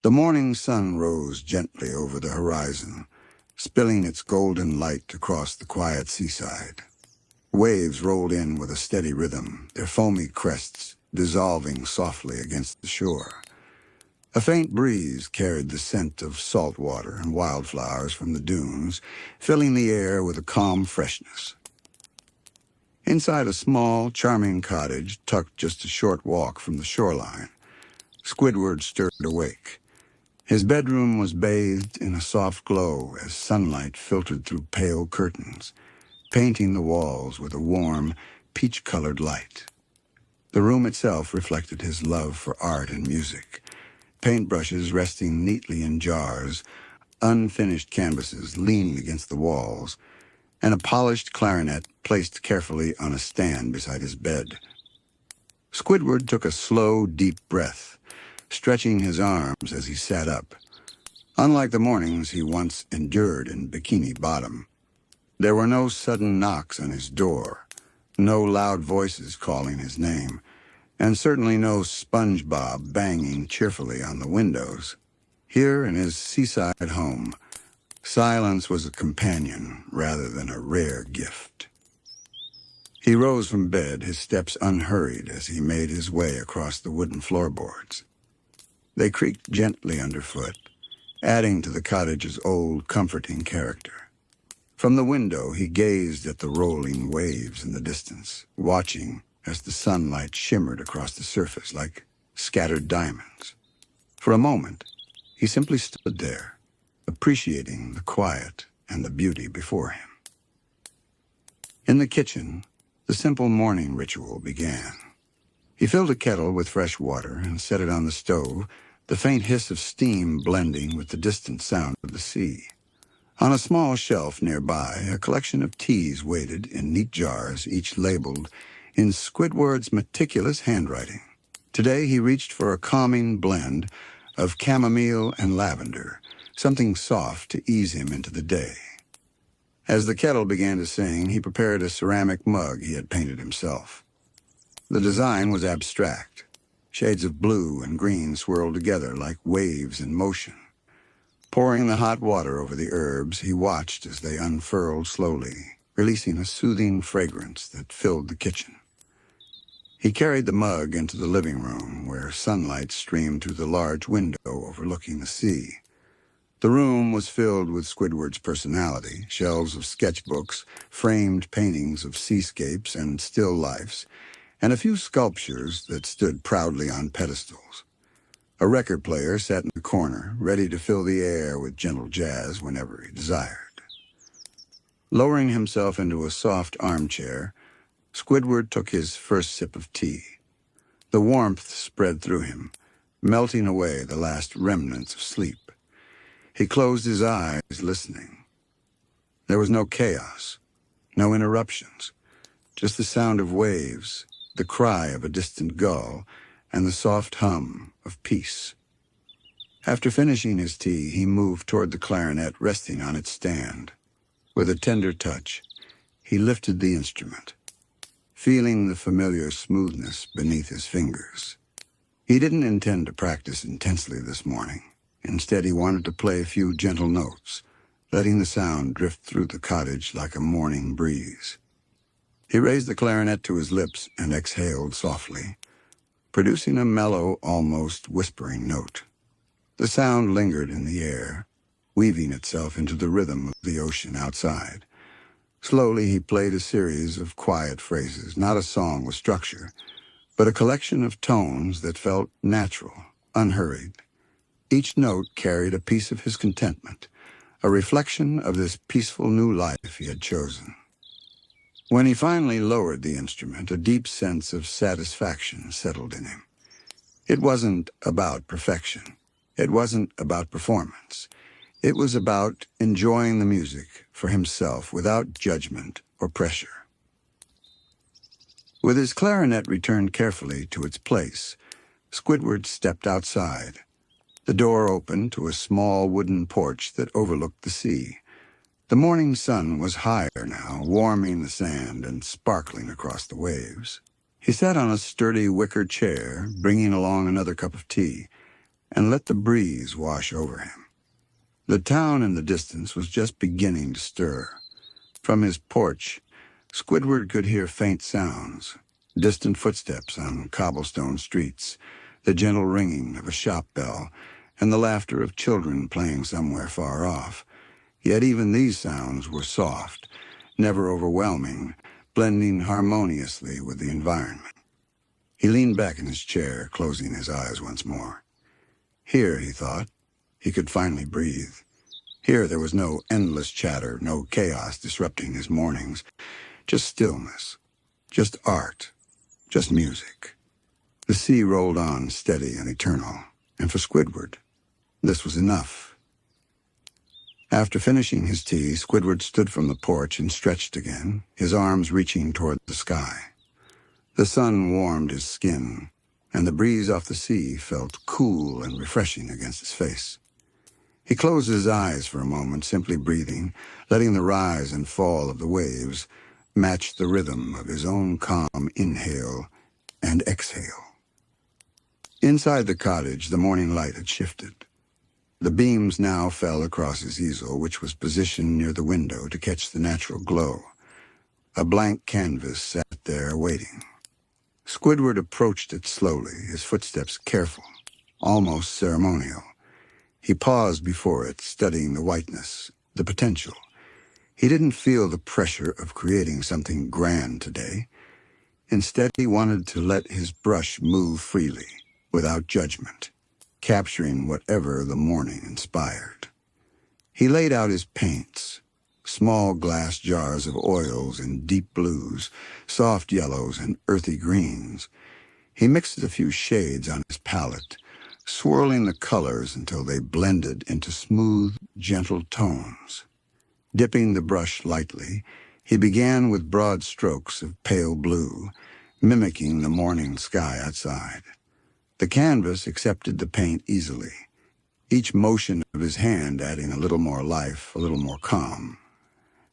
The morning sun rose gently over the horizon, spilling its golden light across the quiet seaside. Waves rolled in with a steady rhythm, their foamy crests dissolving softly against the shore. A faint breeze carried the scent of salt water and wildflowers from the dunes, filling the air with a calm freshness. Inside a small, charming cottage tucked just a short walk from the shoreline, Squidward stirred awake. His bedroom was bathed in a soft glow as sunlight filtered through pale curtains, painting the walls with a warm, peach-colored light. The room itself reflected his love for art and music, paintbrushes resting neatly in jars, unfinished canvases leaning against the walls, and a polished clarinet placed carefully on a stand beside his bed. Squidward took a slow, deep breath, stretching his arms as he sat up. Unlike the mornings he once endured in Bikini Bottom, there were no sudden knocks on his door, no loud voices calling his name, and certainly no SpongeBob banging cheerfully on the windows. Here in his seaside home, silence was a companion rather than a rare gift. He rose from bed, his steps unhurried as he made his way across the wooden floorboards. They creaked gently underfoot, adding to the cottage's old, comforting character. From the window, he gazed at the rolling waves in the distance, watching as the sunlight shimmered across the surface like scattered diamonds. For a moment, he simply stood there, appreciating the quiet and the beauty before him. In the kitchen, the simple morning ritual began. He filled a kettle with fresh water and set it on the stove, the faint hiss of steam blending with the distant sound of the sea. On a small shelf nearby, a collection of teas waited in neat jars, each labeled in Squidward's meticulous handwriting. Today he reached for a calming blend of chamomile and lavender, something soft to ease him into the day. As the kettle began to sing, he prepared a ceramic mug he had painted himself. The design was abstract. Shades of blue and green swirled together like waves in motion. Pouring the hot water over the herbs, he watched as they unfurled slowly, releasing a soothing fragrance that filled the kitchen. He carried the mug into the living room, where sunlight streamed through the large window overlooking the sea. The room was filled with Squidward's personality, shelves of sketchbooks, framed paintings of seascapes and still lifes, and a few sculptures that stood proudly on pedestals. A record player sat in the corner, ready to fill the air with gentle jazz whenever he desired. Lowering himself into a soft armchair, Squidward took his first sip of tea. The warmth spread through him, melting away the last remnants of sleep. He closed his eyes, listening. There was no chaos, no interruptions, just the sound of waves, the cry of a distant gull, and the soft hum of peace. After finishing his tea, he moved toward the clarinet resting on its stand. With a tender touch, he lifted the instrument, feeling the familiar smoothness beneath his fingers. He didn't intend to practice intensely this morning. Instead, he wanted to play a few gentle notes, letting the sound drift through the cottage like a morning breeze. He raised the clarinet to his lips and exhaled softly, producing a mellow, almost whispering note. The sound lingered in the air, weaving itself into the rhythm of the ocean outside. Slowly, he played a series of quiet phrases, not a song with structure, but a collection of tones that felt natural, unhurried. Each note carried a piece of his contentment, a reflection of this peaceful new life he had chosen. When he finally lowered the instrument, a deep sense of satisfaction settled in him. It wasn't about perfection. It wasn't about performance. It was about enjoying the music for himself without judgment or pressure. With his clarinet returned carefully to its place, Squidward stepped outside. The door opened to a small wooden porch that overlooked the sea. The morning sun was higher now, warming the sand and sparkling across the waves. He sat on a sturdy wicker chair, bringing along another cup of tea, and let the breeze wash over him. The town in the distance was just beginning to stir. From his porch, Squidward could hear faint sounds, distant footsteps on cobblestone streets, the gentle ringing of a shop bell, and the laughter of children playing somewhere far off. Yet even these sounds were soft, never overwhelming, blending harmoniously with the environment. He leaned back in his chair, closing his eyes once more. Here, he thought, he could finally breathe. Here there was no endless chatter, no chaos disrupting his mornings, just stillness, just art, just music. The sea rolled on steady and eternal, and for Squidward, this was enough. After finishing his tea, Squidward stood from the porch and stretched again, his arms reaching toward the sky. The sun warmed his skin, and the breeze off the sea felt cool and refreshing against his face. He closed his eyes for a moment, simply breathing, letting the rise and fall of the waves match the rhythm of his own calm inhale and exhale. Inside the cottage, the morning light had shifted. The beams now fell across his easel, which was positioned near the window to catch the natural glow. A blank canvas sat there waiting. Squidward approached it slowly, his footsteps careful, almost ceremonial. He paused before it, studying the whiteness, the potential. He didn't feel the pressure of creating something grand today. Instead, he wanted to let his brush move freely, without judgment, capturing whatever the morning inspired. He laid out his paints, small glass jars of oils and deep blues, soft yellows and earthy greens. He mixed a few shades on his palette, swirling the colors until they blended into smooth, gentle tones. Dipping the brush lightly, he began with broad strokes of pale blue, mimicking the morning sky outside. The canvas accepted the paint easily, each motion of his hand adding a little more life, a little more calm.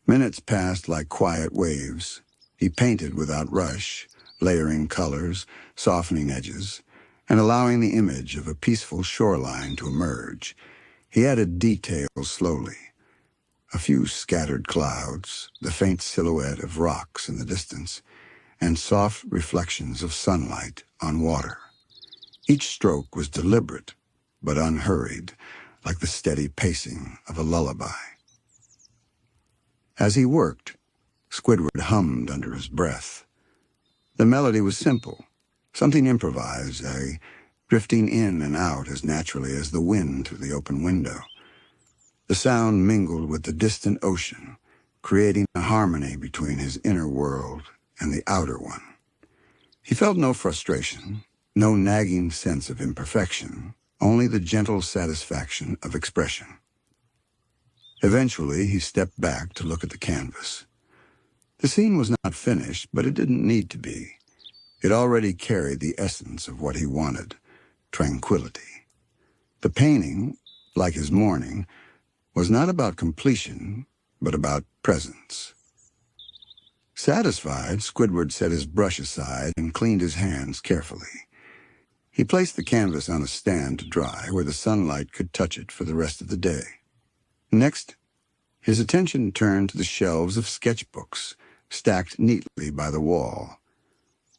Minutes passed like quiet waves. He painted without rush, layering colors, softening edges, and allowing the image of a peaceful shoreline to emerge. He added details slowly. A few scattered clouds, the faint silhouette of rocks in the distance, and soft reflections of sunlight on water. Each stroke was deliberate, but unhurried, like the steady pacing of a lullaby. As he worked, Squidward hummed under his breath. The melody was simple, something improvised, drifting in and out as naturally as the wind through the open window. The sound mingled with the distant ocean, creating a harmony between his inner world and the outer one. He felt no frustration, no nagging sense of imperfection, only the gentle satisfaction of expression. Eventually, he stepped back to look at the canvas. The scene was not finished, but it didn't need to be. It already carried the essence of what he wanted, tranquility. The painting, like his morning, was not about completion, but about presence. Satisfied, Squidward set his brush aside and cleaned his hands carefully. He placed the canvas on a stand to dry where the sunlight could touch it for the rest of the day. Next, his attention turned to the shelves of sketchbooks, stacked neatly by the wall.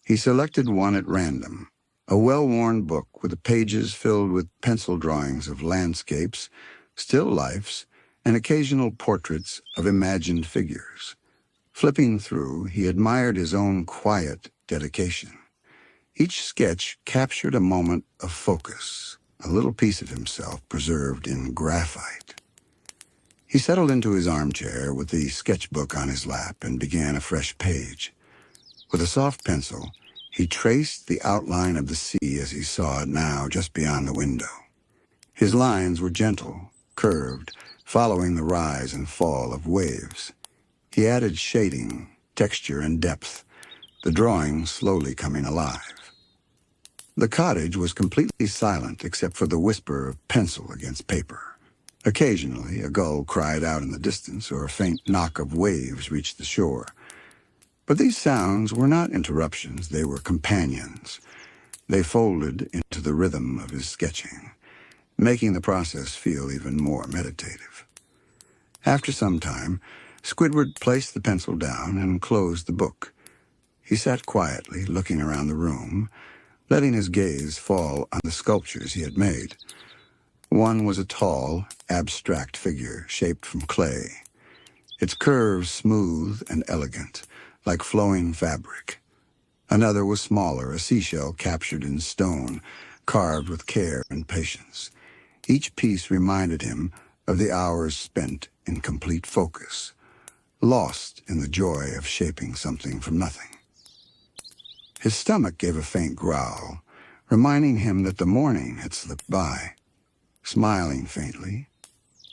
He selected one at random, a well-worn book with the pages filled with pencil drawings of landscapes, still lifes, and occasional portraits of imagined figures. Flipping through, he admired his own quiet dedication. Each sketch captured a moment of focus, a little piece of himself preserved in graphite. He settled into his armchair with the sketchbook on his lap and began a fresh page. With a soft pencil, he traced the outline of the sea as he saw it now just beyond the window. His lines were gentle, curved, following the rise and fall of waves. He added shading, texture, and depth, the drawing slowly coming alive. The cottage was completely silent except for the whisper of pencil against paper. Occasionally, a gull cried out in the distance or a faint knock of waves reached the shore. But these sounds were not interruptions, they were companions. They folded into the rhythm of his sketching. making the process feel even more meditative. After some time, Squidward placed the pencil down and closed the book. He sat quietly, looking around the room, letting his gaze fall on the sculptures he had made. One was a tall, abstract figure shaped from clay, its curves smooth and elegant, like flowing fabric. Another was smaller, a seashell captured in stone, carved with care and patience. Each piece reminded him of the hours spent in complete focus, lost in the joy of shaping something from nothing. His stomach gave a faint growl, reminding him that the morning had slipped by. Smiling faintly,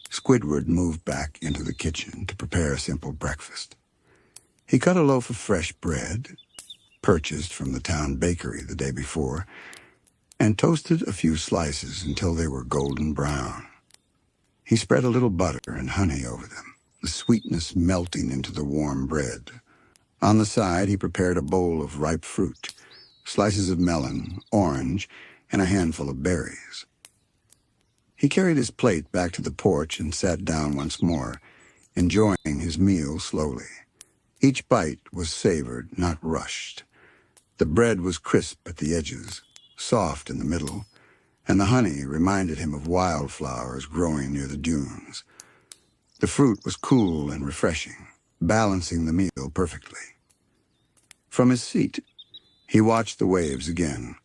Squidward moved back into the kitchen to prepare a simple breakfast. He cut a loaf of fresh bread, purchased from the town bakery the day before, and toasted a few slices until they were golden brown. He spread a little butter and honey over them, the sweetness melting into the warm bread. On the side, he prepared a bowl of ripe fruit, slices of melon, orange, and a handful of berries. He carried his plate back to the porch and sat down once more, enjoying his meal slowly. Each bite was savored, not rushed. The bread was crisp at the edges, soft in the middle, and the honey reminded him of wildflowers growing near the dunes. The fruit was cool and refreshing, balancing the meal perfectly. From his seat, he watched the waves again,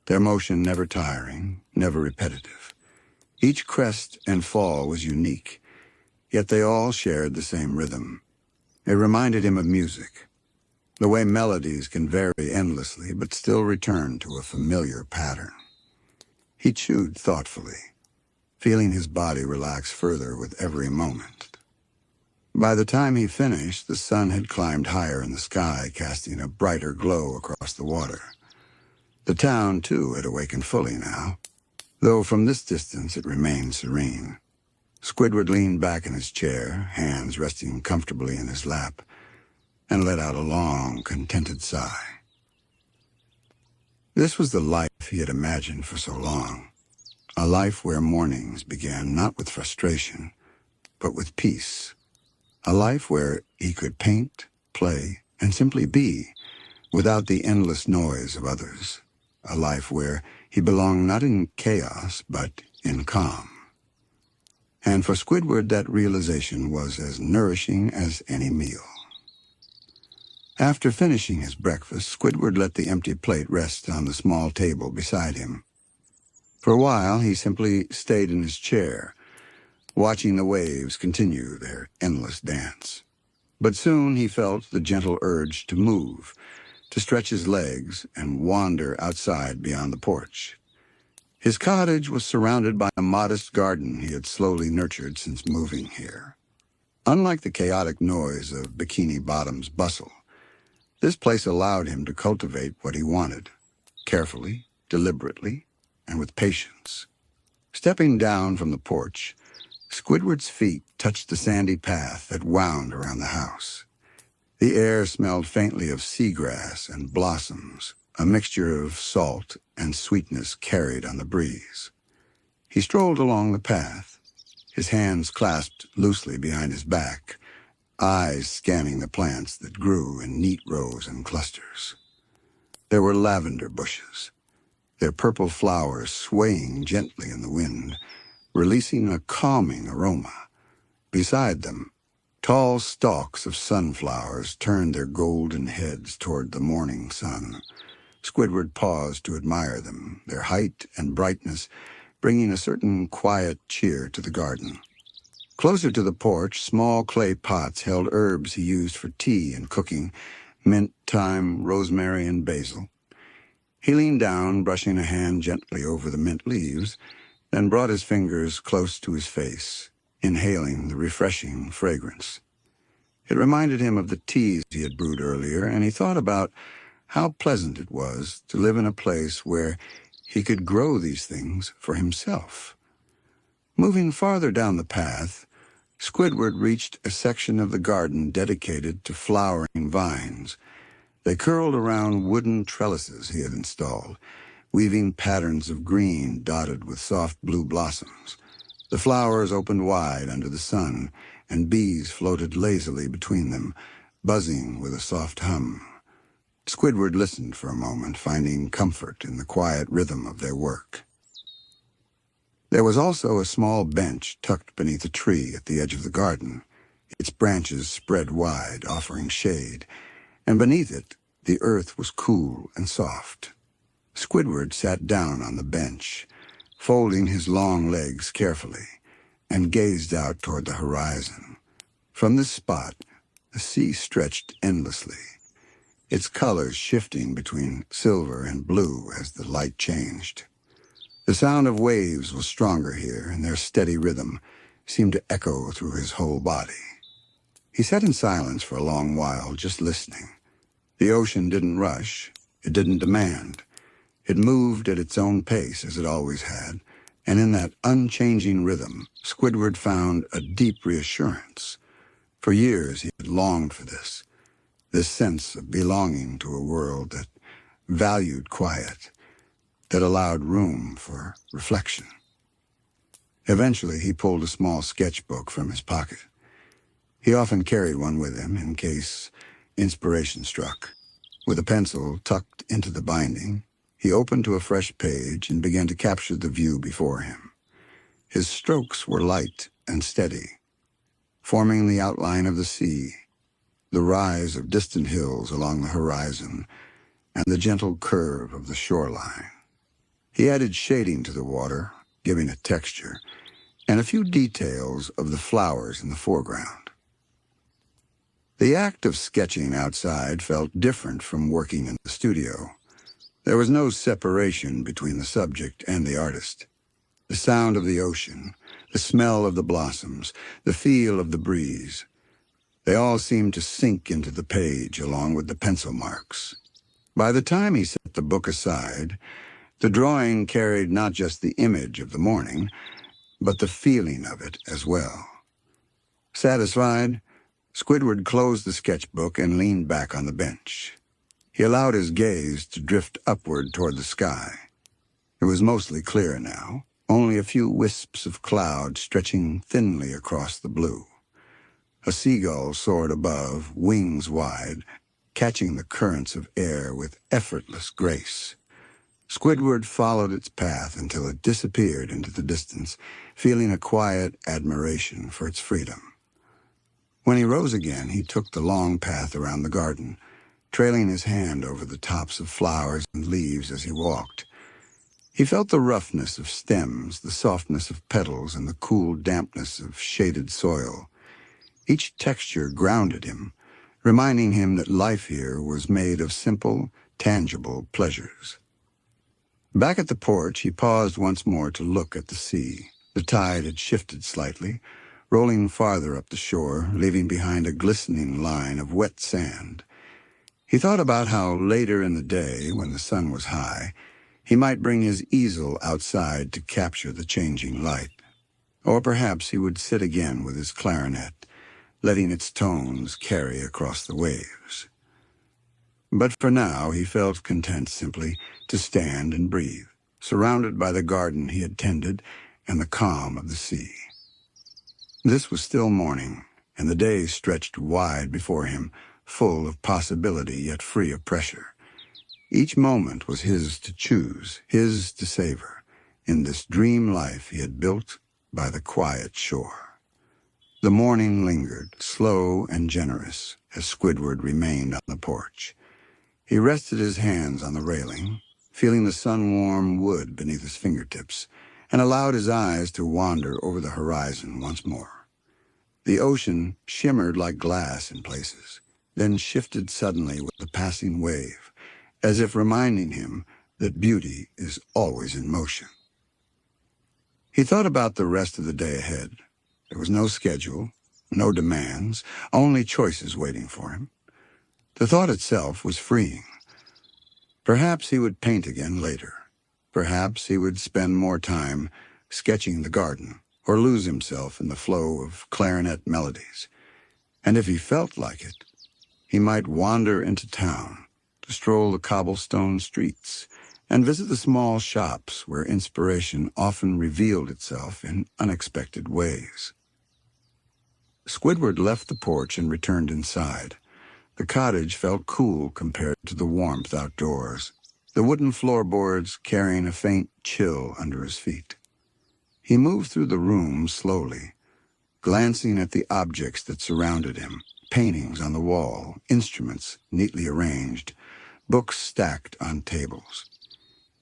their motion never tiring, never repetitive. Each crest and fall was unique, yet they all shared the same rhythm. It reminded him of music, the way melodies can vary endlessly but still return to a familiar pattern. He chewed thoughtfully, feeling his body relax further with every moment. By the time he finished, the sun had climbed higher in the sky, casting a brighter glow across the water. The town, too, had awakened fully now, though from this distance it remained serene. Squidward leaned back in his chair, hands resting comfortably in his lap, and let out a long, contented sigh. This was the life he had imagined for so long, a life where mornings began not with frustration, but with peace. A life where he could paint, play, and simply be, without the endless noise of others. A life where he belonged not in chaos, but in calm. And for Squidward, that realization was as nourishing as any meal. After finishing his breakfast, Squidward let the empty plate rest on the small table beside him. For a while, he simply stayed in his chair, watching the waves continue their endless dance. But soon he felt the gentle urge to move, to stretch his legs and wander outside beyond the porch. His cottage was surrounded by a modest garden he had slowly nurtured since moving here. Unlike the chaotic noise of Bikini Bottom's bustle, this place allowed him to cultivate what he wanted, carefully, deliberately, and with patience. Stepping down from the porch, Squidward's feet touched the sandy path that wound around the house. The air smelled faintly of seagrass and blossoms, a mixture of salt and sweetness carried on the breeze. He strolled along the path, his hands clasped loosely behind his back, eyes scanning the plants that grew in neat rows and clusters. There were lavender bushes, their purple flowers swaying gently in the wind, releasing a calming aroma. Beside them, tall stalks of sunflowers turned their golden heads toward the morning sun. Squidward paused to admire them, their height and brightness bringing a certain quiet cheer to the garden. Closer to the porch, small clay pots held herbs he used for tea and cooking, mint, thyme, rosemary, and basil. He leaned down, brushing a hand gently over the mint leaves, then brought his fingers close to his face, inhaling the refreshing fragrance. It reminded him of the teas he had brewed earlier, and he thought about how pleasant it was to live in a place where he could grow these things for himself. Moving farther down the path, Squidward reached a section of the garden dedicated to flowering vines. They curled around wooden trellises he had installed, weaving patterns of green dotted with soft blue blossoms. The flowers opened wide under the sun, and bees floated lazily between them, buzzing with a soft hum. Squidward listened for a moment, finding comfort in the quiet rhythm of their work. There was also a small bench tucked beneath a tree at the edge of the garden, its branches spread wide, offering shade, and beneath it the earth was cool and soft. Squidward sat down on the bench, folding his long legs carefully, and gazed out toward the horizon. From this spot, the sea stretched endlessly, its colors shifting between silver and blue as the light changed. The sound of waves was stronger here, and their steady rhythm seemed to echo through his whole body. He sat in silence for a long while, just listening. The ocean didn't rush, it didn't demand. It moved at its own pace, as it always had, and in that unchanging rhythm, Squidward found a deep reassurance. For years he had longed for this sense of belonging to a world that valued quiet, that allowed room for reflection. Eventually, he pulled a small sketchbook from his pocket. He often carried one with him in case inspiration struck. With a pencil tucked into the binding, he opened to a fresh page and began to capture the view before him. His strokes were light and steady, forming the outline of the sea, the rise of distant hills along the horizon, and the gentle curve of the shoreline. He added shading to the water, giving it texture, and a few details of the flowers in the foreground. The act of sketching outside felt different from working in the studio. There was no separation between the subject and the artist. The sound of the ocean, the smell of the blossoms, the feel of the breeze, they all seemed to sink into the page along with the pencil marks. By the time he set the book aside, the drawing carried not just the image of the morning, but the feeling of it as well. Satisfied, Squidward closed the sketchbook and leaned back on the bench. He allowed his gaze to drift upward toward the sky. It was mostly clear now, only a few wisps of cloud stretching thinly across the blue. A seagull soared above, wings wide, catching the currents of air with effortless grace. Squidward followed its path until it disappeared into the distance, feeling a quiet admiration for its freedom. When he rose again, he took the long path around the garden, trailing his hand over the tops of flowers and leaves as he walked. He felt the roughness of stems, the softness of petals, and the cool dampness of shaded soil. Each texture grounded him, reminding him that life here was made of simple, tangible pleasures. Back at the porch, he paused once more to look at the sea. The tide had shifted slightly, rolling farther up the shore, leaving behind a glistening line of wet sand. He thought about how later in the day, when the sun was high, he might bring his easel outside to capture the changing light. Or perhaps he would sit again with his clarinet, letting its tones carry across the waves. But for now, he felt content simply to stand and breathe, surrounded by the garden he had tended and the calm of the sea. This was still morning, and the day stretched wide before him, full of possibility yet free of pressure. Each moment was his to choose, his to savor, in this dream life he had built by the quiet shore. The morning lingered, slow and generous, as Squidward remained on the porch. He rested his hands on the railing, feeling the sun-warm wood beneath his fingertips, and allowed his eyes to wander over the horizon once more. The ocean shimmered like glass in places, then shifted suddenly with the passing wave, as if reminding him that beauty is always in motion. He thought about the rest of the day ahead. There was no schedule, no demands, only choices waiting for him. The thought itself was freeing. Perhaps he would paint again later. Perhaps he would spend more time sketching the garden, or lose himself in the flow of clarinet melodies. And if he felt like it, he might wander into town to stroll the cobblestone streets and visit the small shops where inspiration often revealed itself in unexpected ways. Squidward left the porch and returned inside. The cottage felt cool compared to the warmth outdoors, the wooden floorboards carrying a faint chill under his feet. He moved through the room slowly, glancing at the objects that surrounded him, paintings on the wall, instruments neatly arranged, books stacked on tables.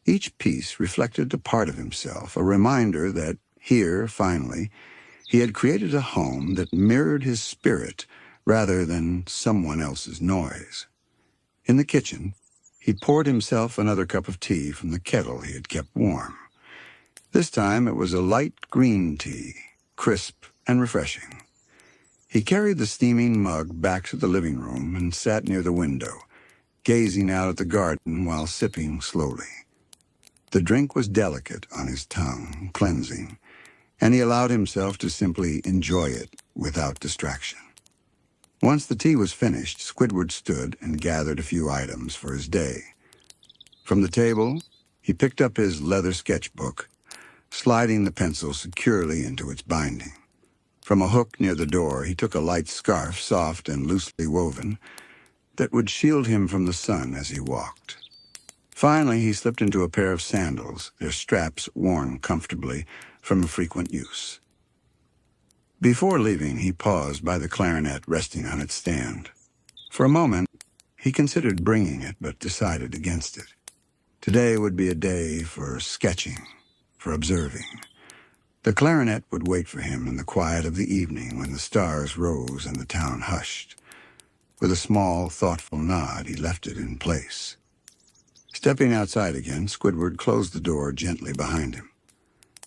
Each piece reflected a part of himself, a reminder that here, finally, he had created a home that mirrored his spirit rather than someone else's noise. In the kitchen, he poured himself another cup of tea from the kettle he had kept warm. This time it was a light green tea, crisp and refreshing. He carried the steaming mug back to the living room and sat near the window, gazing out at the garden while sipping slowly. The drink was delicate on his tongue, cleansing, and he allowed himself to simply enjoy it without distraction. Once the tea was finished, Squidward stood and gathered a few items for his day. From the table, he picked up his leather sketchbook, sliding the pencil securely into its binding. From a hook near the door, he took a light scarf, soft and loosely woven, that would shield him from the sun as he walked. Finally, he slipped into a pair of sandals, their straps worn comfortably from frequent use. Before leaving, he paused by the clarinet resting on its stand. For a moment, he considered bringing it, but decided against it. Today would be a day for sketching, for observing. The clarinet would wait for him in the quiet of the evening when the stars rose and the town hushed. With a small, thoughtful nod, he left it in place. Stepping outside again, Squidward closed the door gently behind him.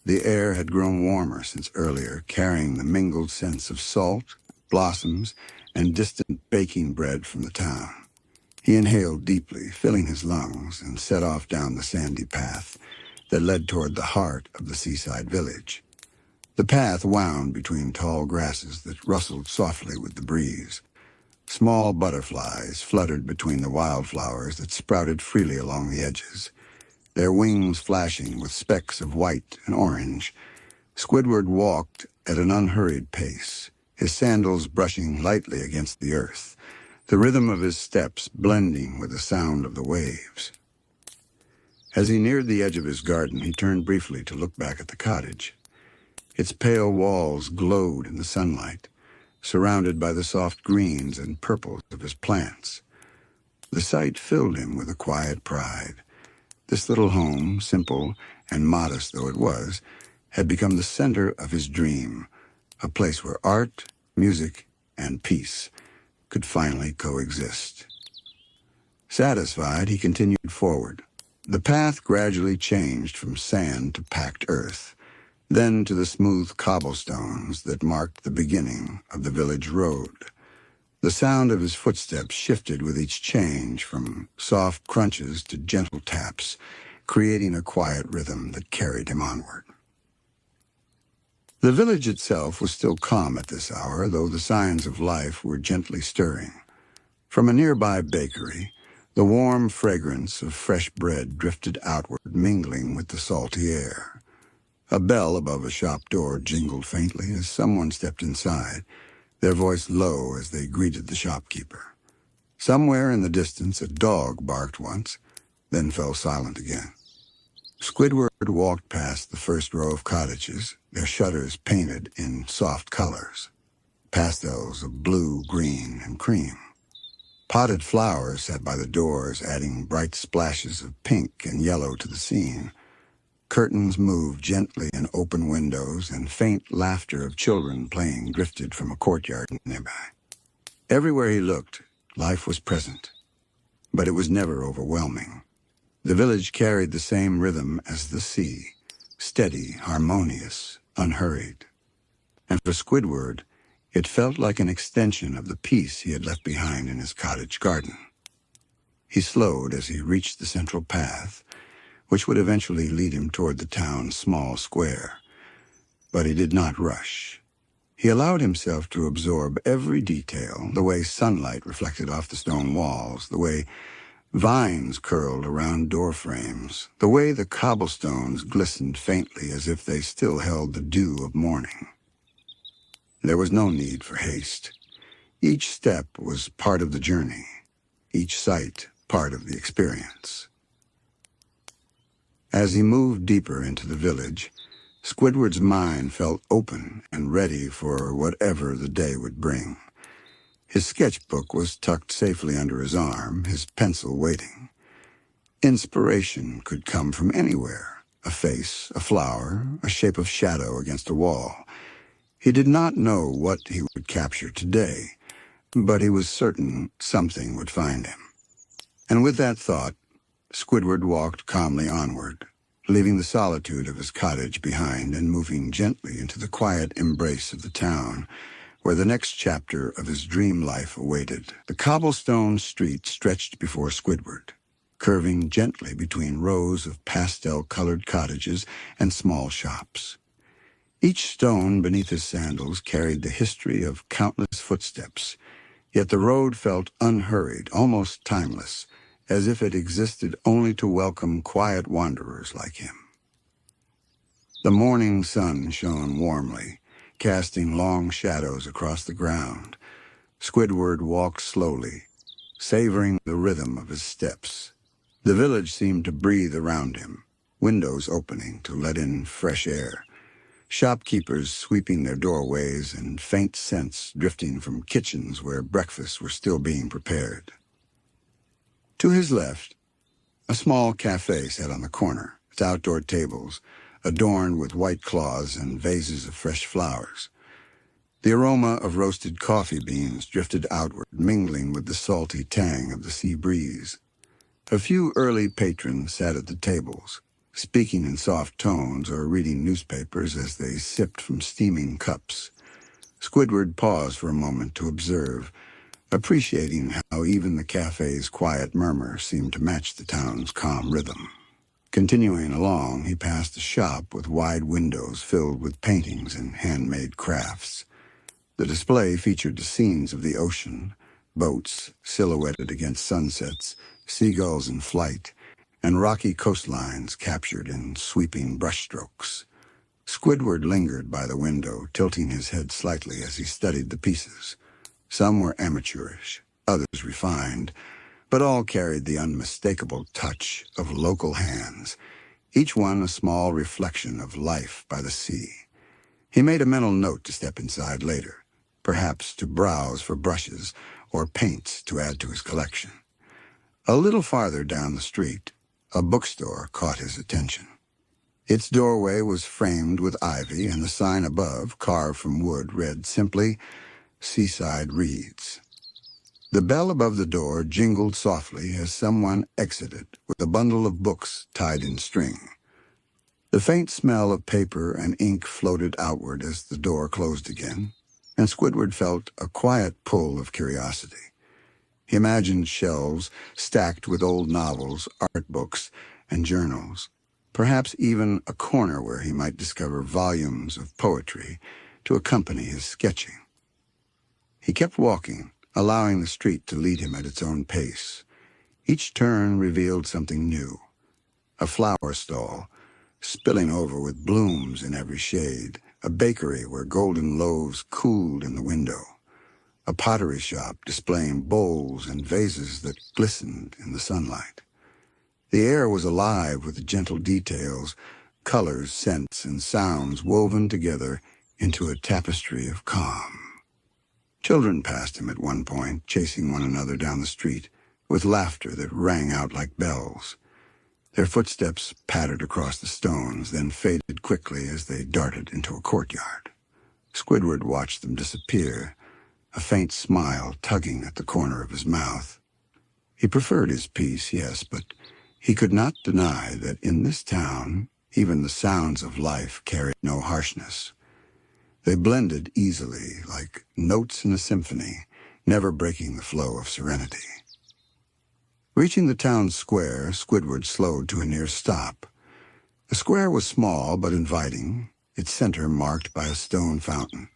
The air had grown warmer since earlier, carrying the mingled scents of salt, blossoms, and distant baking bread from the town. He inhaled deeply, filling his lungs, and set off down the sandy path that led toward the heart of the seaside village. The path wound between tall grasses that rustled softly with the breeze. Small butterflies fluttered between the wildflowers that sprouted freely along the edges, their wings flashing with specks of white and orange. Squidward walked at an unhurried pace, his sandals brushing lightly against the earth, the rhythm of his steps blending with the sound of the waves. As he neared the edge of his garden, he turned briefly to look back at the cottage. Its pale walls glowed in the sunlight, surrounded by the soft greens and purples of his plants. The sight filled him with a quiet pride. This little home, simple and modest though it was, had become the center of his dream, a place where art, music, and peace could finally coexist. Satisfied, he continued forward. The path gradually changed from sand to packed earth, then to the smooth cobblestones that marked the beginning of the village road. The sound of his footsteps shifted with each change, from soft crunches to gentle taps, creating a quiet rhythm that carried him onward. The village itself was still calm at this hour, though the signs of life were gently stirring. From a nearby bakery, the warm fragrance of fresh bread drifted outward, mingling with the salty air. A bell above a shop door jingled faintly as someone stepped inside, their voice low as they greeted the shopkeeper. Somewhere in the distance, a dog barked once, then fell silent again. Squidward walked past the first row of cottages, their shutters painted in soft colors, pastels of blue, green, and cream. Potted flowers sat by the doors, adding bright splashes of pink and yellow to the scene. Curtains moved gently in open windows, and faint laughter of children playing drifted from a courtyard nearby. Everywhere he looked, life was present, but it was never overwhelming. The village carried the same rhythm as the sea, steady, harmonious, unhurried. And for Squidward, it felt like an extension of the peace he had left behind in his cottage garden. He slowed as he reached the central path, which would eventually lead him toward the town's small square. But he did not rush. He allowed himself to absorb every detail, the way sunlight reflected off the stone walls, the way Vines curled around door frames, the way the cobblestones glistened faintly as if they still held the dew of morning. There was no need for haste. Each step was part of the journey, each sight part of the experience. As he moved deeper into the village, Squidward's mind felt open and ready for whatever the day would bring. His sketchbook was tucked safely under his arm, his pencil waiting. Inspiration could come from anywhere, a face, a flower, a shape of shadow against a wall. He did not know what he would capture today, but he was certain something would find him. And with that thought, Squidward walked calmly onward, leaving the solitude of his cottage behind and moving gently into the quiet embrace of the town, where the next chapter of his dream life awaited. The cobblestone street stretched before Squidward, curving gently between rows of pastel-colored cottages and small shops. Each stone beneath his sandals carried the history of countless footsteps, yet the road felt unhurried, almost timeless, as if it existed only to welcome quiet wanderers like him. The morning sun shone warmly, casting long shadows across the ground. Squidward walked slowly, savoring the rhythm of his steps. The village seemed to breathe around him, windows opening to let in fresh air, shopkeepers sweeping their doorways and faint scents drifting from kitchens where breakfasts were still being prepared. To his left, a small café sat on the corner, its outdoor tables adorned with white cloths and vases of fresh flowers. The aroma of roasted coffee beans drifted outward, mingling with the salty tang of the sea breeze. A few early patrons sat at the tables, speaking in soft tones or reading newspapers as they sipped from steaming cups. Squidward paused for a moment to observe, appreciating how even the cafe's quiet murmur seemed to match the town's calm rhythm. Continuing along, he passed a shop with wide windows filled with paintings and handmade crafts. The display featured the scenes of the ocean, boats silhouetted against sunsets, seagulls in flight, and rocky coastlines captured in sweeping brushstrokes. Squidward lingered by the window, tilting his head slightly as he studied the pieces. Some were amateurish, others refined, but all carried the unmistakable touch of local hands, each one a small reflection of life by the sea. He made a mental note to step inside later, perhaps to browse for brushes or paints to add to his collection. A little farther down the street, a bookstore caught his attention. Its doorway was framed with ivy, and the sign above, carved from wood, read simply, "Seaside Reads." The bell above the door jingled softly as someone exited with a bundle of books tied in string. The faint smell of paper and ink floated outward as the door closed again, and Squidward felt a quiet pull of curiosity. He imagined shelves stacked with old novels, art books, and journals, perhaps even a corner where he might discover volumes of poetry to accompany his sketching. He kept walking, allowing the street to lead him at its own pace. Each turn revealed something new. A flower stall, spilling over with blooms in every shade, a bakery where golden loaves cooled in the window, a pottery shop displaying bowls and vases that glistened in the sunlight. The air was alive with gentle details, colors, scents, and sounds woven together into a tapestry of calm. Children passed him at one point, chasing one another down the street, with laughter that rang out like bells. Their footsteps pattered across the stones, then faded quickly as they darted into a courtyard. Squidward watched them disappear, a faint smile tugging at the corner of his mouth. He preferred his peace, yes, but he could not deny that in this town, even the sounds of life carried no harshness. They blended easily, like notes in a symphony, never breaking the flow of serenity. Reaching the town square, Squidward slowed to a near stop. The square was small but inviting, its center marked by a stone fountain.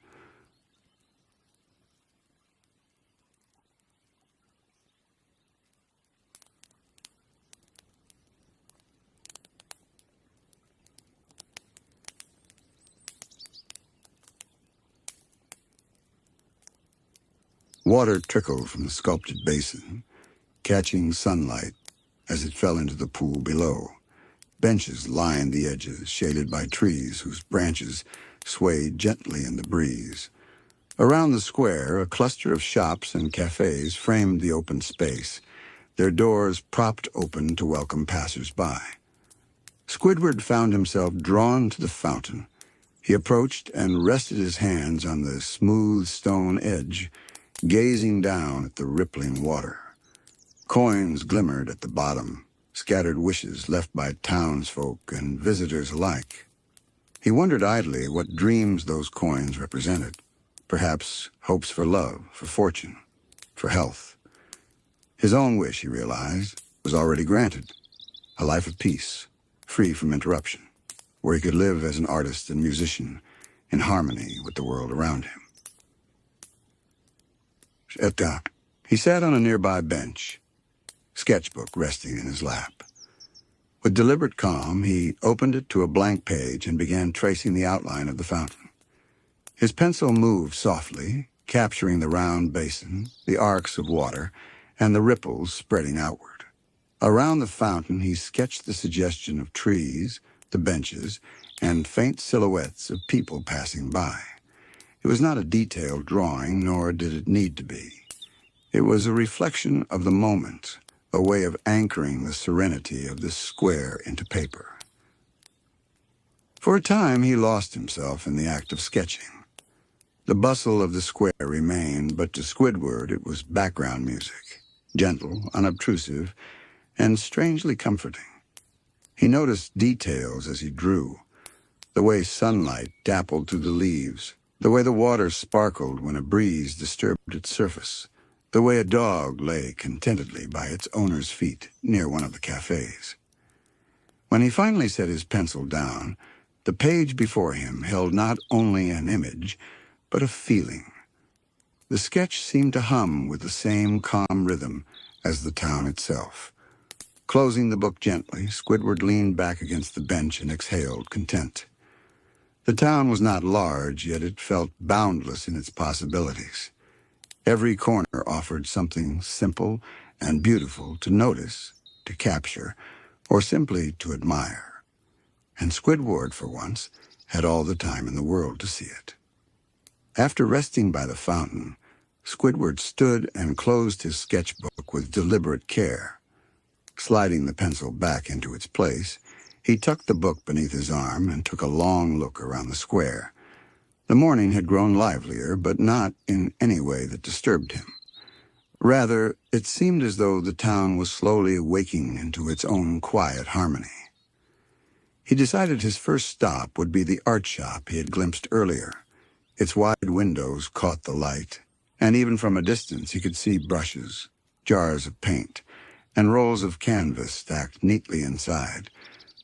Water trickled from the sculpted basin, catching sunlight as it fell into the pool below. Benches lined the edges, shaded by trees whose branches swayed gently in the breeze. Around the square, a cluster of shops and cafes framed the open space, their doors propped open to welcome passers-by. Squidward found himself drawn to the fountain. He approached and rested his hands on the smooth stone edge, gazing down at the rippling water. Coins glimmered at the bottom, scattered wishes left by townsfolk and visitors alike. He wondered idly what dreams those coins represented. Perhaps hopes for love, for fortune, for health. His own wish, he realized, was already granted. A life of peace, free from interruption, where he could live as an artist and musician in harmony with the world around him. He sat on a nearby bench, sketchbook resting in his lap. With deliberate calm, he opened it to a blank page and began tracing the outline of the fountain. His pencil moved softly, capturing the round basin, the arcs of water, and the ripples spreading outward. Around the fountain, he sketched the suggestion of trees, the benches, and faint silhouettes of people passing by. It was not a detailed drawing, nor did it need to be. It was a reflection of the moment, a way of anchoring the serenity of this square into paper. For a time, he lost himself in the act of sketching. The bustle of the square remained, but to Squidward it was background music, gentle, unobtrusive, and strangely comforting. He noticed details as he drew, the way sunlight dappled through the leaves, the way the water sparkled when a breeze disturbed its surface, the way a dog lay contentedly by its owner's feet near one of the cafes. When he finally set his pencil down, the page before him held not only an image, but a feeling. The sketch seemed to hum with the same calm rhythm as the town itself. Closing the book gently, Squidward leaned back against the bench and exhaled, content. The town was not large, yet it felt boundless in its possibilities. Every corner offered something simple and beautiful to notice, to capture, or simply to admire. And Squidward, for once, had all the time in the world to see it. After resting by the fountain, Squidward stood and closed his sketchbook with deliberate care. Sliding the pencil back into its place, he tucked the book beneath his arm and took a long look around the square. The morning had grown livelier, but not in any way that disturbed him. Rather, it seemed as though the town was slowly waking into its own quiet harmony. He decided his first stop would be the art shop he had glimpsed earlier. Its wide windows caught the light, and even from a distance he could see brushes, jars of paint, and rolls of canvas stacked neatly inside.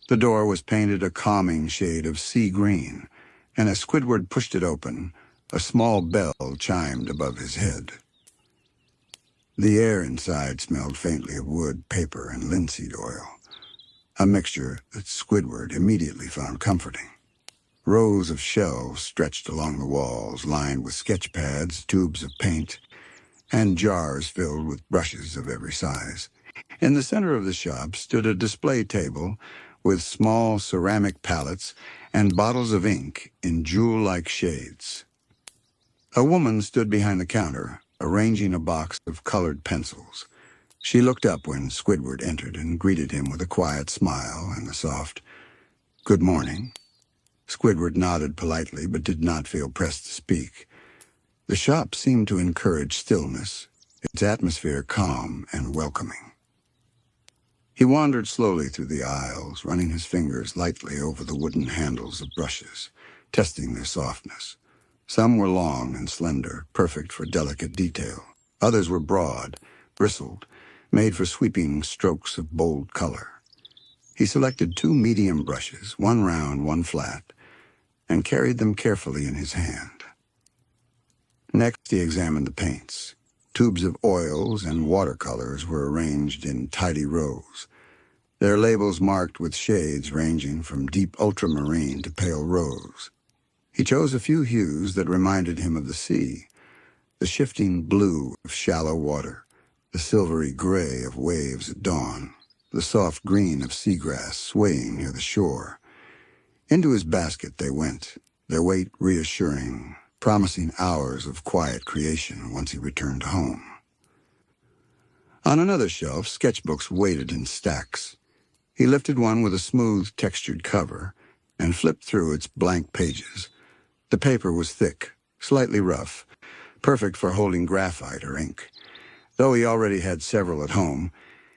The door was painted a calming shade of sea green, and as Squidward pushed it open, a small bell chimed above his head. The air inside smelled faintly of wood, paper, and linseed oil, a mixture that Squidward immediately found comforting. Rows of shelves stretched along the walls, lined with sketch pads, tubes of paint, and jars filled with brushes of every size. In the center of the shop stood a display table with small ceramic palettes and bottles of ink in jewel-like shades. A woman stood behind the counter, arranging a box of colored pencils. She looked up when Squidward entered and greeted him with a quiet smile and a soft, "Good morning." Squidward nodded politely, but did not feel pressed to speak. The shop seemed to encourage stillness, its atmosphere calm and welcoming. He wandered slowly through the aisles, running his fingers lightly over the wooden handles of brushes, testing their softness. Some were long and slender, perfect for delicate detail. Others were broad, bristled, made for sweeping strokes of bold color. He selected 2 medium brushes, one round, one flat, and carried them carefully in his hand. Next, he examined the paints. Tubes of oils and watercolors were arranged in tidy rows, their labels marked with shades ranging from deep ultramarine to pale rose. He chose a few hues that reminded him of the sea, the shifting blue of shallow water, the silvery gray of waves at dawn, the soft green of seagrass swaying near the shore. Into his basket they went, their weight reassuring, promising hours of quiet creation once he returned home. On another shelf, sketchbooks waited in stacks. He lifted one with a smooth, textured cover and flipped through its blank pages. The paper was thick, slightly rough, perfect for holding graphite or ink. Though he already had several at home,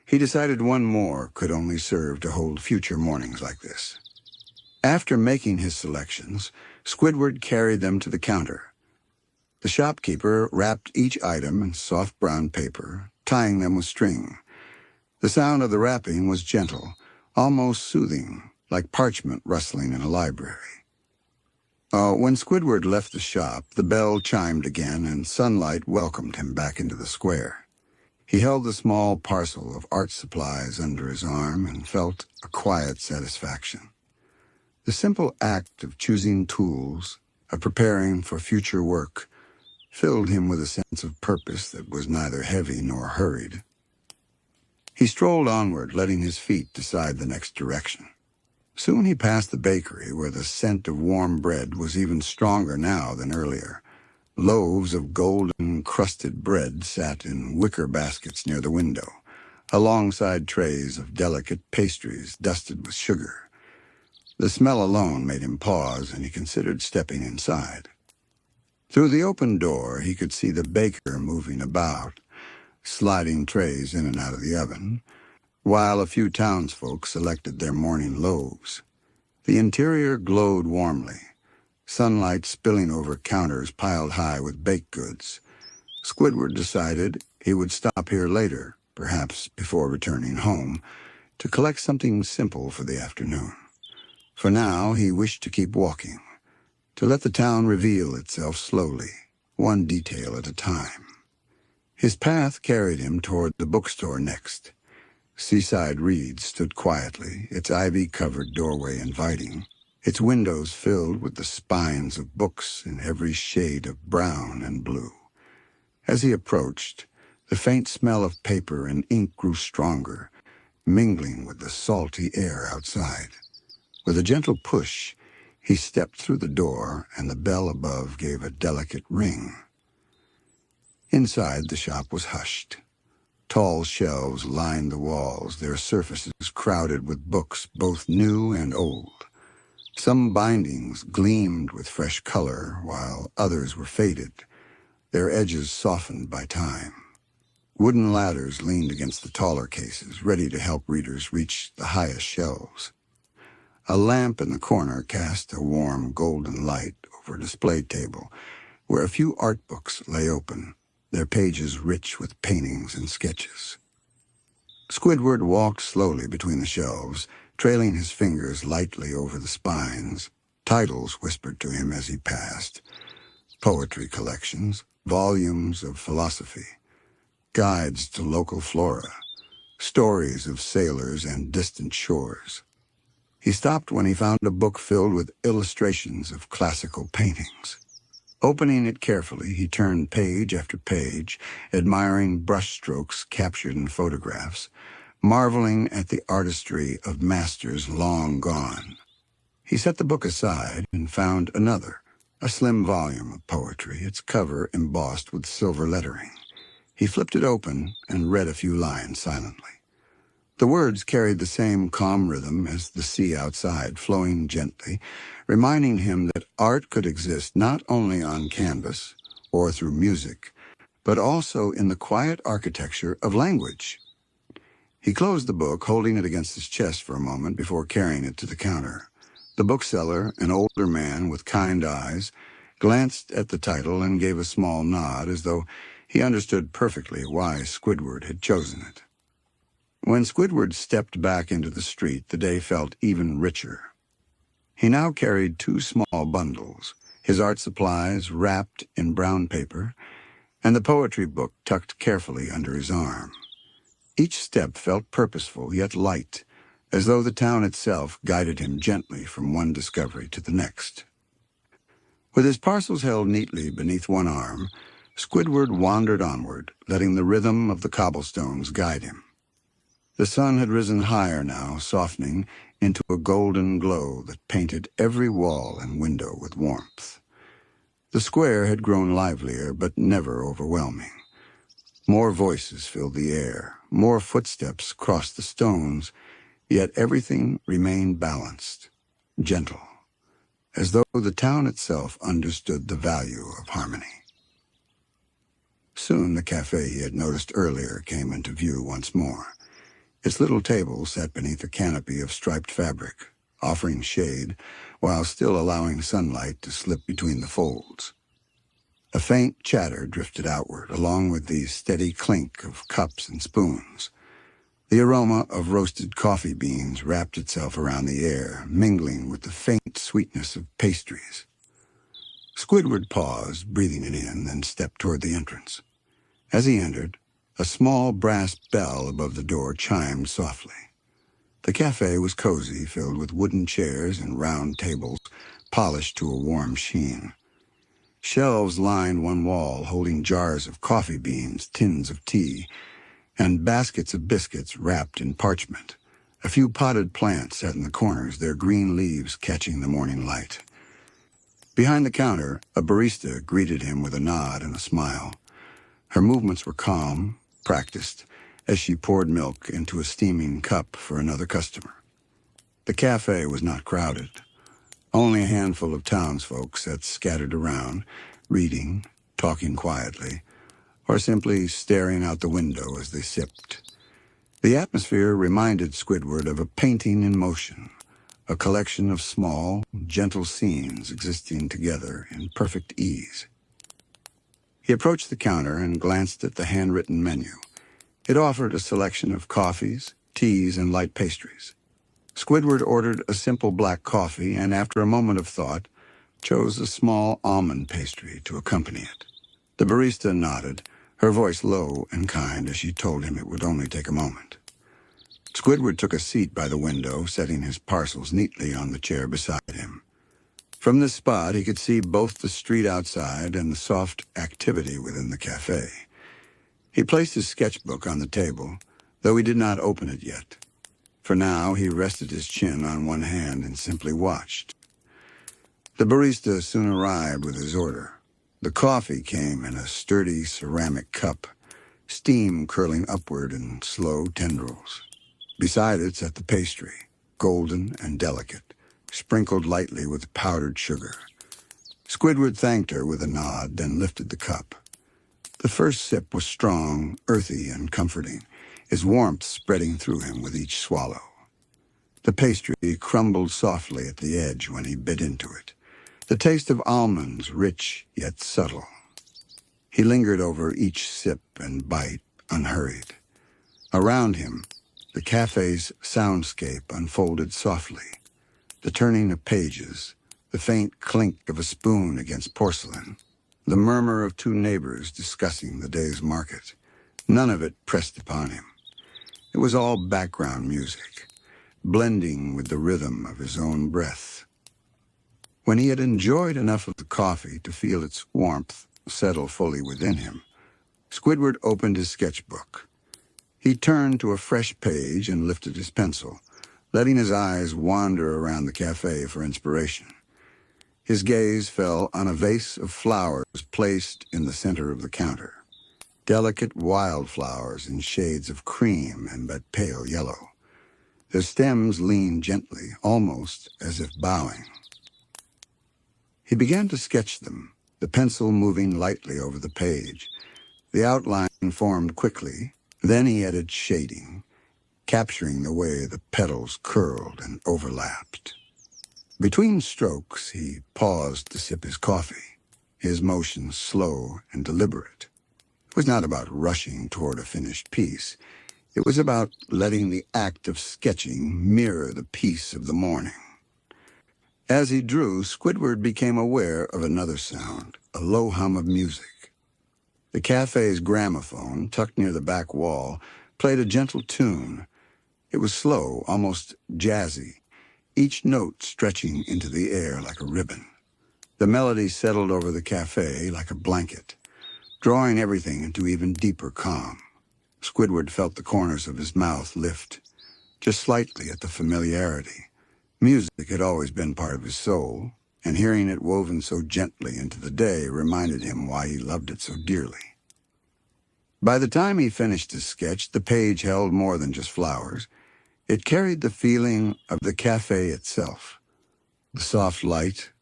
he decided one more could only serve to hold future mornings like this. After making his selections, Squidward carried them to the counter. The shopkeeper wrapped each item in soft brown paper, tying them with string. The sound of the wrapping was gentle, almost soothing, like parchment rustling in a library. When Squidward left the shop, the bell chimed again and sunlight welcomed him back into the square. He held the small parcel of art supplies under his arm and felt a quiet satisfaction. The simple act of choosing tools, of preparing for future work, filled him with a sense of purpose that was neither heavy nor hurried. He strolled onward, letting his feet decide the next direction. Soon he passed the bakery, where the scent of warm bread was even stronger now than earlier. Loaves of golden-crusted bread sat in wicker baskets near the window, alongside trays of delicate pastries dusted with sugar. The smell alone made him pause, and he considered stepping inside. Through the open door, he could see the baker moving about, sliding trays in and out of the oven, while a few townsfolk selected their morning loaves. The interior glowed warmly, sunlight spilling over counters piled high with baked goods. Squidward decided he would stop here later, perhaps before returning home, to collect something simple for the afternoon. For now, he wished to keep walking, to let the town reveal itself slowly, one detail at a time. His path carried him toward the bookstore next. Seaside Reads stood quietly, its ivy-covered doorway inviting, its windows filled with the spines of books in every shade of brown and blue. As he approached, the faint smell of paper and ink grew stronger, mingling with the salty air outside. With a gentle push, he stepped through the door, and the bell above gave a delicate ring. Inside, the shop was hushed. Tall shelves lined the walls, their surfaces crowded with books, both new and old. Some bindings gleamed with fresh color, while others were faded, their edges softened by time. Wooden ladders leaned against the taller cases, ready to help readers reach the highest shelves. A lamp in the corner cast a warm golden light over a display table, where a few art books lay open, their pages rich with paintings and sketches. Squidward walked slowly between the shelves, trailing his fingers lightly over the spines. Titles whispered to him as he passed. Poetry collections, volumes of philosophy, guides to local flora, stories of sailors and distant shores. He stopped when he found a book filled with illustrations of classical paintings. Opening it carefully, he turned page after page, admiring brushstrokes captured in photographs, marveling at the artistry of masters long gone. He set the book aside and found another, a slim volume of poetry, its cover embossed with silver lettering. He flipped it open and read a few lines silently. The words carried the same calm rhythm as the sea outside, flowing gently, reminding him that art could exist not only on canvas or through music, but also in the quiet architecture of language. He closed the book, holding it against his chest for a moment before carrying it to the counter. The bookseller, an older man with kind eyes, glanced at the title and gave a small nod as though he understood perfectly why Squidward had chosen it. When Squidward stepped back into the street, the day felt even richer. He now carried 2 small bundles, his art supplies wrapped in brown paper, and the poetry book tucked carefully under his arm. Each step felt purposeful yet light, as though the town itself guided him gently from one discovery to the next. With his parcels held neatly beneath one arm, Squidward wandered onward, letting the rhythm of the cobblestones guide him. The sun had risen higher now, softening into a golden glow that painted every wall and window with warmth. The square had grown livelier, but never overwhelming. More voices filled the air, more footsteps crossed the stones, yet everything remained balanced, gentle, as though the town itself understood the value of harmony. Soon the cafe he had noticed earlier came into view once more. Its little table sat beneath a canopy of striped fabric, offering shade while still allowing sunlight to slip between the folds. A faint chatter drifted outward, along with the steady clink of cups and spoons. The aroma of roasted coffee beans wrapped itself around the air, mingling with the faint sweetness of pastries. Squidward paused, breathing it in, then stepped toward the entrance. As he entered, a small brass bell above the door chimed softly. The cafe was cozy, filled with wooden chairs and round tables, polished to a warm sheen. Shelves lined one wall, holding jars of coffee beans, tins of tea, and baskets of biscuits wrapped in parchment. A few potted plants sat in the corners, their green leaves catching the morning light. Behind the counter, a barista greeted him with a nod and a smile. Her movements were calm, practiced, as she poured milk into a steaming cup for another customer. The cafe was not crowded. Only a handful of townsfolk sat scattered around, reading, talking quietly, or simply staring out the window as they sipped. The atmosphere reminded Squidward of a painting in motion, a collection of small, gentle scenes existing together in perfect ease. He approached the counter and glanced at the handwritten menu. It offered a selection of coffees, teas, and light pastries. Squidward ordered a simple black coffee and, after a moment of thought, chose a small almond pastry to accompany it. The barista nodded, her voice low and kind as she told him it would only take a moment. Squidward took a seat by the window, setting his parcels neatly on the chair beside him. From this spot, he could see both the street outside and the soft activity within the cafe. He placed his sketchbook on the table, though he did not open it yet. For now, he rested his chin on one hand and simply watched. The barista soon arrived with his order. The coffee came in a sturdy ceramic cup, steam curling upward in slow tendrils. Beside it sat the pastry, golden and delicate, sprinkled lightly with powdered sugar. Squidward thanked her with a nod, then lifted the cup. The first sip was strong, earthy, and comforting, his warmth spreading through him with each swallow. The pastry crumbled softly at the edge when he bit into it, the taste of almonds, rich yet subtle. He lingered over each sip and bite, unhurried. Around him, the cafe's soundscape unfolded softly, the turning of pages, the faint clink of a spoon against porcelain, the murmur of two neighbors discussing the day's market. None of it pressed upon him. It was all background music, blending with the rhythm of his own breath. When he had enjoyed enough of the coffee to feel its warmth settle fully within him, Squidward opened his sketchbook. He turned to a fresh page and lifted his pencil, letting his eyes wander around the cafe for inspiration. His gaze fell on a vase of flowers placed in the center of the counter. Delicate wildflowers in shades of cream and but pale yellow. Their stems leaned gently, almost as if bowing. He began to sketch them, the pencil moving lightly over the page. The outline formed quickly. Then he added shading, capturing the way the petals curled and overlapped. Between strokes, he paused to sip his coffee, his motions slow and deliberate. It was not about rushing toward a finished piece. It was about letting the act of sketching mirror the peace of the morning. As he drew, Squidward became aware of another sound, a low hum of music. The cafe's gramophone, tucked near the back wall, played a gentle tune. It was slow, almost jazzy, each note stretching into the air like a ribbon. The melody settled over the cafe like a blanket. drawing everything into even deeper calm. Squidward felt the corners of his mouth lift, just slightly at the familiarity. Music had always been part of his soul, and hearing it woven so gently into the day reminded him why he loved it so dearly. By the time he finished his sketch, the page held more than just flowers. It carried the feeling of the cafe itself. The soft light,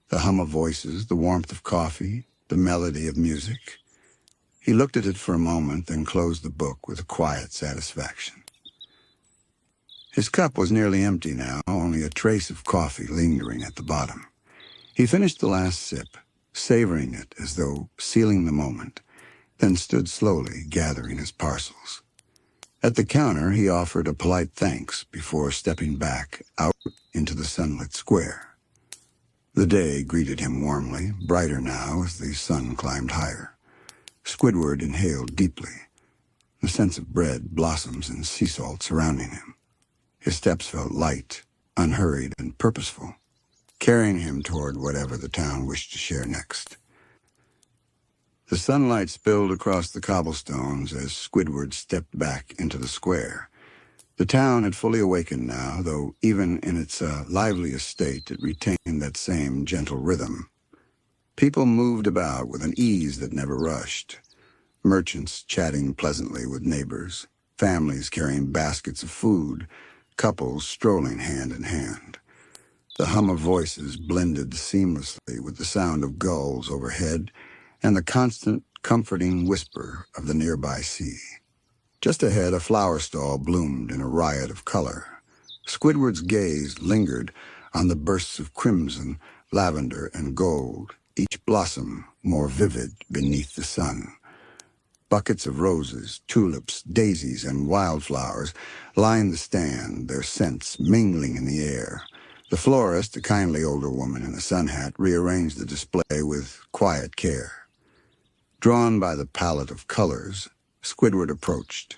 the hum of voices, the warmth of coffee, the melody of music. He looked at it for a moment, then closed the book with a quiet satisfaction. His cup was nearly empty now, only a trace of coffee lingering at the bottom. He finished the last sip, savoring it as though sealing the moment, then stood slowly gathering his parcels. At the counter, he offered a polite thanks before stepping back out into the sunlit square. The day greeted him warmly, brighter now as the sun climbed higher. Squidward inhaled deeply, the scents of bread, blossoms, and sea salt surrounding him. His steps felt light, unhurried, and purposeful, carrying him toward whatever the town wished to share next. The sunlight spilled across the cobblestones as Squidward stepped back into the square. The town had fully awakened now, though even in its liveliest state it retained that same gentle rhythm. People moved about with an ease that never rushed. Merchants chatting pleasantly with neighbors, families carrying baskets of food, couples strolling hand in hand. The hum of voices blended seamlessly with the sound of gulls overhead and the constant, comforting whisper of the nearby sea. Just ahead, a flower stall bloomed in a riot of color. Squidward's gaze lingered on the bursts of crimson, lavender, and gold, each blossom more vivid beneath the sun. Buckets of roses, tulips, daisies, and wildflowers lined the stand, their scents mingling in the air. The florist, a kindly older woman in a sun hat, rearranged the display with quiet care. Drawn by the palette of colors, Squidward approached.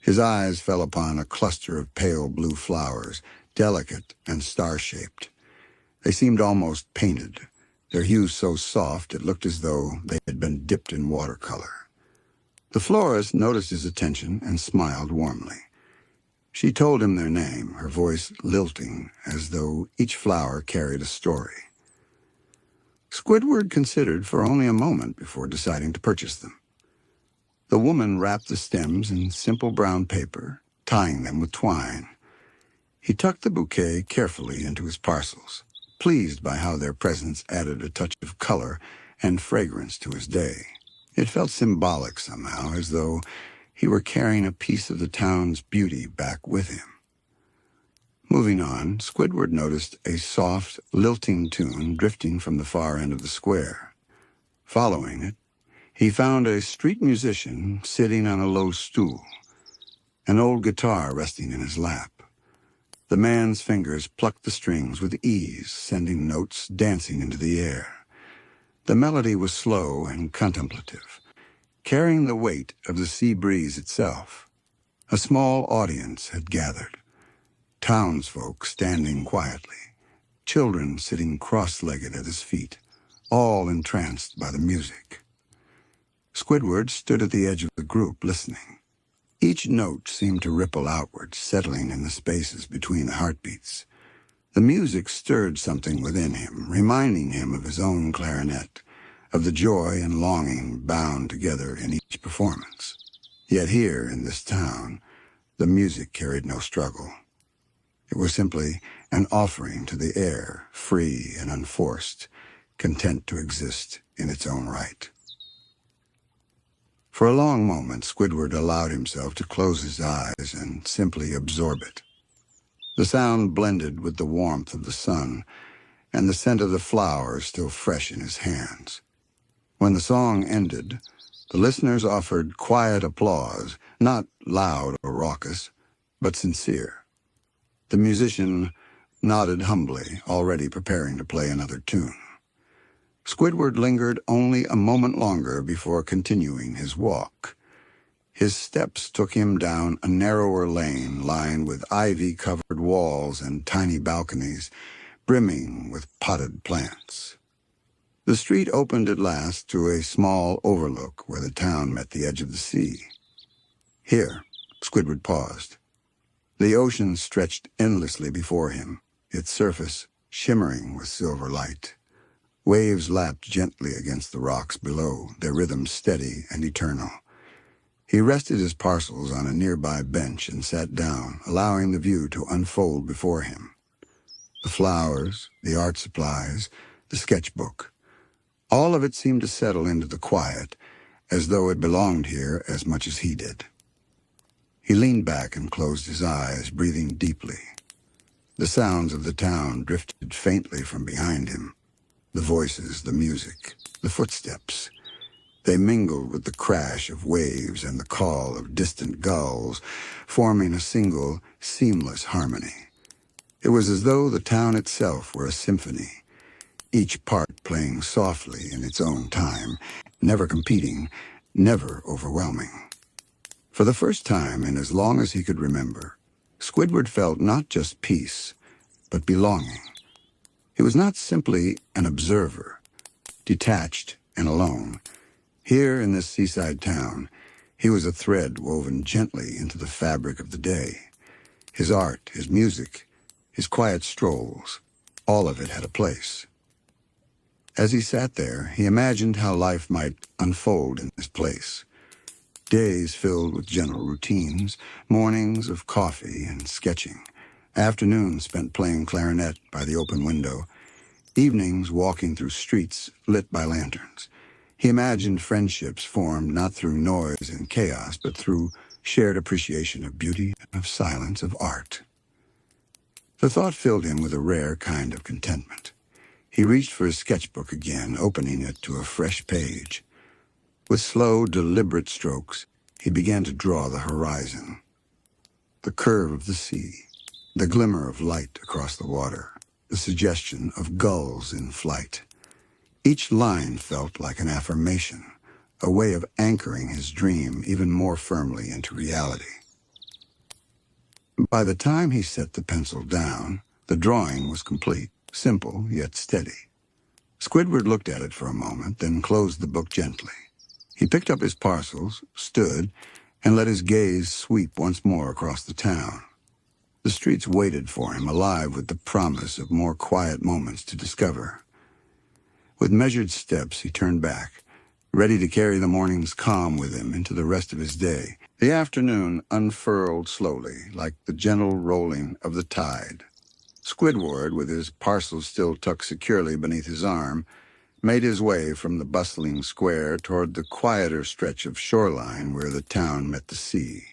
His eyes fell upon a cluster of pale blue flowers, delicate and star-shaped. They seemed almost painted, their hues so soft it looked as though they had been dipped in watercolor. The florist noticed his attention and smiled warmly. She told him their name, her voice lilting as though each flower carried a story. Squidward considered for only a moment before deciding to purchase them. The woman wrapped the stems in simple brown paper, tying them with twine. He tucked the bouquet carefully into his parcels, pleased by how their presence added a touch of color and fragrance to his day. It felt symbolic somehow, as though he were carrying a piece of the town's beauty back with him. Moving on, Squidward noticed a soft, lilting tune drifting from the far end of the square. Following it, he found a street musician sitting on a low stool, an old guitar resting in his lap. The man's fingers plucked the strings with ease, sending notes dancing into the air. The melody was slow and contemplative, carrying the weight of the sea breeze itself. A small audience had gathered, townsfolk standing quietly, children sitting cross-legged at his feet, all entranced by the music. Squidward stood at the edge of the group, listening. Each note seemed to ripple outward, settling in the spaces between the heartbeats. The music stirred something within him, reminding him of his own clarinet, of the joy and longing bound together in each performance. Yet here, in this town, the music carried no struggle. It was simply an offering to the air, free and unforced, content to exist in its own right. For a long moment, Squidward allowed himself to close his eyes and simply absorb it. The sound blended with the warmth of the sun and the scent of the flowers still fresh in his hands. When the song ended, the listeners offered quiet applause, not loud or raucous, but sincere. The musician nodded humbly, already preparing to play another tune. Squidward lingered only a moment longer before continuing his walk. His steps took him down a narrower lane lined with ivy-covered walls and tiny balconies, brimming with potted plants. The street opened at last to a small overlook where the town met the edge of the sea. Here, Squidward paused. The ocean stretched endlessly before him, its surface shimmering with silver light. Waves lapped gently against the rocks below, their rhythm steady and eternal. He rested his parcels on a nearby bench and sat down, allowing the view to unfold before him. The flowers, the art supplies, the sketchbook. All of it seemed to settle into the quiet, as though it belonged here as much as he did. He leaned back and closed his eyes, breathing deeply. The sounds of the town drifted faintly from behind him. The voices, the music, the footsteps. They mingled with the crash of waves and the call of distant gulls, forming a single, seamless harmony. It was as though the town itself were a symphony, each part playing softly in its own time, never competing, never overwhelming. For the first time in as long as he could remember, Squidward felt not just peace, but belonging. He was not simply an observer, detached and alone. Here in this seaside town, he was a thread woven gently into the fabric of the day. His art, his music, his quiet strolls, all of it had a place. As he sat there, he imagined how life might unfold in this place. Days filled with gentle routines, mornings of coffee and sketching, afternoons spent playing clarinet by the open window, evenings walking through streets lit by lanterns. He imagined friendships formed not through noise and chaos, but through shared appreciation of beauty, of silence, of art. The thought filled him with a rare kind of contentment. He reached for his sketchbook again, opening it to a fresh page. With slow, deliberate strokes, he began to draw the horizon. The curve of the sea, the glimmer of light across the water, the suggestion of gulls in flight. Each line felt like an affirmation, a way of anchoring his dream even more firmly into reality. By the time he set the pencil down, the drawing was complete, simple yet steady. Squidward looked at it for a moment, then closed the book gently. He picked up his parcels, stood, and let his gaze sweep once more across the town. The streets waited for him, alive with the promise of more quiet moments to discover. With measured steps, he turned back, ready to carry the morning's calm with him into the rest of his day. The afternoon unfurled slowly, like the gentle rolling of the tide. Squidward, with his parcels still tucked securely beneath his arm, made his way from the bustling square toward the quieter stretch of shoreline where the town met the sea.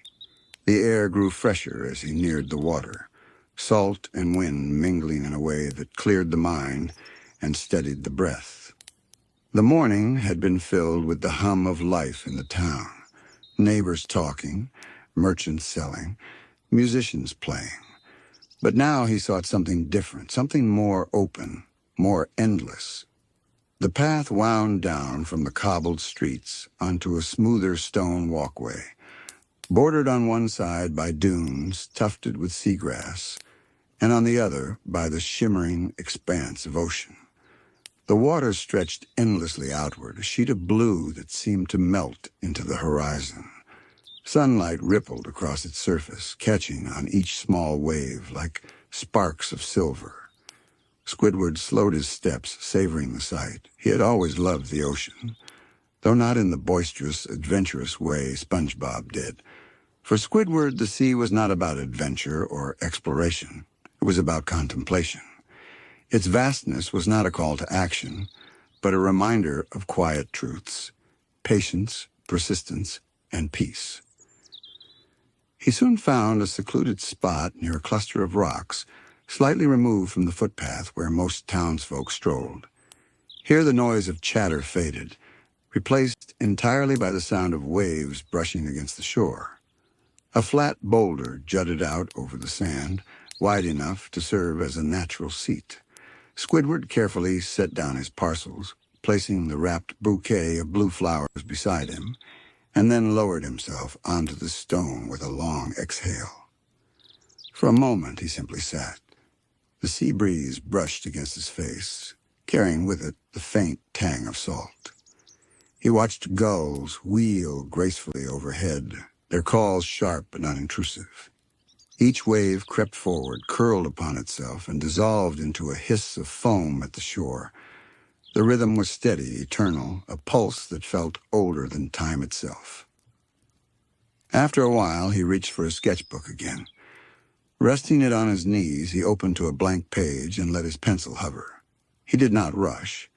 The air grew fresher as he neared the water, salt and wind mingling in a way that cleared the mind and steadied the breath. The morning had been filled with the hum of life in the town, neighbors talking, merchants selling, musicians playing. But now he sought something different, something more open, more endless. The path wound down from the cobbled streets onto a smoother stone walkway, bordered on one side by dunes tufted with seagrass, and on the other by the shimmering expanse of ocean. The water stretched endlessly outward, a sheet of blue that seemed to melt into the horizon. Sunlight rippled across its surface, catching on each small wave like sparks of silver. Squidward slowed his steps, savoring the sight. He had always loved the ocean, though not in the boisterous, adventurous way SpongeBob did. For Squidward, the sea was not about adventure or exploration. It was about contemplation. Its vastness was not a call to action, but a reminder of quiet truths, patience, persistence, and peace. He soon found a secluded spot near a cluster of rocks, slightly removed from the footpath where most townsfolk strolled. Here the noise of chatter faded, replaced entirely by the sound of waves brushing against the shore. A flat boulder jutted out over the sand, wide enough to serve as a natural seat. Squidward carefully set down his parcels, placing the wrapped bouquet of blue flowers beside him, and then lowered himself onto the stone with a long exhale. For a moment he simply sat. The sea breeze brushed against his face, carrying with it the faint tang of salt. He watched gulls wheel gracefully overhead, their calls sharp and unintrusive. Each wave crept forward, curled upon itself, and dissolved into a hiss of foam at the shore. The rhythm was steady, eternal, a pulse that felt older than time itself. After a while, he reached for his sketchbook again. Resting it on his knees, he opened to a blank page and let his pencil hover. He did not rush.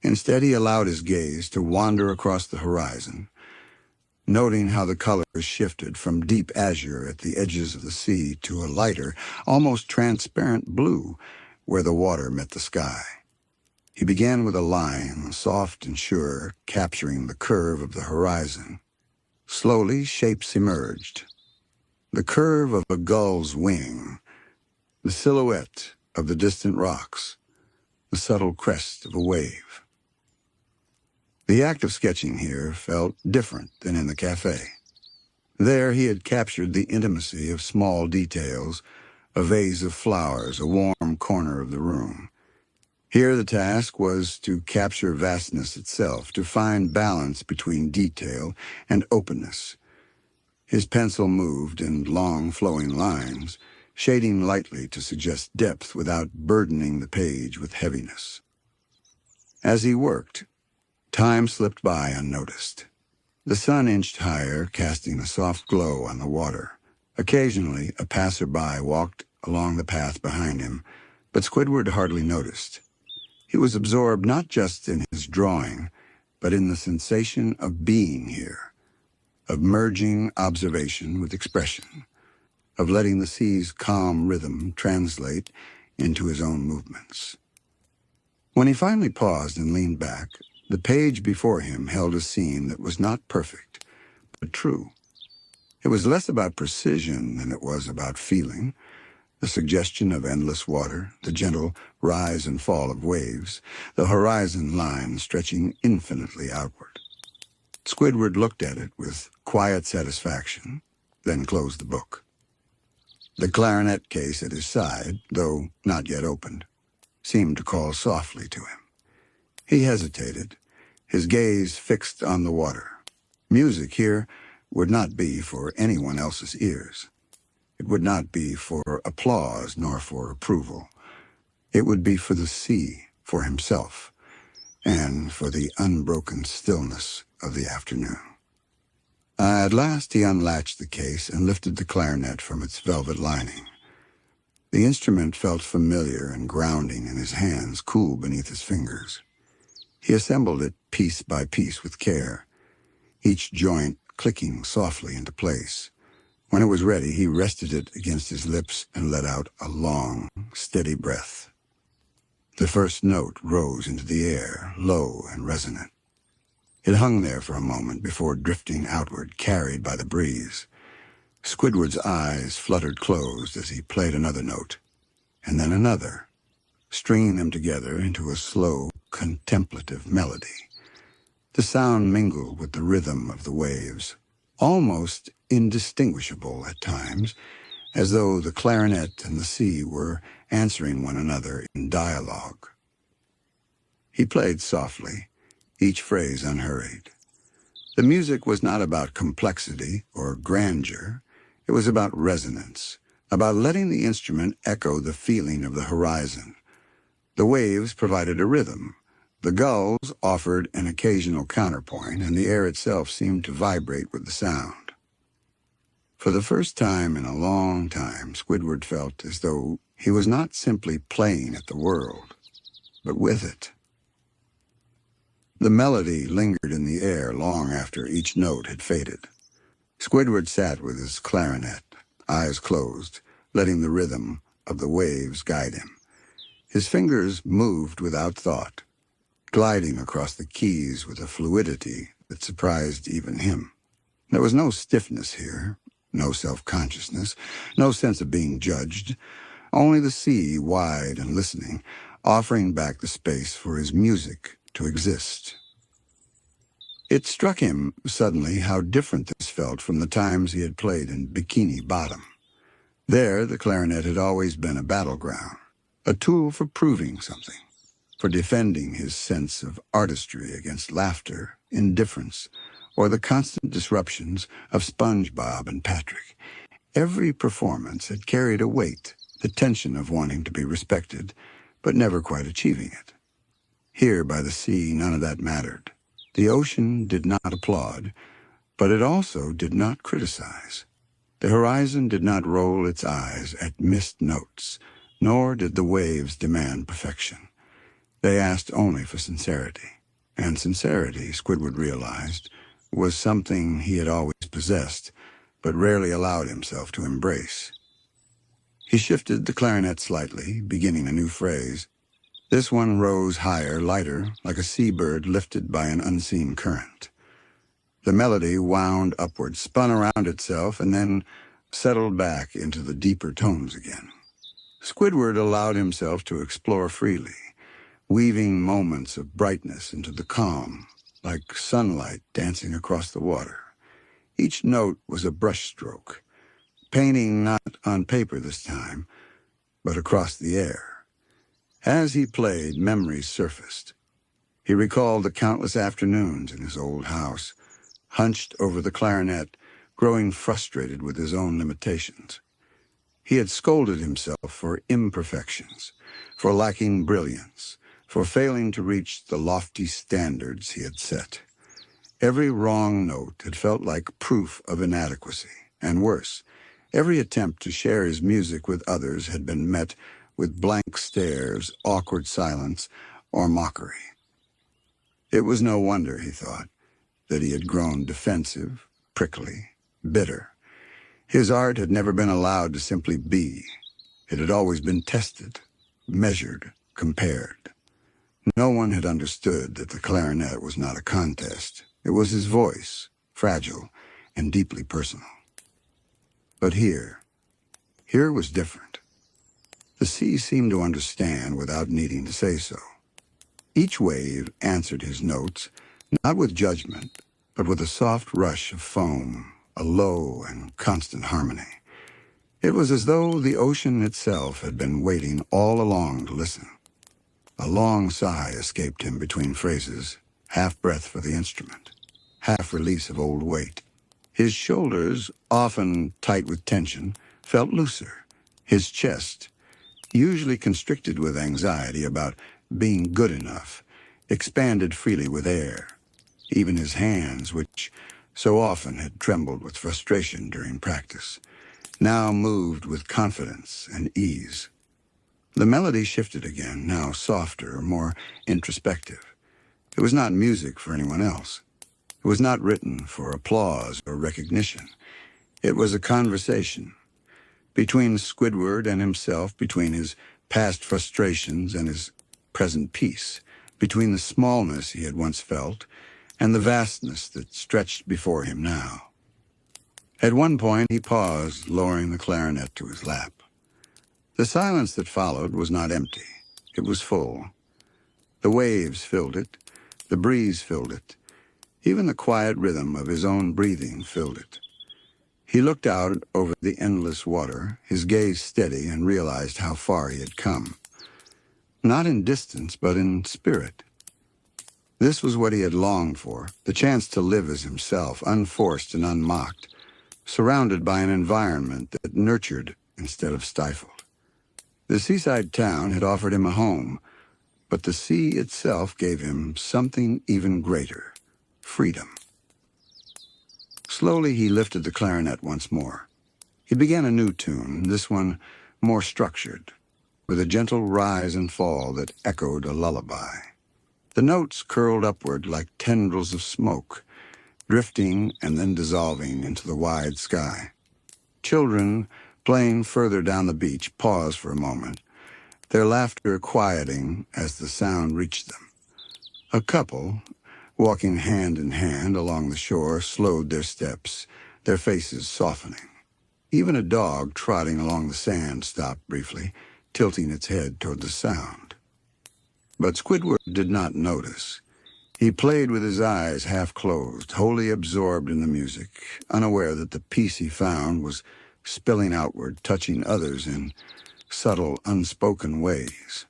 Instead, he allowed his gaze to wander across the horizon, noting how the colors shifted from deep azure at the edges of the sea to a lighter, almost transparent blue where the water met the sky. He began with a line, soft and sure, capturing the curve of the horizon. Slowly, shapes emerged. The curve of a gull's wing, the silhouette of the distant rocks, the subtle crest of a wave. The act of sketching here felt different than in the café. There he had captured the intimacy of small details, a vase of flowers, a warm corner of the room. Here the task was to capture vastness itself, to find balance between detail and openness. His pencil moved in long, flowing lines, shading lightly to suggest depth without burdening the page with heaviness. As he worked, time slipped by unnoticed. The sun inched higher, casting a soft glow on the water. Occasionally, a passerby walked along the path behind him, but Squidward hardly noticed. He was absorbed not just in his drawing, but in the sensation of being here, of merging observation with expression, of letting the sea's calm rhythm translate into his own movements. When he finally paused and leaned back, the page before him held a scene that was not perfect, but true. It was less about precision than it was about feeling, the suggestion of endless water, the gentle rise and fall of waves, the horizon line stretching infinitely outward. Squidward looked at it with quiet satisfaction, then closed the book. The clarinet case at his side, though not yet opened, seemed to call softly to him. He hesitated, his gaze fixed on the water. Music here would not be for anyone else's ears. It would not be for applause nor for approval. It would be for the sea, for himself, and for the unbroken stillness of the afternoon. At last he unlatched the case and lifted the clarinet from its velvet lining. The instrument felt familiar and grounding in his hands, cool beneath his fingers. He assembled it piece by piece with care, each joint clicking softly into place. When it was ready, he rested it against his lips and let out a long, steady breath. The first note rose into the air, low and resonant. It hung there for a moment before drifting outward, carried by the breeze. Squidward's eyes fluttered closed as he played another note, and then another, stringing them together into a slow, contemplative melody. The sound mingled with the rhythm of the waves, almost indistinguishable at times, as though the clarinet and the sea were answering one another in dialogue. He played softly, each phrase unhurried. The music was not about complexity or grandeur. It was about resonance, about letting the instrument echo the feeling of the horizon. The waves provided a rhythm. The gulls offered an occasional counterpoint, and the air itself seemed to vibrate with the sound. For the first time in a long time, Squidward felt as though he was not simply playing at the world, but with it. The melody lingered in the air long after each note had faded. Squidward sat with his clarinet, eyes closed, letting the rhythm of the waves guide him. His fingers moved without thought, gliding across the keys with a fluidity that surprised even him. There was no stiffness here, no self-consciousness, no sense of being judged, only the sea wide and listening, offering back the space for his music to exist. It struck him suddenly how different this felt from the times he had played in Bikini Bottom. There, the clarinet had always been a battleground, a tool for proving something, for defending his sense of artistry against laughter, indifference, or the constant disruptions of SpongeBob and Patrick. Every performance had carried a weight, the tension of wanting to be respected, but never quite achieving it. Here by the sea, none of that mattered. The ocean did not applaud, but it also did not criticize. The horizon did not roll its eyes at missed notes, nor did the waves demand perfection. They asked only for sincerity. And sincerity, Squidward realized, was something he had always possessed, but rarely allowed himself to embrace. He shifted the clarinet slightly, beginning a new phrase. This one rose higher, lighter, like a seabird lifted by an unseen current. The melody wound upward, spun around itself, and then settled back into the deeper tones again. Squidward allowed himself to explore freely, weaving moments of brightness into the calm, like sunlight dancing across the water. Each note was a brushstroke, painting not on paper this time, but across the air. As he played, memories surfaced. He recalled the countless afternoons in his old house, hunched over the clarinet, growing frustrated with his own limitations. He had scolded himself for imperfections, for lacking brilliance, for failing to reach the lofty standards he had set. Every wrong note had felt like proof of inadequacy, and worse, every attempt to share his music with others had been met with blank stares, awkward silence, or mockery. It was no wonder, he thought, that he had grown defensive, prickly, bitter. His art had never been allowed to simply be. It had always been tested, measured, compared. No one had understood that the clarinet was not a contest. It was his voice, fragile and deeply personal. But here was different. The sea seemed to understand without needing to say so. Each wave answered his notes, not with judgment, but with a soft rush of foam, a low and constant harmony. It was as though the ocean itself had been waiting all along to listen. A long sigh escaped him between phrases, half breath for the instrument, half release of old weight. His shoulders, often tight with tension, felt looser. His chest, usually constricted with anxiety about being good enough, expanded freely with air. Even his hands, which so often had trembled with frustration during practice, now moved with confidence and ease. The melody shifted again, now softer, more introspective. It was not music for anyone else. It was not written for applause or recognition. It was a conversation between Squidward and himself, between his past frustrations and his present peace, between the smallness he had once felt and the vastness that stretched before him now. At one point, he paused, lowering the clarinet to his lap. The silence that followed was not empty. It was full. The waves filled it. The breeze filled it. Even the quiet rhythm of his own breathing filled it. He looked out over the endless water, his gaze steady, and realized how far he had come. Not in distance, but in spirit. This was what he had longed for, the chance to live as himself, unforced and unmocked, surrounded by an environment that nurtured instead of stifled. The seaside town had offered him a home, but the sea itself gave him something even greater, freedom. Slowly he lifted the clarinet once more. He began a new tune, this one more structured, with a gentle rise and fall that echoed a lullaby. The notes curled upward like tendrils of smoke, drifting and then dissolving into the wide sky. Children, playing further down the beach, paused for a moment, their laughter quieting as the sound reached them. A couple, walking hand in hand along the shore, slowed their steps, their faces softening. Even a dog trotting along the sand stopped briefly, tilting its head toward the sound. But Squidward did not notice. He played with his eyes half closed, wholly absorbed in the music, unaware that the peace he found was spilling outward, touching others in subtle, unspoken ways.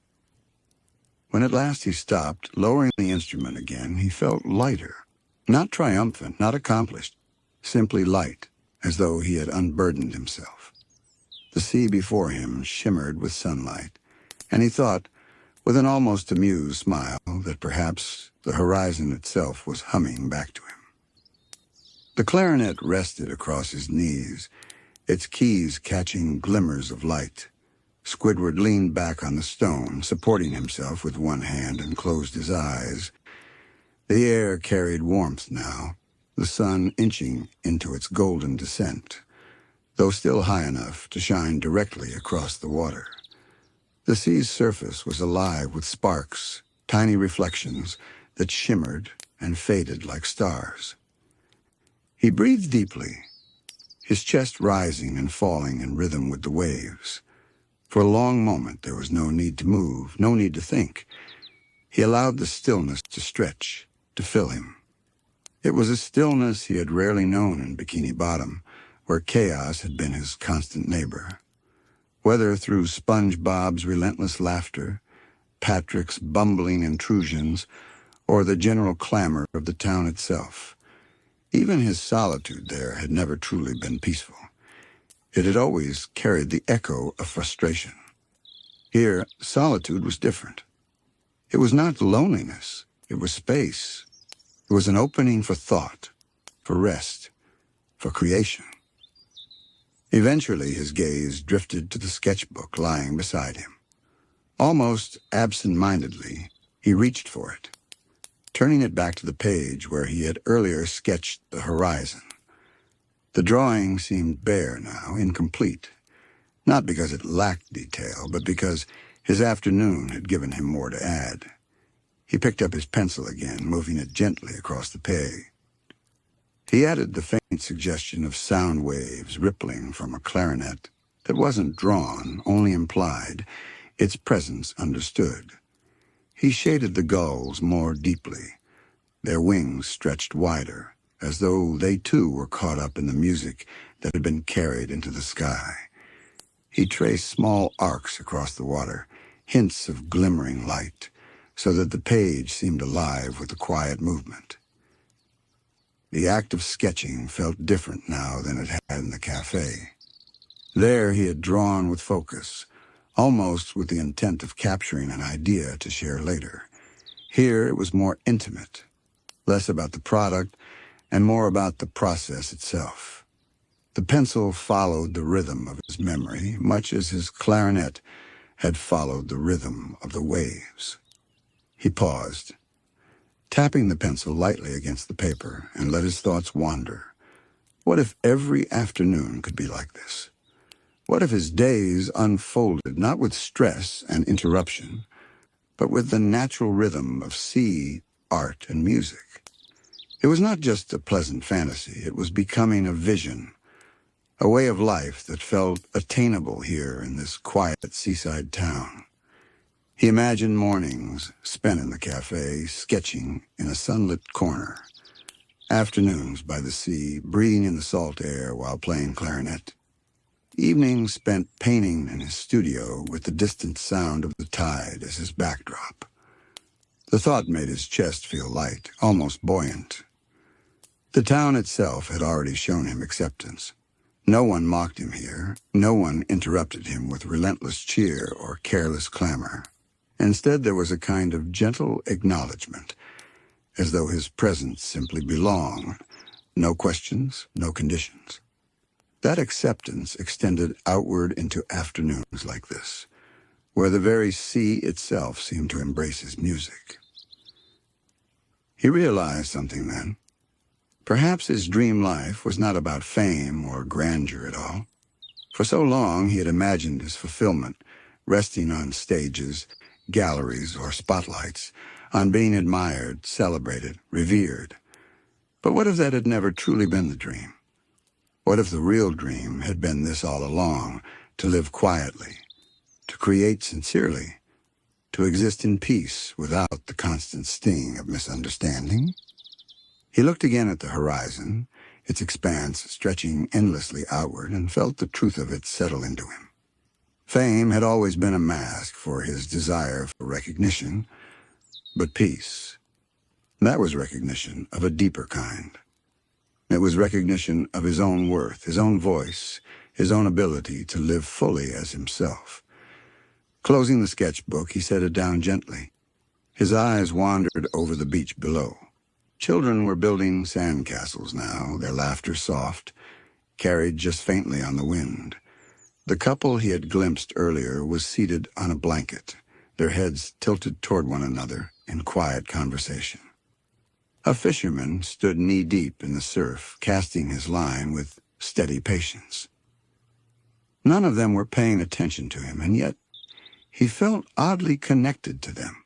When at last he stopped, lowering the instrument again, he felt lighter. Not triumphant, not accomplished, simply light, as though he had unburdened himself. The sea before him shimmered with sunlight, and he thought, with an almost amused smile, that perhaps the horizon itself was humming back to him. The clarinet rested across his knees, its keys catching glimmers of light. Squidward leaned back on the stone, supporting himself with one hand, and closed his eyes. The air carried warmth now, the sun inching into its golden descent, though still high enough to shine directly across the water. The sea's surface was alive with sparks, tiny reflections that shimmered and faded like stars. He breathed deeply, his chest rising and falling in rhythm with the waves. For a long moment there was no need to move, no need to think. He allowed the stillness to stretch, to fill him. It was a stillness he had rarely known in Bikini Bottom, where chaos had been his constant neighbor. Whether through SpongeBob's relentless laughter, Patrick's bumbling intrusions, or the general clamor of the town itself, even his solitude there had never truly been peaceful. It had always carried the echo of frustration. Here, solitude was different. It was not loneliness, it was space. It was an opening for thought, for rest, for creation. Eventually, his gaze drifted to the sketchbook lying beside him. Almost absent-mindedly, he reached for it, turning it back to the page where he had earlier sketched the horizon. The drawing seemed bare now, incomplete, not because it lacked detail, but because his afternoon had given him more to add. He picked up his pencil again, moving it gently across the page. He added the faint suggestion of sound waves rippling from a clarinet that wasn't drawn, only implied, its presence understood. He shaded the gulls more deeply, their wings stretched wider, as though they too were caught up in the music that had been carried into the sky. He traced small arcs across the water, hints of glimmering light, so that the page seemed alive with the quiet movement. The act of sketching felt different now than it had in the café. There he had drawn with focus, almost with the intent of capturing an idea to share later. Here it was more intimate, less about the product and more about the process itself. The pencil followed the rhythm of his memory, much as his clarinet had followed the rhythm of the waves. He paused, tapping the pencil lightly against the paper, and let his thoughts wander. What if every afternoon could be like this? What if his days unfolded not with stress and interruption, but with the natural rhythm of sea, art, and music? It was not just a pleasant fantasy. It was becoming a vision, a way of life that felt attainable here in this quiet seaside town. He imagined mornings spent in the café, sketching in a sunlit corner, afternoons by the sea, breathing in the salt air while playing clarinet, evenings spent painting in his studio with the distant sound of the tide as his backdrop. The thought made his chest feel light, almost buoyant. The town itself had already shown him acceptance. No one mocked him here. No one interrupted him with relentless cheer or careless clamor. Instead, there was a kind of gentle acknowledgement, as though his presence simply belonged. No questions, no conditions. That acceptance extended outward into afternoons like this, where the very sea itself seemed to embrace his music. He realized something then. Perhaps his dream life was not about fame or grandeur at all. For so long he had imagined his fulfillment resting on stages, galleries, or spotlights, on being admired, celebrated, revered. But what if that had never truly been the dream? What if the real dream had been this all along, to live quietly, to create sincerely, to exist in peace without the constant sting of misunderstanding? He looked again at the horizon, its expanse stretching endlessly outward, and felt the truth of it settle into him. Fame had always been a mask for his desire for recognition, but peace. That was recognition of a deeper kind. It was recognition of his own worth, his own voice, his own ability to live fully as himself. Closing the sketchbook, he set it down gently. His eyes wandered over the beach below. Children were building sandcastles now, their laughter soft, carried just faintly on the wind. The couple he had glimpsed earlier was seated on a blanket, their heads tilted toward one another in quiet conversation. A fisherman stood knee-deep in the surf, casting his line with steady patience. None of them were paying attention to him, and yet he felt oddly connected to them.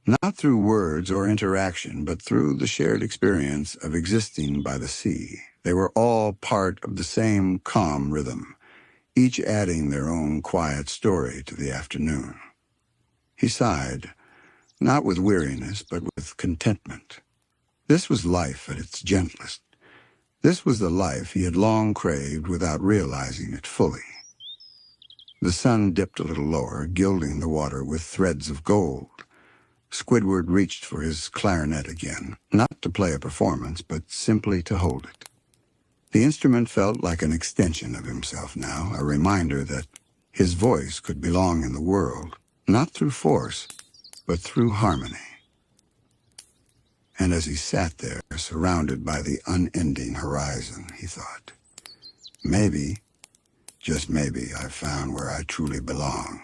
Not through words or interaction, but through the shared experience of existing by the sea. They were all part of the same calm rhythm, each adding their own quiet story to the afternoon. He sighed, not with weariness, but with contentment. This was life at its gentlest. This was the life he had long craved without realizing it fully. The sun dipped a little lower, gilding the water with threads of gold. Squidward reached for his clarinet again, not to play a performance, but simply to hold it. The instrument felt like an extension of himself now, a reminder that his voice could belong in the world, not through force, but through harmony. And as he sat there, surrounded by the unending horizon, he thought, maybe, just maybe, I've found where I truly belong.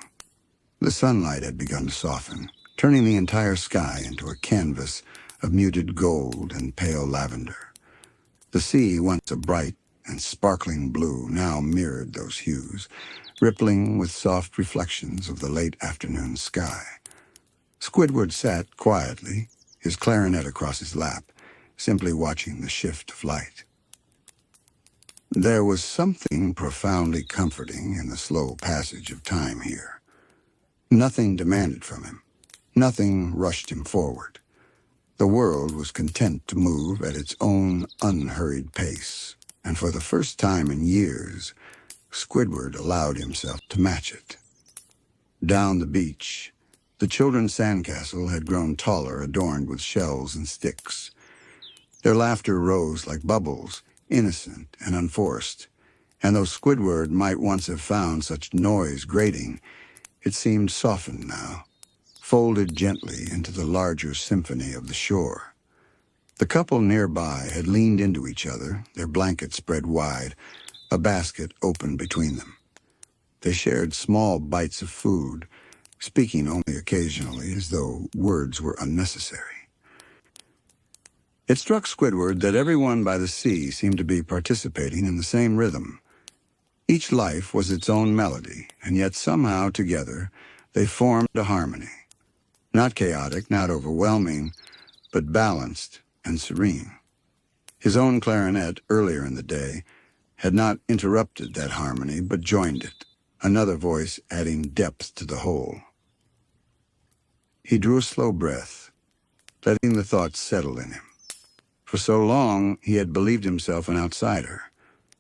The sunlight had begun to soften, turning the entire sky into a canvas of muted gold and pale lavender. The sea, once a bright and sparkling blue, now mirrored those hues, rippling with soft reflections of the late afternoon sky. Squidward sat quietly, his clarinet across his lap, simply watching the shift of light. There was something profoundly comforting in the slow passage of time here. Nothing demanded from him. Nothing rushed him forward. The world was content to move at its own unhurried pace, and for the first time in years, Squidward allowed himself to match it. Down the beach, the children's sandcastle had grown taller, adorned with shells and sticks. Their laughter rose like bubbles, innocent and unforced, and though Squidward might once have found such noise grating, it seemed softened now, folded gently into the larger symphony of the shore. The couple nearby had leaned into each other, their blankets spread wide, a basket open between them. They shared small bites of food, speaking only occasionally as though words were unnecessary. It struck Squidward that everyone by the sea seemed to be participating in the same rhythm. Each life was its own melody, and yet somehow together they formed a harmony. Not chaotic, not overwhelming, but balanced and serene. His own clarinet, earlier in the day, had not interrupted that harmony, but joined it, another voice adding depth to the whole. He drew a slow breath, letting the thoughts settle in him. For so long, he had believed himself an outsider,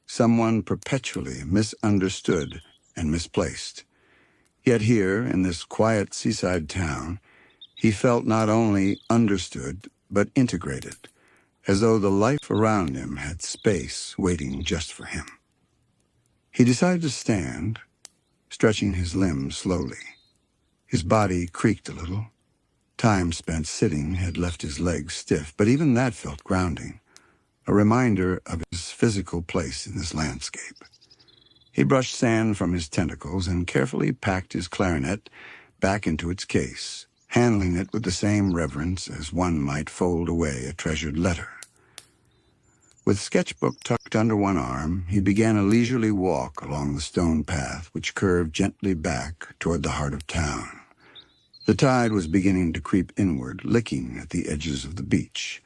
someone perpetually misunderstood and misplaced. Yet here, in this quiet seaside town, he felt not only understood, but integrated, as though the life around him had space waiting just for him. He decided to stand, stretching his limbs slowly. His body creaked a little. Time spent sitting had left his legs stiff, but even that felt grounding, a reminder of his physical place in this landscape. He brushed sand from his tentacles and carefully packed his clarinet back into its case, handling it with the same reverence as one might fold away a treasured letter. With sketchbook tucked under one arm, he began a leisurely walk along the stone path which curved gently back toward the heart of town. The tide was beginning to creep inward, licking at the edges of the beach,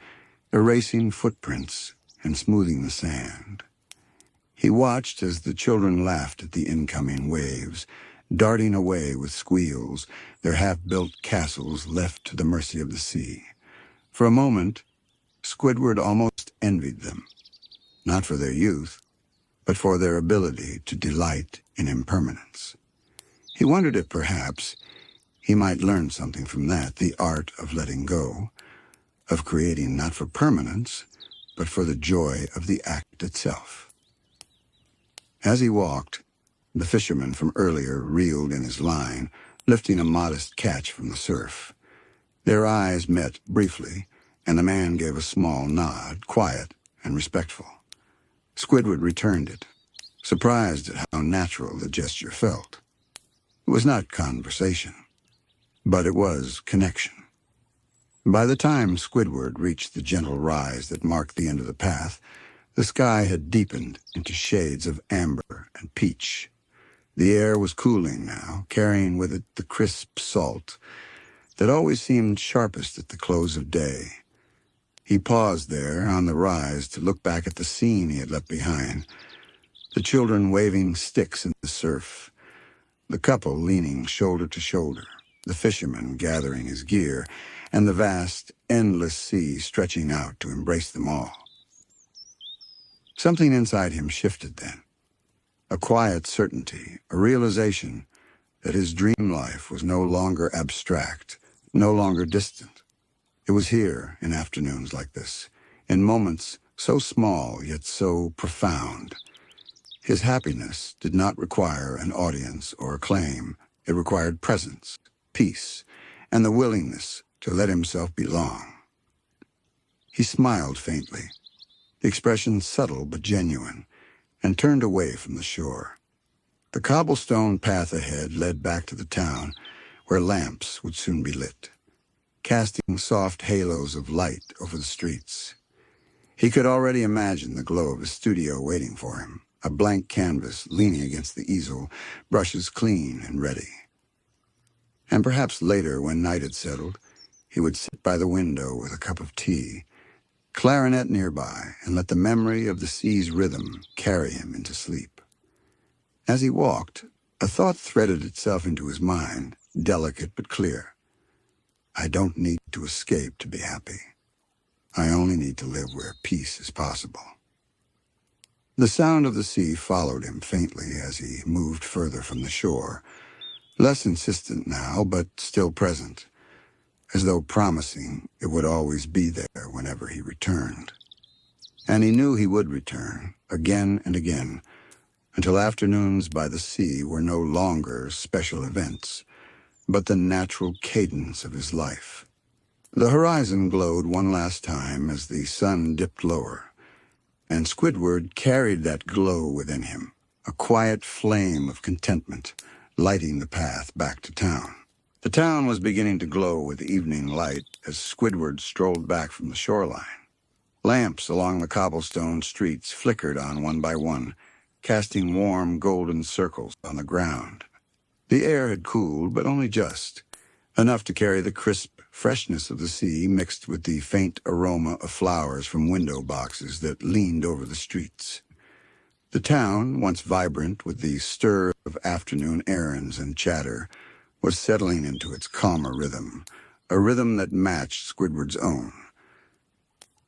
erasing footprints and smoothing the sand. He watched as the children laughed at the incoming waves, darting away with squeals, their half-built castles left to the mercy of the sea. For a moment, Squidward almost envied them, not for their youth, but for their ability to delight in impermanence. He wondered if perhaps He might learn something from that, the art of letting go, of creating not for permanence, but for the joy of the act itself. As he walked, the fisherman from earlier reeled in his line, lifting a modest catch from the surf. Their eyes met briefly, and the man gave a small nod, quiet and respectful. Squidward returned it, surprised at how natural the gesture felt. It was not conversation, but it was connection. By the time Squidward reached the gentle rise that marked the end of the path, the sky had deepened into shades of amber and peach. The air was cooling now, carrying with it the crisp salt that always seemed sharpest at the close of day. He paused there on the rise to look back at the scene he had left behind, the children waving sticks in the surf, the couple leaning shoulder to shoulder, the fisherman gathering his gear, and the vast, endless sea stretching out to embrace them all. Something inside him shifted then. A quiet certainty, a realization that his dream life was no longer abstract, no longer distant. It was here in afternoons like this, in moments so small yet so profound. His happiness did not require an audience or acclaim. It required presence, peace, and the willingness to let himself belong. He smiled faintly, the expression subtle but genuine, and turned away from the shore. The cobblestone path ahead led back to the town, where lamps would soon be lit, casting soft halos of light over the streets. He could already imagine the glow of his studio waiting for him, a blank canvas leaning against the easel, brushes clean and ready. And perhaps later, when night had settled, he would sit by the window with a cup of tea, clarinet nearby, and let the memory of the sea's rhythm carry him into sleep. As he walked, a thought threaded itself into his mind, delicate but clear. I don't need to escape to be happy. I only need to live where peace is possible. The sound of the sea followed him faintly as he moved further from the shore, less insistent now, but still present, as though promising it would always be there whenever he returned. And he knew he would return, again and again, until afternoons by the sea were no longer special events, but the natural cadence of his life. The horizon glowed one last time as the sun dipped lower, and Squidward carried that glow within him, a quiet flame of contentment, lighting the path back to town. The town was beginning to glow with evening light as Squidward strolled back from the shoreline. Lamps along the cobblestone streets flickered on one by one, casting warm golden circles on the ground. The air had cooled, but only just, enough to carry the crisp freshness of the sea mixed with the faint aroma of flowers from window boxes that leaned over the streets. The town, once vibrant with the stir of afternoon errands and chatter, was settling into its calmer rhythm, a rhythm that matched Squidward's own.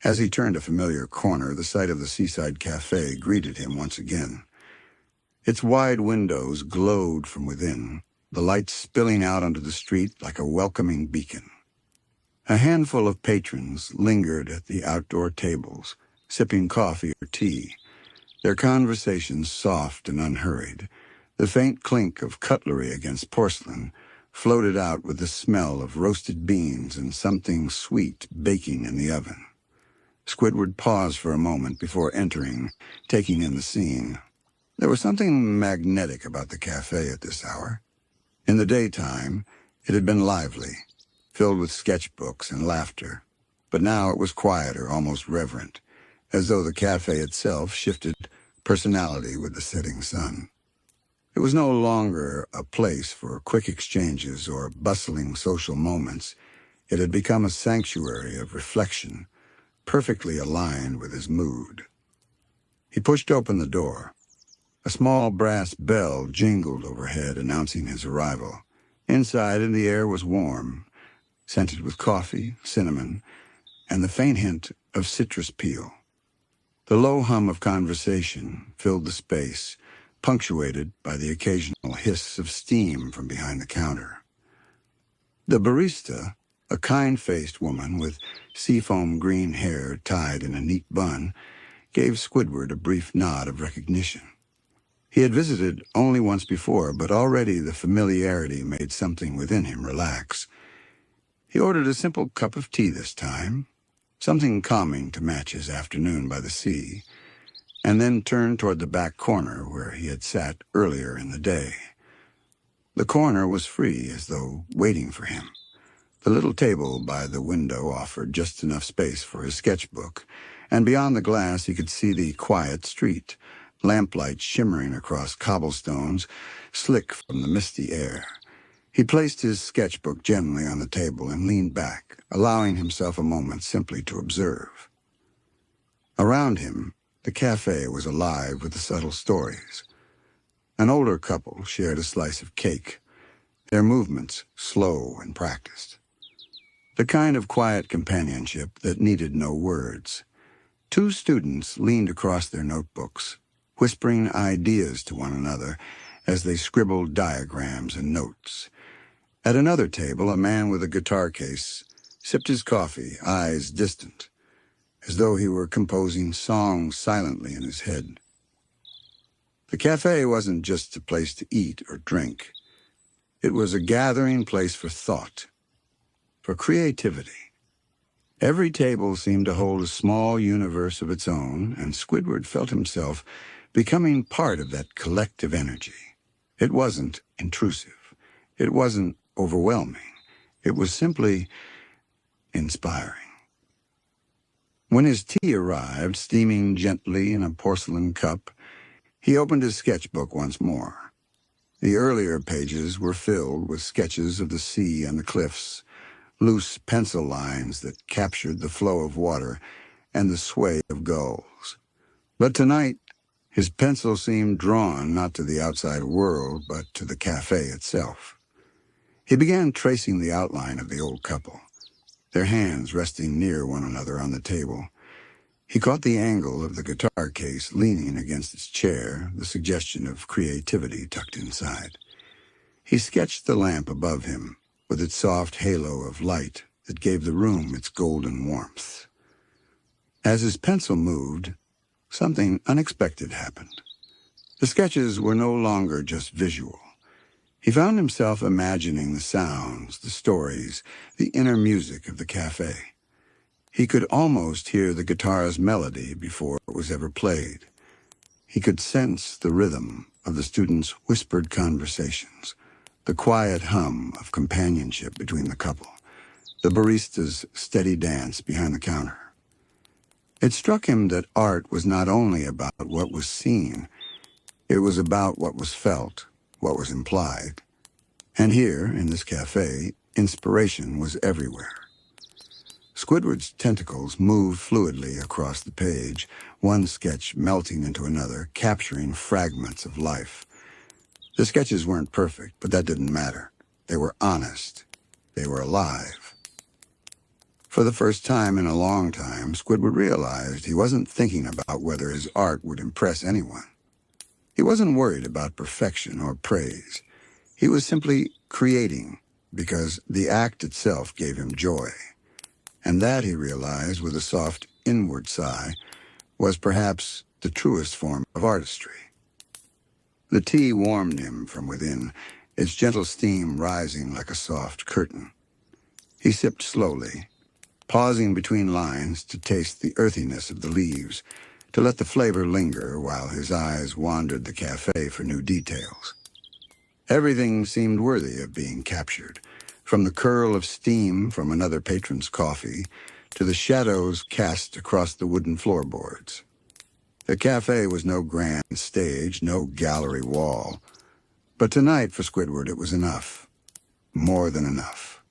As he turned a familiar corner, the sight of the Seaside Café greeted him once again. Its wide windows glowed from within, the light spilling out onto the street like a welcoming beacon. A handful of patrons lingered at the outdoor tables, sipping coffee or tea, their conversations soft and unhurried. The faint clink of cutlery against porcelain floated out with the smell of roasted beans and something sweet baking in the oven. Squidward paused for a moment before entering, taking in the scene. There was something magnetic about the cafe at this hour. In the daytime, it had been lively, filled with sketchbooks and laughter, but now it was quieter, almost reverent, as though the cafe itself shifted personality with the setting sun. It was no longer a place for quick exchanges or bustling social moments. It had become a sanctuary of reflection, perfectly aligned with his mood. He pushed open the door. A small brass bell jingled overhead, announcing his arrival. Inside, the air was warm, scented with coffee, cinnamon, and the faint hint of citrus peel. The low hum of conversation filled the space, punctuated by the occasional hiss of steam from behind the counter. The barista, a kind-faced woman with seafoam green hair tied in a neat bun, gave Squidward a brief nod of recognition. He had visited only once before, but already the familiarity made something within him relax. He ordered a simple cup of tea this time, something calming to match his afternoon by the sea, and then turned toward the back corner where he had sat earlier in the day. The corner was free, as though waiting for him. The little table by the window offered just enough space for his sketchbook, and beyond the glass he could see the quiet street, lamplight shimmering across cobblestones, slick from the misty air. He placed his sketchbook gently on the table and leaned back, allowing himself a moment simply to observe. Around him, the café was alive with the subtle stories. An older couple shared a slice of cake, their movements slow and practiced. The kind of quiet companionship that needed no words. Two students leaned across their notebooks, whispering ideas to one another as they scribbled diagrams and notes. At another table, a man with a guitar case sipped his coffee, eyes distant, as though he were composing songs silently in his head. The café wasn't just a place to eat or drink. It was a gathering place for thought, for creativity. Every table seemed to hold a small universe of its own, and Squidward felt himself becoming part of that collective energy. It wasn't intrusive. It wasn't overwhelming. It was simply inspiring. When his tea arrived, steaming gently in a porcelain cup, he opened his sketchbook once more. The earlier pages were filled with sketches of the sea and the cliffs, loose pencil lines that captured the flow of water and the sway of gulls. But tonight, his pencil seemed drawn not to the outside world, but to the café itself. He began tracing the outline of the old couple, their hands resting near one another on the table. He caught the angle of the guitar case leaning against its chair, the suggestion of creativity tucked inside. He sketched the lamp above him, with its soft halo of light that gave the room its golden warmth. As his pencil moved, something unexpected happened. The sketches were no longer just visual. He found himself imagining the sounds, the stories, the inner music of the café. He could almost hear the guitar's melody before it was ever played. He could sense the rhythm of the students' whispered conversations, the quiet hum of companionship between the couple, the barista's steady dance behind the counter. It struck him that art was not only about what was seen, it was about what was felt, what was implied. And here, in this café, inspiration was everywhere. Squidward's tentacles moved fluidly across the page, one sketch melting into another, capturing fragments of life. The sketches weren't perfect, but that didn't matter. They were honest. They were alive. For the first time in a long time, Squidward realized he wasn't thinking about whether his art would impress anyone. He wasn't worried about perfection or praise. He was simply creating because the act itself gave him joy. And that, he realized with a soft inward sigh, was perhaps the truest form of artistry. The tea warmed him from within, its gentle steam rising like a soft curtain. He sipped slowly, pausing between lines to taste the earthiness of the leaves, to let the flavor linger while his eyes wandered the café for new details. Everything seemed worthy of being captured, from the curl of steam from another patron's coffee to the shadows cast across the wooden floorboards. The café was no grand stage, no gallery wall. But tonight, for Squidward, it was enough. More than enough.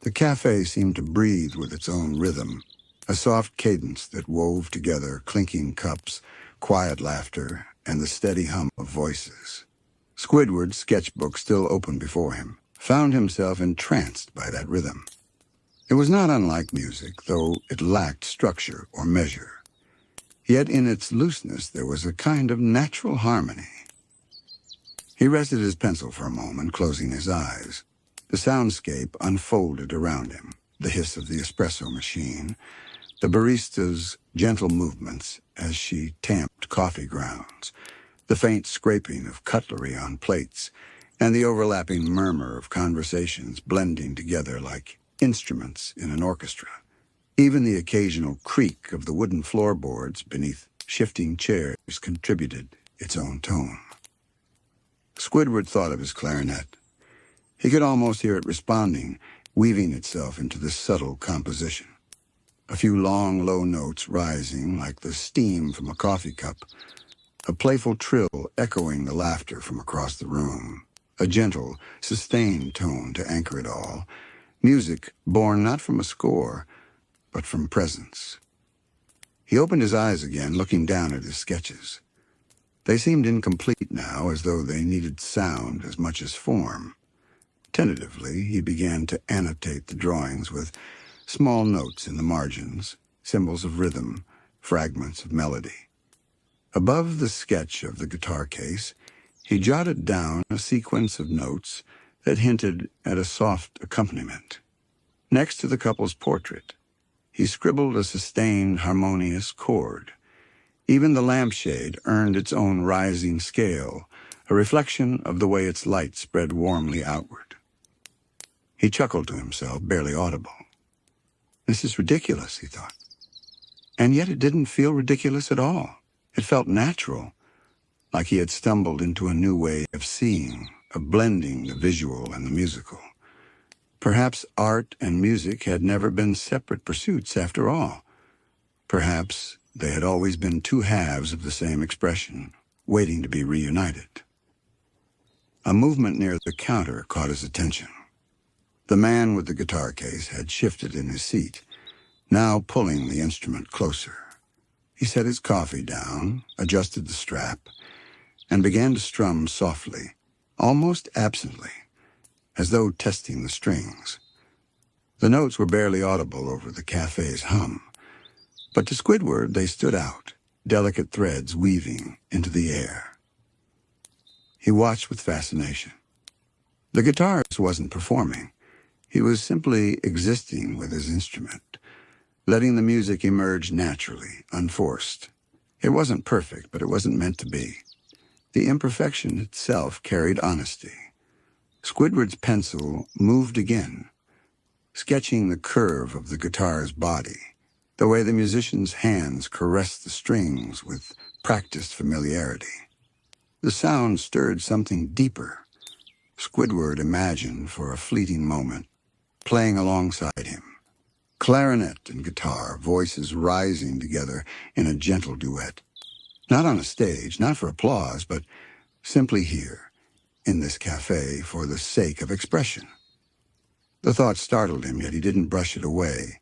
The café seemed to breathe with its own rhythm, a soft cadence that wove together clinking cups, quiet laughter, and the steady hum of voices. Squidward's sketchbook still open before him, found himself entranced by that rhythm. It was not unlike music, though it lacked structure or measure. Yet in its looseness there was a kind of natural harmony. He rested his pencil for a moment, closing his eyes. The soundscape unfolded around him, the hiss of the espresso machine, the barista's gentle movements as she tamped coffee grounds, the faint scraping of cutlery on plates, and the overlapping murmur of conversations blending together like instruments in an orchestra. Even the occasional creak of the wooden floorboards beneath shifting chairs contributed its own tone. Squidward thought of his clarinet. He could almost hear it responding, weaving itself into this subtle composition. A few long, low notes rising like the steam from a coffee cup, a playful trill echoing the laughter from across the room, a gentle, sustained tone to anchor it all, music born not from a score, but from presence. He opened his eyes again, looking down at his sketches. They seemed incomplete now, as though they needed sound as much as form. Tentatively, he began to annotate the drawings with small notes in the margins, symbols of rhythm, fragments of melody. Above the sketch of the guitar case, he jotted down a sequence of notes that hinted at a soft accompaniment. Next to the couple's portrait, he scribbled a sustained, harmonious chord. Even the lampshade earned its own rising scale, a reflection of the way its light spread warmly outward. He chuckled to himself, barely audible. This is ridiculous, he thought. And yet it didn't feel ridiculous at all. It felt natural, like he had stumbled into a new way of seeing, of blending the visual and the musical. Perhaps art and music had never been separate pursuits after all. Perhaps they had always been two halves of the same expression, waiting to be reunited. A movement near the counter caught his attention. The man with the guitar case had shifted in his seat, now pulling the instrument closer. He set his coffee down, adjusted the strap, and began to strum softly, almost absently, as though testing the strings. The notes were barely audible over the cafe's hum, but to Squidward they stood out, delicate threads weaving into the air. He watched with fascination. The guitarist wasn't performing. He was simply existing with his instrument, letting the music emerge naturally, unforced. It wasn't perfect, but it wasn't meant to be. The imperfection itself carried honesty. Squidward's pencil moved again, sketching the curve of the guitar's body, the way the musician's hands caressed the strings with practiced familiarity. The sound stirred something deeper. Squidward imagined for a fleeting moment, playing alongside him. Clarinet and guitar, voices rising together in a gentle duet. Not on a stage, not for applause, but simply here, in this cafe, for the sake of expression. The thought startled him, yet he didn't brush it away.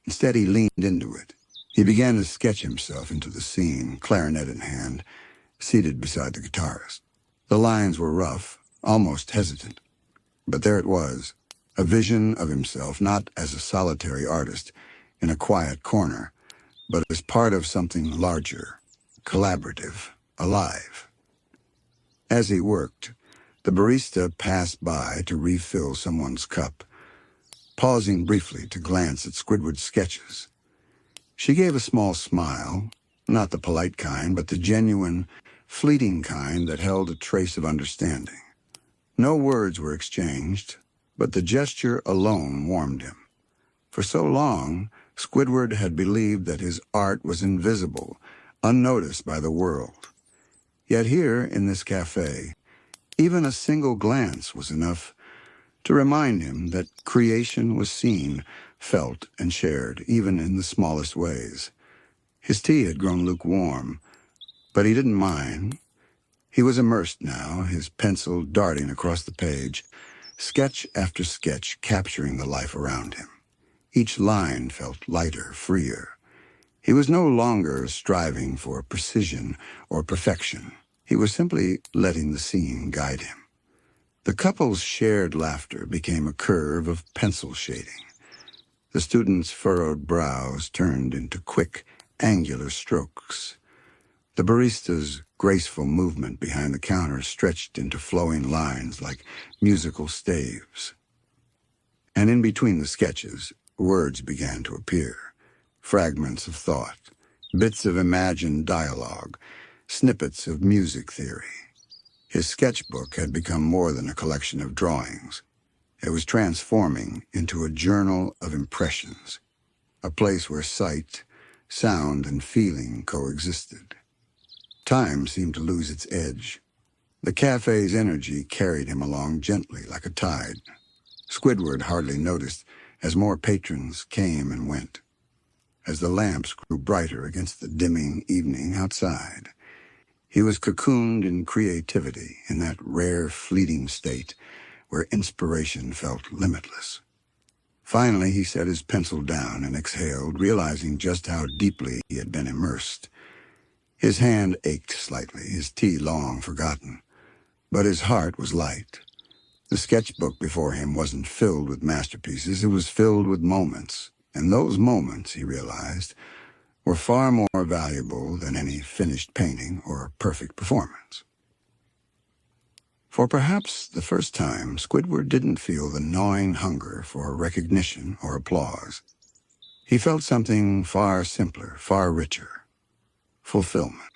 Instead, he leaned into it. He began to sketch himself into the scene, clarinet in hand, seated beside the guitarist. The lines were rough, almost hesitant. But there it was, a vision of himself, not as a solitary artist in a quiet corner, but as part of something larger, collaborative, alive. As he worked, the barista passed by to refill someone's cup, pausing briefly to glance at Squidward's sketches. She gave a small smile, not the polite kind, but the genuine, fleeting kind that held a trace of understanding. No words were exchanged, but the gesture alone warmed him. For so long, Squidward had believed that his art was invisible, unnoticed by the world. Yet here, in this cafe, even a single glance was enough to remind him that creation was seen, felt, and shared, even in the smallest ways. His tea had grown lukewarm, but he didn't mind. He was immersed now, his pencil darting across the page, sketch after sketch capturing the life around him. Each line felt lighter, freer. He was no longer striving for precision or perfection. He was simply letting the scene guide him. The couple's shared laughter became a curve of pencil shading. The student's furrowed brows turned into quick, angular strokes. The barista's graceful movement behind the counter stretched into flowing lines like musical staves. And in between the sketches, words began to appear. Fragments of thought, bits of imagined dialogue, snippets of music theory. His sketchbook had become more than a collection of drawings. It was transforming into a journal of impressions, a place where sight, sound, and feeling coexisted. Time seemed to lose its edge. The cafe's energy carried him along gently like a tide. Squidward hardly noticed as more patrons came and went, as the lamps grew brighter against the dimming evening outside. He was cocooned in creativity, in that rare, fleeting state where inspiration felt limitless. Finally, he set his pencil down and exhaled, realizing just how deeply he had been immersed. His hand ached slightly, his tea long forgotten, but his heart was light. The sketchbook before him wasn't filled with masterpieces, it was filled with moments, and those moments, he realized, were far more valuable than any finished painting or perfect performance. For perhaps the first time, Squidward didn't feel the gnawing hunger for recognition or applause. He felt something far simpler, far richer: fulfillment.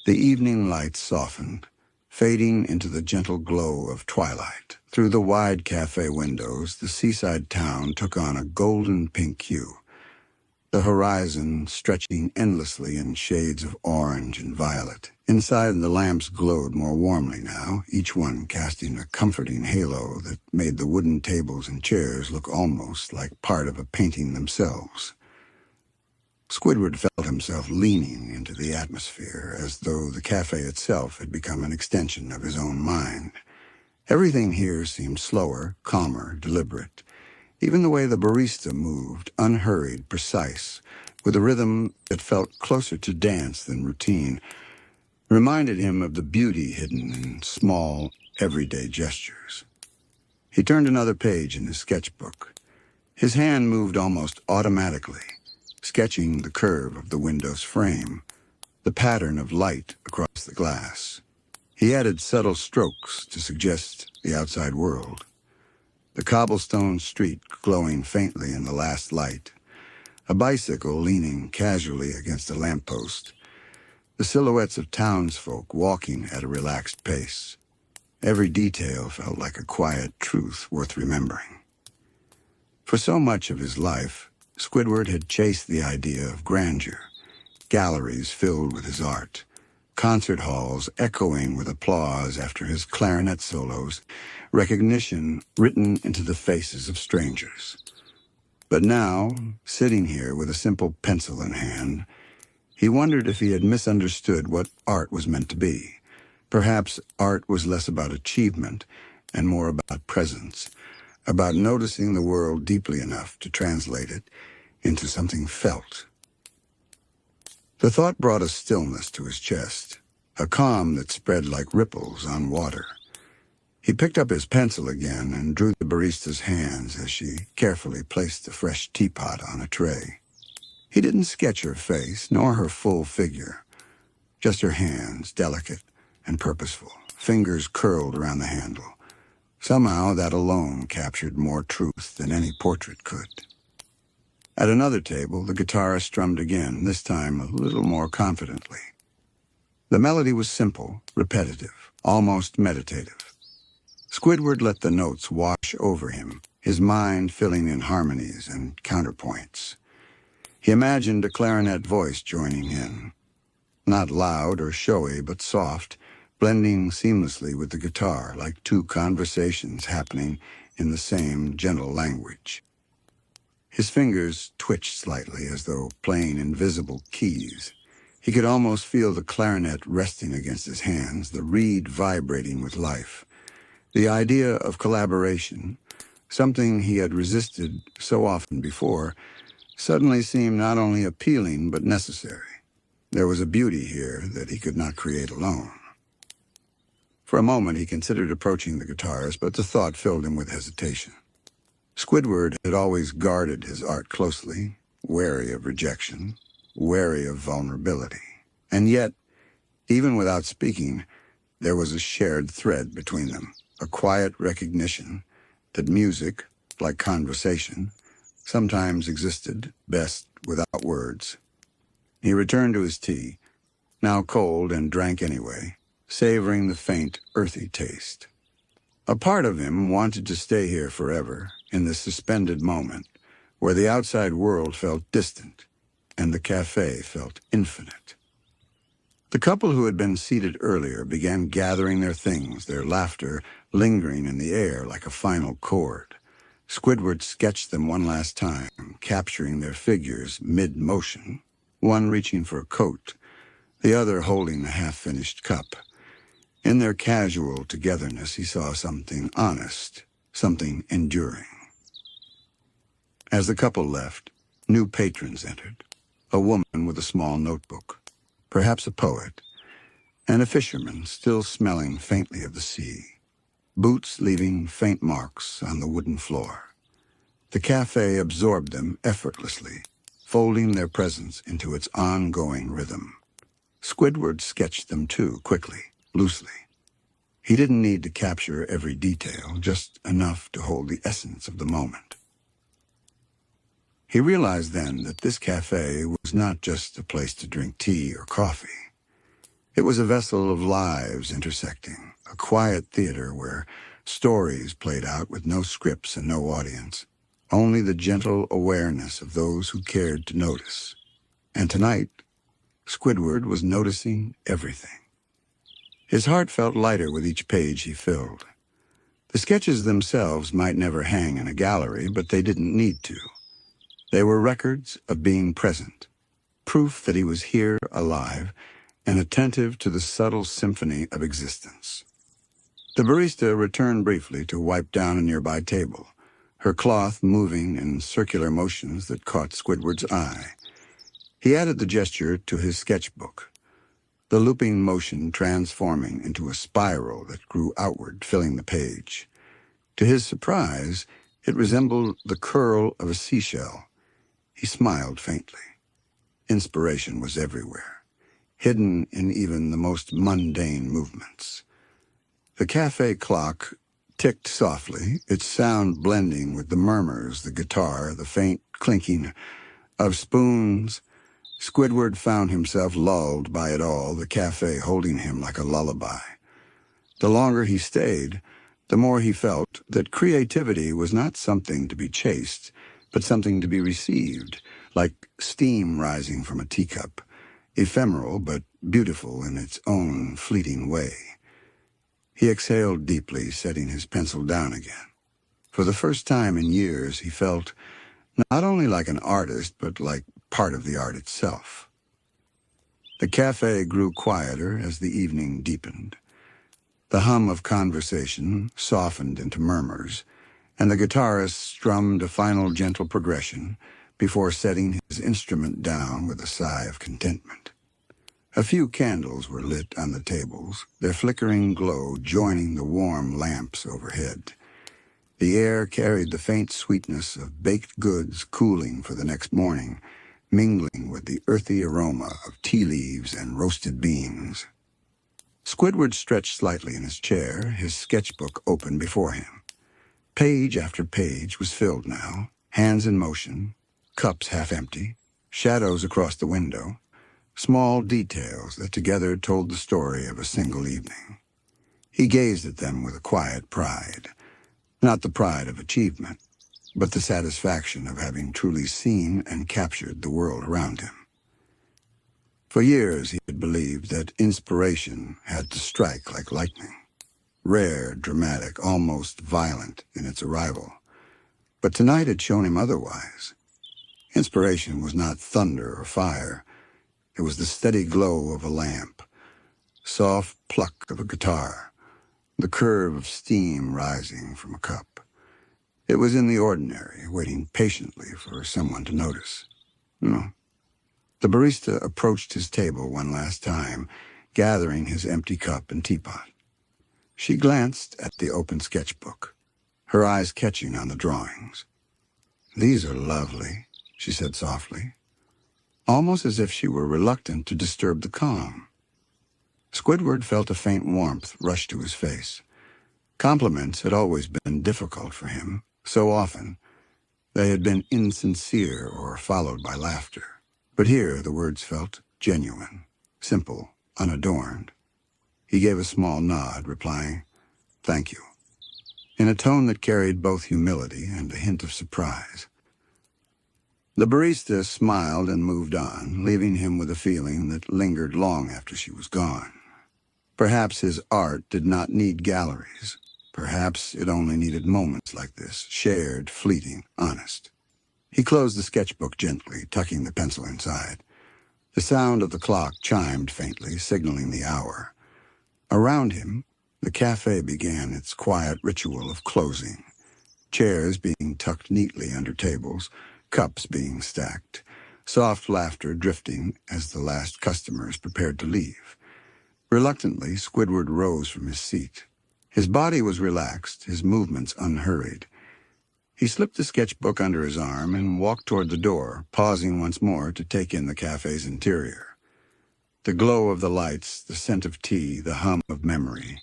The evening light softened, fading into the gentle glow of twilight. Through the wide cafe windows, the seaside town took on a golden pink hue, the horizon stretching endlessly in shades of orange and violet. Inside, the lamps glowed more warmly now, each one casting a comforting halo that made the wooden tables and chairs look almost like part of a painting themselves. Squidward felt himself leaning into the atmosphere, as though the cafe itself had become an extension of his own mind. Everything here seemed slower, calmer, deliberate. Even the way the barista moved, unhurried, precise, with a rhythm that felt closer to dance than routine, reminded him of the beauty hidden in small, everyday gestures. He turned another page in his sketchbook. His hand moved almost automatically, sketching the curve of the window's frame, the pattern of light across the glass. He added subtle strokes to suggest the outside world. The cobblestone street glowing faintly in the last light, a bicycle leaning casually against a lamppost, the silhouettes of townsfolk walking at a relaxed pace. Every detail felt like a quiet truth worth remembering. For so much of his life, Squidward had chased the idea of grandeur, galleries filled with his art, concert halls echoing with applause after his clarinet solos, recognition written into the faces of strangers. But now, sitting here with a simple pencil in hand, he wondered if he had misunderstood what art was meant to be. Perhaps art was less about achievement and more about presence, about noticing the world deeply enough to translate it into something felt. The thought brought a stillness to his chest, a calm that spread like ripples on water. He picked up his pencil again and drew the barista's hands as she carefully placed the fresh teapot on a tray. He didn't sketch her face, nor her full figure, just her hands, delicate and purposeful, fingers curled around the handle. Somehow that alone captured more truth than any portrait could. At another table, the guitarist strummed again, this time a little more confidently. The melody was simple, repetitive, almost meditative. Squidward let the notes wash over him, his mind filling in harmonies and counterpoints. He imagined a clarinet voice joining in, not loud or showy, but soft, blending seamlessly with the guitar, like two conversations happening in the same gentle language. His fingers twitched slightly as though playing invisible keys. He could almost feel the clarinet resting against his hands, the reed vibrating with life. The idea of collaboration, something he had resisted so often before, suddenly seemed not only appealing but necessary. There was a beauty here that he could not create alone. For a moment he considered approaching the guitarist, but the thought filled him with hesitation. Squidward had always guarded his art closely, wary of rejection, wary of vulnerability. And yet, even without speaking, there was a shared thread between them, a quiet recognition that music, like conversation, sometimes existed best without words. He returned to his tea, now cold, and drank anyway, savoring the faint, earthy taste. A part of him wanted to stay here forever, in this suspended moment, where the outside world felt distant and the café felt infinite. The couple who had been seated earlier began gathering their things, their laughter lingering in the air like a final chord. Squidward sketched them one last time, capturing their figures mid-motion, one reaching for a coat, the other holding the half-finished cup. In their casual togetherness, he saw something honest, something enduring. As the couple left, new patrons entered. A woman with a small notebook, perhaps a poet, and a fisherman still smelling faintly of the sea, boots leaving faint marks on the wooden floor. The café absorbed them effortlessly, folding their presence into its ongoing rhythm. Squidward sketched them too, quickly, loosely. He didn't need to capture every detail, just enough to hold the essence of the moment. He realized then that this café was not just a place to drink tea or coffee. It was a vessel of lives intersecting, a quiet theater where stories played out with no scripts and no audience, only the gentle awareness of those who cared to notice. And tonight, Squidward was noticing everything. His heart felt lighter with each page he filled. The sketches themselves might never hang in a gallery, but they didn't need to. They were records of being present, proof that he was here alive and attentive to the subtle symphony of existence. The barista returned briefly to wipe down a nearby table, her cloth moving in circular motions that caught Squidward's eye. He added the gesture to his sketchbook, the looping motion transforming into a spiral that grew outward, filling the page. To his surprise, it resembled the curl of a seashell. He smiled faintly. Inspiration was everywhere, hidden in even the most mundane movements. The café clock ticked softly, its sound blending with the murmurs, the guitar, the faint clinking of spoons. Squidward found himself lulled by it all, the café holding him like a lullaby. The longer he stayed, the more he felt that creativity was not something to be chased, but something to be received, like steam rising from a teacup, ephemeral but beautiful in its own fleeting way. He exhaled deeply, setting his pencil down again. For the first time in years, he felt not only like an artist, but like part of the art itself. The café grew quieter as the evening deepened. The hum of conversation softened into murmurs, and the guitarist strummed a final gentle progression before setting his instrument down with a sigh of contentment. A few candles were lit on the tables, their flickering glow joining the warm lamps overhead. The air carried the faint sweetness of baked goods cooling for the next morning, mingling with the earthy aroma of tea leaves and roasted beans. Squidward stretched slightly in his chair, his sketchbook open before him. Page after page was filled now, hands in motion, cups half empty, shadows across the window, small details that together told the story of a single evening. He gazed at them with a quiet pride, not the pride of achievement, but the satisfaction of having truly seen and captured the world around him. For years he had believed that inspiration had to strike like lightning, rare, dramatic, almost violent in its arrival. But tonight had shown him otherwise. Inspiration was not thunder or fire. It was the steady glow of a lamp, soft pluck of a guitar, the curve of steam rising from a cup. It was in the ordinary, waiting patiently for someone to notice. No. The barista approached his table one last time, gathering his empty cup and teapot. She glanced at the open sketchbook, her eyes catching on the drawings. "These are lovely," she said softly, almost as if she were reluctant to disturb the calm. Squidward felt a faint warmth rush to his face. Compliments had always been difficult for him, So often, they had been insincere or followed by laughter. But here the words felt genuine, simple, unadorned. He gave a small nod, replying, "Thank you," in a tone that carried both humility and a hint of surprise. The barista smiled and moved on, leaving him with a feeling that lingered long after she was gone. Perhaps his art did not need galleries. Perhaps it only needed moments like this, shared, fleeting, honest. He closed the sketchbook gently, tucking the pencil inside. The sound of the clock chimed faintly, signaling the hour. Around him, the café began its quiet ritual of closing, chairs being tucked neatly under tables, cups being stacked, soft laughter drifting as the last customers prepared to leave. Reluctantly, Squidward rose from his seat. His body was relaxed, his movements unhurried. He slipped the sketchbook under his arm and walked toward the door, pausing once more to take in the café's interior. The glow of the lights, the scent of tea, the hum of memory.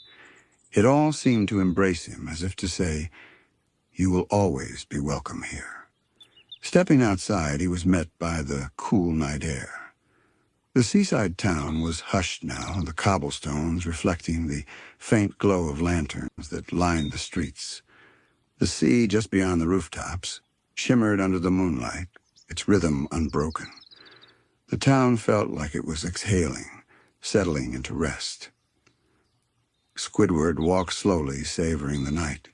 It all seemed to embrace him, as if to say, "You will always be welcome here." Stepping outside, he was met by the cool night air. The seaside town was hushed now, the cobblestones reflecting the faint glow of lanterns that lined the streets. The sea, just beyond the rooftops, shimmered under the moonlight, its rhythm unbroken. The town felt like it was exhaling, settling into rest. Squidward walked slowly, savoring the night.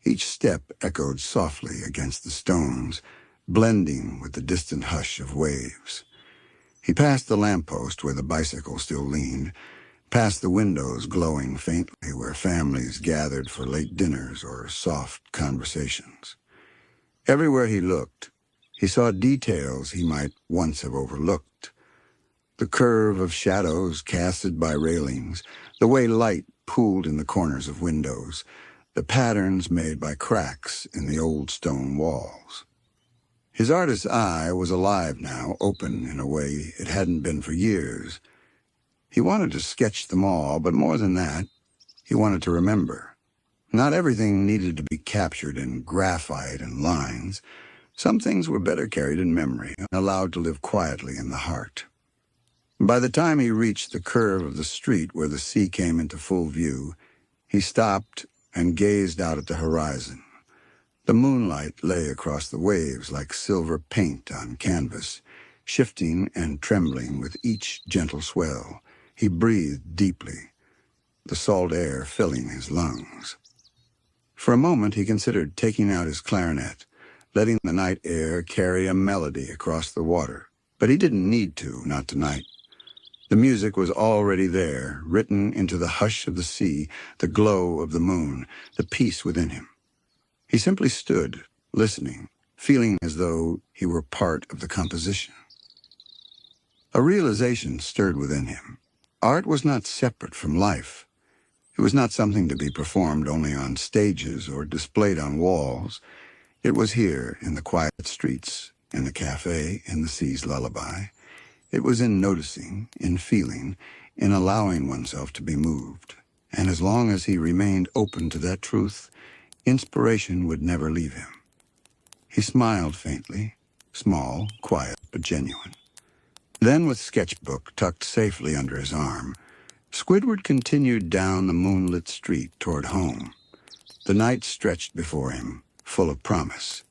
Each step echoed softly against the stones, blending with the distant hush of waves. He passed the lamppost where the bicycle still leaned, past the windows glowing faintly where families gathered for late dinners or soft conversations. Everywhere he looked, he saw details he might once have overlooked. The curve of shadows casted by railings, the way light pooled in the corners of windows, the patterns made by cracks in the old stone walls. His artist's eye was alive now, open in a way it hadn't been for years. He wanted to sketch them all, but more than that, he wanted to remember. Not everything needed to be captured in graphite and lines. Some things were better carried in memory, allowed to live quietly in the heart. By the time he reached the curve of the street where the sea came into full view, he stopped and gazed out at the horizon. The moonlight lay across the waves like silver paint on canvas, shifting and trembling with each gentle swell. He breathed deeply, the salt air filling his lungs. For a moment he considered taking out his clarinet, letting the night air carry a melody across the water. But he didn't need to, not tonight. The music was already there, written into the hush of the sea, the glow of the moon, the peace within him. He simply stood, listening, feeling as though he were part of the composition. A realization stirred within him. Art was not separate from life. It was not something to be performed only on stages or displayed on walls. It was here, in the quiet streets, in the café, in the sea's lullaby. It was in noticing, in feeling, in allowing oneself to be moved. And as long as he remained open to that truth, inspiration would never leave him. He smiled faintly, small, quiet, but genuine. Then, with sketchbook tucked safely under his arm, Squidward continued down the moonlit street toward home. The night stretched before him, full of promise.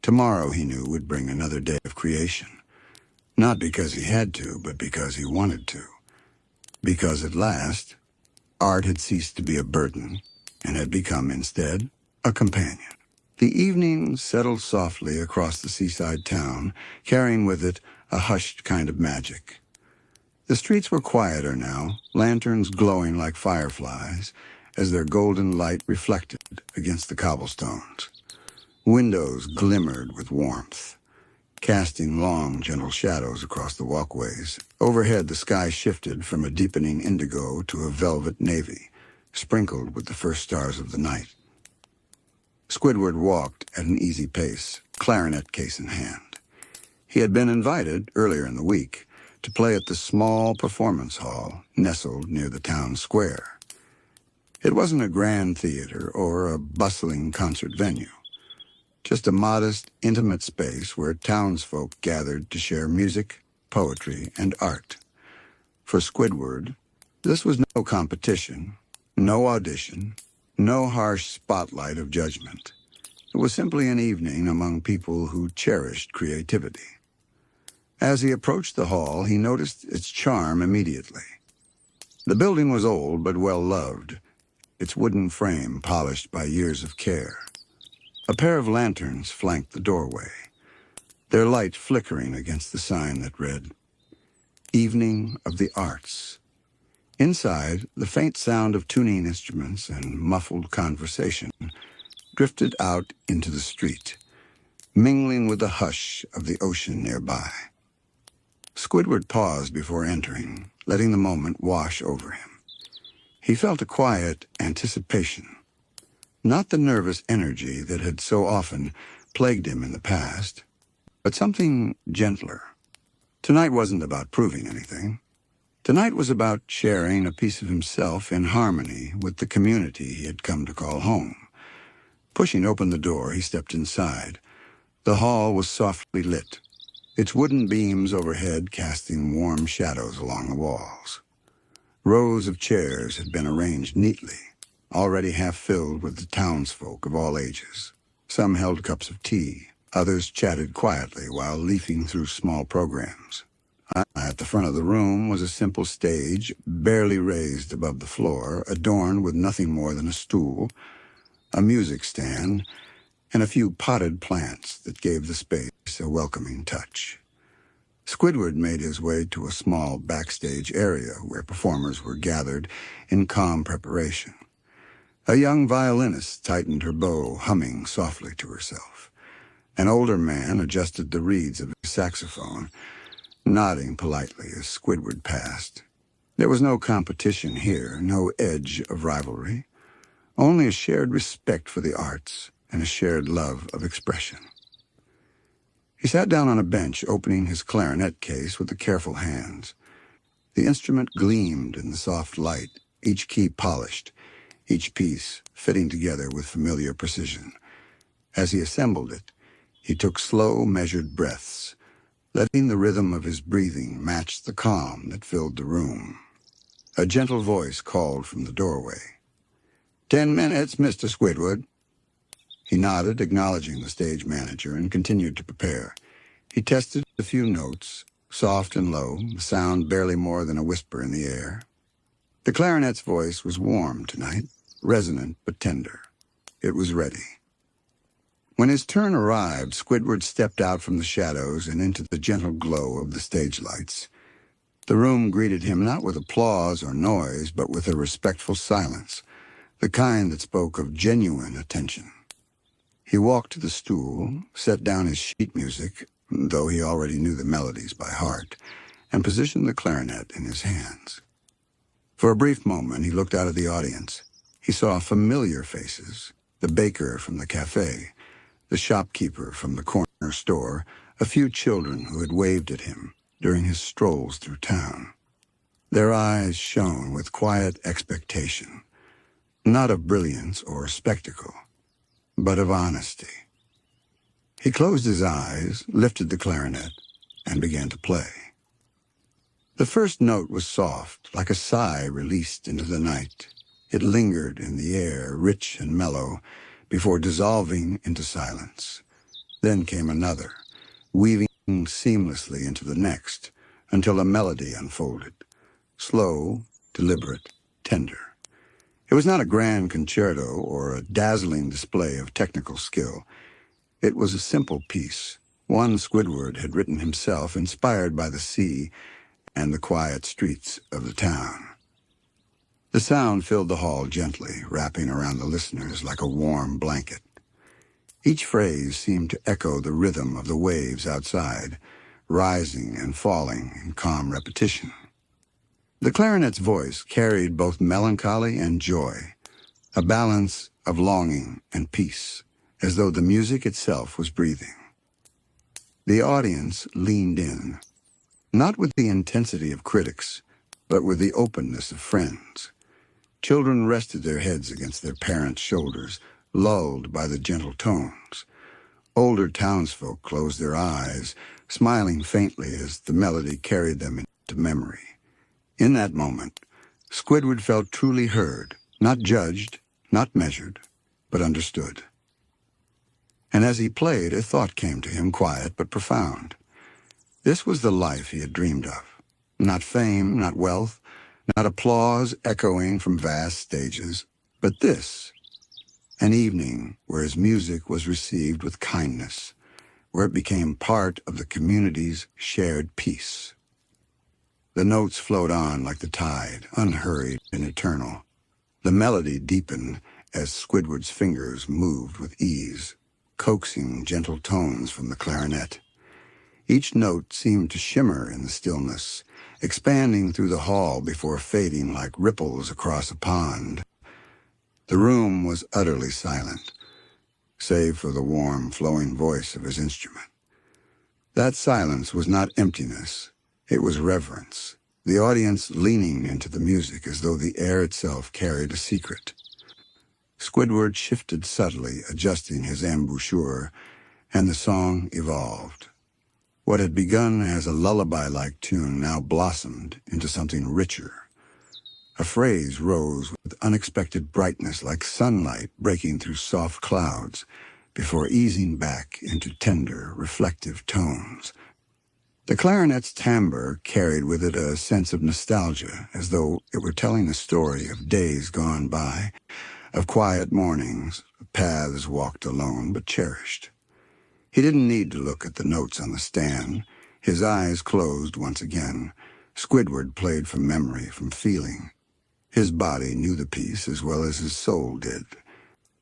Tomorrow, he knew, would bring another day of creation. Not because he had to, but because he wanted to. Because at last, art had ceased to be a burden and had become, instead, a companion. The evening settled softly across the seaside town, carrying with it a hushed kind of magic. The streets were quieter now, lanterns glowing like fireflies as their golden light reflected against the cobblestones. Windows glimmered with warmth, casting long, gentle shadows across the walkways. Overhead, the sky shifted from a deepening indigo to a velvet navy, sprinkled with the first stars of the night. Squidward walked at an easy pace, clarinet case in hand. He had been invited, earlier in the week, to play at the small performance hall nestled near the town square. It wasn't a grand theater or a bustling concert venue. just a modest, intimate space where townsfolk gathered to share music, poetry, and art. For Squidward, this was no competition, no audition, no harsh spotlight of judgment. It was simply an evening among people who cherished creativity. As he approached the hall, he noticed its charm immediately. The building was old but well-loved, its wooden frame polished by years of care. A pair of lanterns flanked the doorway, their light flickering against the sign that read, Evening of the Arts. Inside, the faint sound of tuning instruments and muffled conversation drifted out into the street, mingling with the hush of the ocean nearby. Squidward paused before entering, letting the moment wash over him. He felt a quiet anticipation, not the nervous energy that had so often plagued him in the past, but something gentler. Tonight wasn't about proving anything. Tonight was about sharing a piece of himself in harmony with the community he had come to call home. Pushing open the door, he stepped inside. The hall was softly lit, its wooden beams overhead casting warm shadows along the walls. Rows of chairs had been arranged neatly, already half filled with the townsfolk of all ages. Some held cups of tea, others chatted quietly while leafing through small programs. At the front of the room was a simple stage, barely raised above the floor, adorned with nothing more than a stool, a music stand, and a few potted plants that gave the space a welcoming touch. Squidward made his way to a small backstage area where performers were gathered in calm preparation. A young violinist tightened her bow, humming softly to herself. An older man adjusted the reeds of his saxophone, nodding politely as Squidward passed. There was no competition here, no edge of rivalry, only a shared respect for the arts and a shared love of expression. He sat down on a bench, opening his clarinet case with careful hands. The instrument gleamed in the soft light, each key polished, each piece fitting together with familiar precision. As he assembled it, he took slow, measured breaths, letting the rhythm of his breathing match the calm that filled the room. A gentle voice called from the doorway. 10 minutes, Mr. Squidward. He nodded, acknowledging the stage manager, and continued to prepare. He tested a few notes, soft and low, the sound barely more than a whisper in the air. The clarinet's voice was warm tonight, resonant but tender. It was ready. When his turn arrived, Squidward stepped out from the shadows and into the gentle glow of the stage lights. The room greeted him not with applause or noise, but with a respectful silence, the kind that spoke of genuine attention. He walked to the stool, set down his sheet music, though he already knew the melodies by heart, and positioned the clarinet in his hands. For a brief moment, he looked out at the audience. He saw familiar faces, the baker from the café, the shopkeeper from the corner store, a few children who had waved at him during his strolls through town. Their eyes shone with quiet expectation, not of brilliance or spectacle, but of honesty. He closed his eyes, lifted the clarinet, and began to play. The first note was soft, like a sigh released into the night. It lingered in the air, rich and mellow, before dissolving into silence. Then came another, weaving seamlessly into the next, until a melody unfolded, slow, deliberate, tender. It was not a grand concerto or a dazzling display of technical skill. It was a simple piece, one Squidward had written himself, inspired by the sea and the quiet streets of the town. The sound filled the hall gently, wrapping around the listeners like a warm blanket. Each phrase seemed to echo the rhythm of the waves outside, rising and falling in calm repetition. The clarinet's voice carried both melancholy and joy, a balance of longing and peace, as though the music itself was breathing. The audience leaned in, not with the intensity of critics, but with the openness of friends. Children rested their heads against their parents' shoulders, lulled by the gentle tones, Older townsfolk closed their eyes, smiling faintly as the melody carried them into memory. In that moment, Squidward felt truly heard, not judged, not measured, but understood. And as he played, a thought came to him, quiet but profound. This was the life he had dreamed of. Not fame, not wealth, not applause echoing from vast stages, but this, an evening where his music was received with kindness, where it became part of the community's shared peace. The notes flowed on like the tide, unhurried and eternal. The melody deepened as Squidward's fingers moved with ease, coaxing gentle tones from the clarinet. Each note seemed to shimmer in the stillness, expanding through the hall before fading like ripples across a pond. The room was utterly silent, save for the warm, flowing voice of his instrument. That silence was not emptiness, it was reverence, the audience leaning into the music as though the air itself carried a secret. Squidward shifted subtly, adjusting his embouchure, and the song evolved. What had begun as a lullaby-like tune now blossomed into something richer. A phrase rose with unexpected brightness like sunlight breaking through soft clouds before easing back into tender, reflective tones. The clarinet's timbre carried with it a sense of nostalgia, as though it were telling a story of days gone by, of quiet mornings, of paths walked alone but cherished. He didn't need to look at the notes on the stand. His eyes closed once again. Squidward played from memory, from feeling. His body knew the piece as well as his soul did.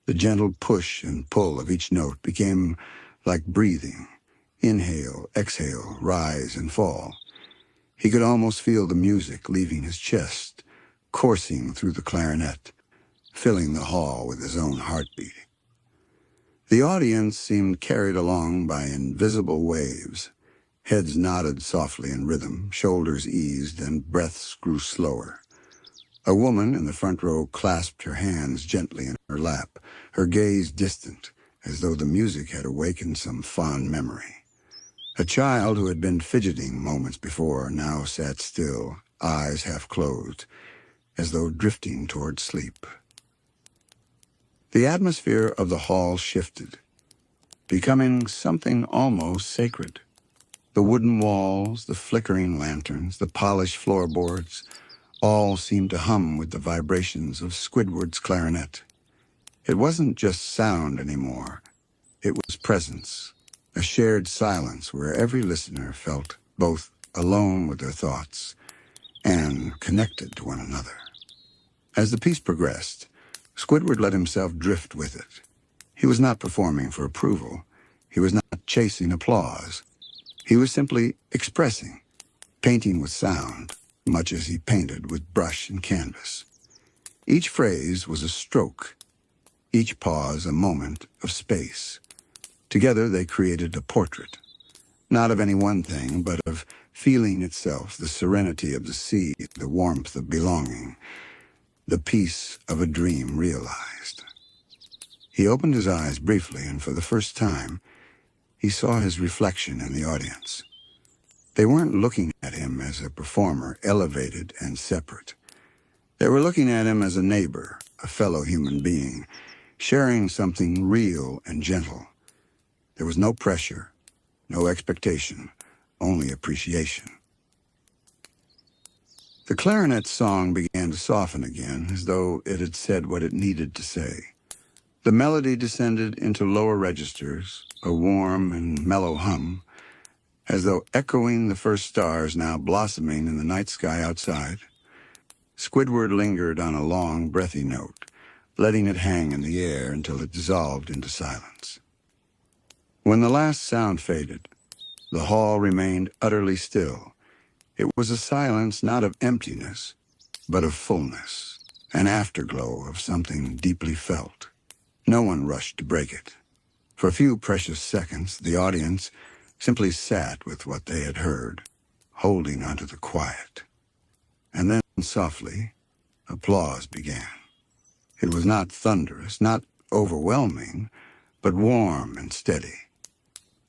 The gentle push and pull of each note became like breathing. Inhale, exhale, rise and fall. He could almost feel the music leaving his chest, coursing through the clarinet, filling the hall with his own heartbeat. The audience seemed carried along by invisible waves. Heads nodded softly in rhythm, shoulders eased, and breaths grew slower. A woman in the front row clasped her hands gently in her lap, her gaze distant, as though the music had awakened some fond memory. A child who had been fidgeting moments before now sat still, eyes half closed, as though drifting toward sleep. The atmosphere of the hall shifted, becoming something almost sacred. The wooden walls, the flickering lanterns, the polished floorboards, all seemed to hum with the vibrations of Squidward's clarinet. It wasn't just sound anymore. It was presence, a shared silence where every listener felt both alone with their thoughts and connected to one another. As the piece progressed, Squidward let himself drift with it. He was not performing for approval. He was not chasing applause. He was simply expressing, painting with sound, much as he painted with brush and canvas. Each phrase was a stroke, each pause a moment of space. Together they created a portrait, not of any one thing, but of feeling itself, the serenity of the sea, the warmth of belonging, the peace of a dream realized. He opened his eyes briefly, and for the first time, he saw his reflection in the audience. They weren't looking at him as a performer, elevated and separate. They were looking at him as a neighbor, a fellow human being, sharing something real and gentle. There was no pressure, no expectation, only appreciation. The clarinet's song began to soften again, as though it had said what it needed to say. The melody descended into lower registers, a warm and mellow hum, as though echoing the first stars now blossoming in the night sky outside. Squidward lingered on a long, breathy note, letting it hang in the air until it dissolved into silence. When the last sound faded, the hall remained utterly still. It was a silence not of emptiness, but of fullness, an afterglow of something deeply felt. No one rushed to break it. For a few precious seconds, the audience simply sat with what they had heard, holding onto the quiet. And then, softly, applause began. It was not thunderous, not overwhelming, but warm and steady.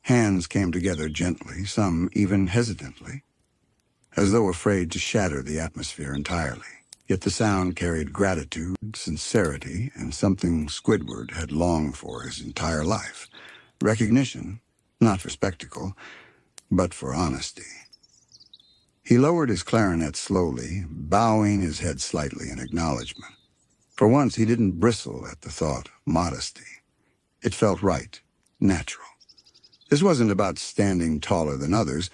Hands came together gently, some even hesitantly, as though afraid to shatter the atmosphere entirely. Yet the sound carried gratitude, sincerity, and something Squidward had longed for his entire life. Recognition, not for spectacle, but for honesty. He lowered his clarinet slowly, bowing his head slightly in acknowledgement. For once, he didn't bristle at the thought of modesty. It felt right, natural. This wasn't about standing taller than others.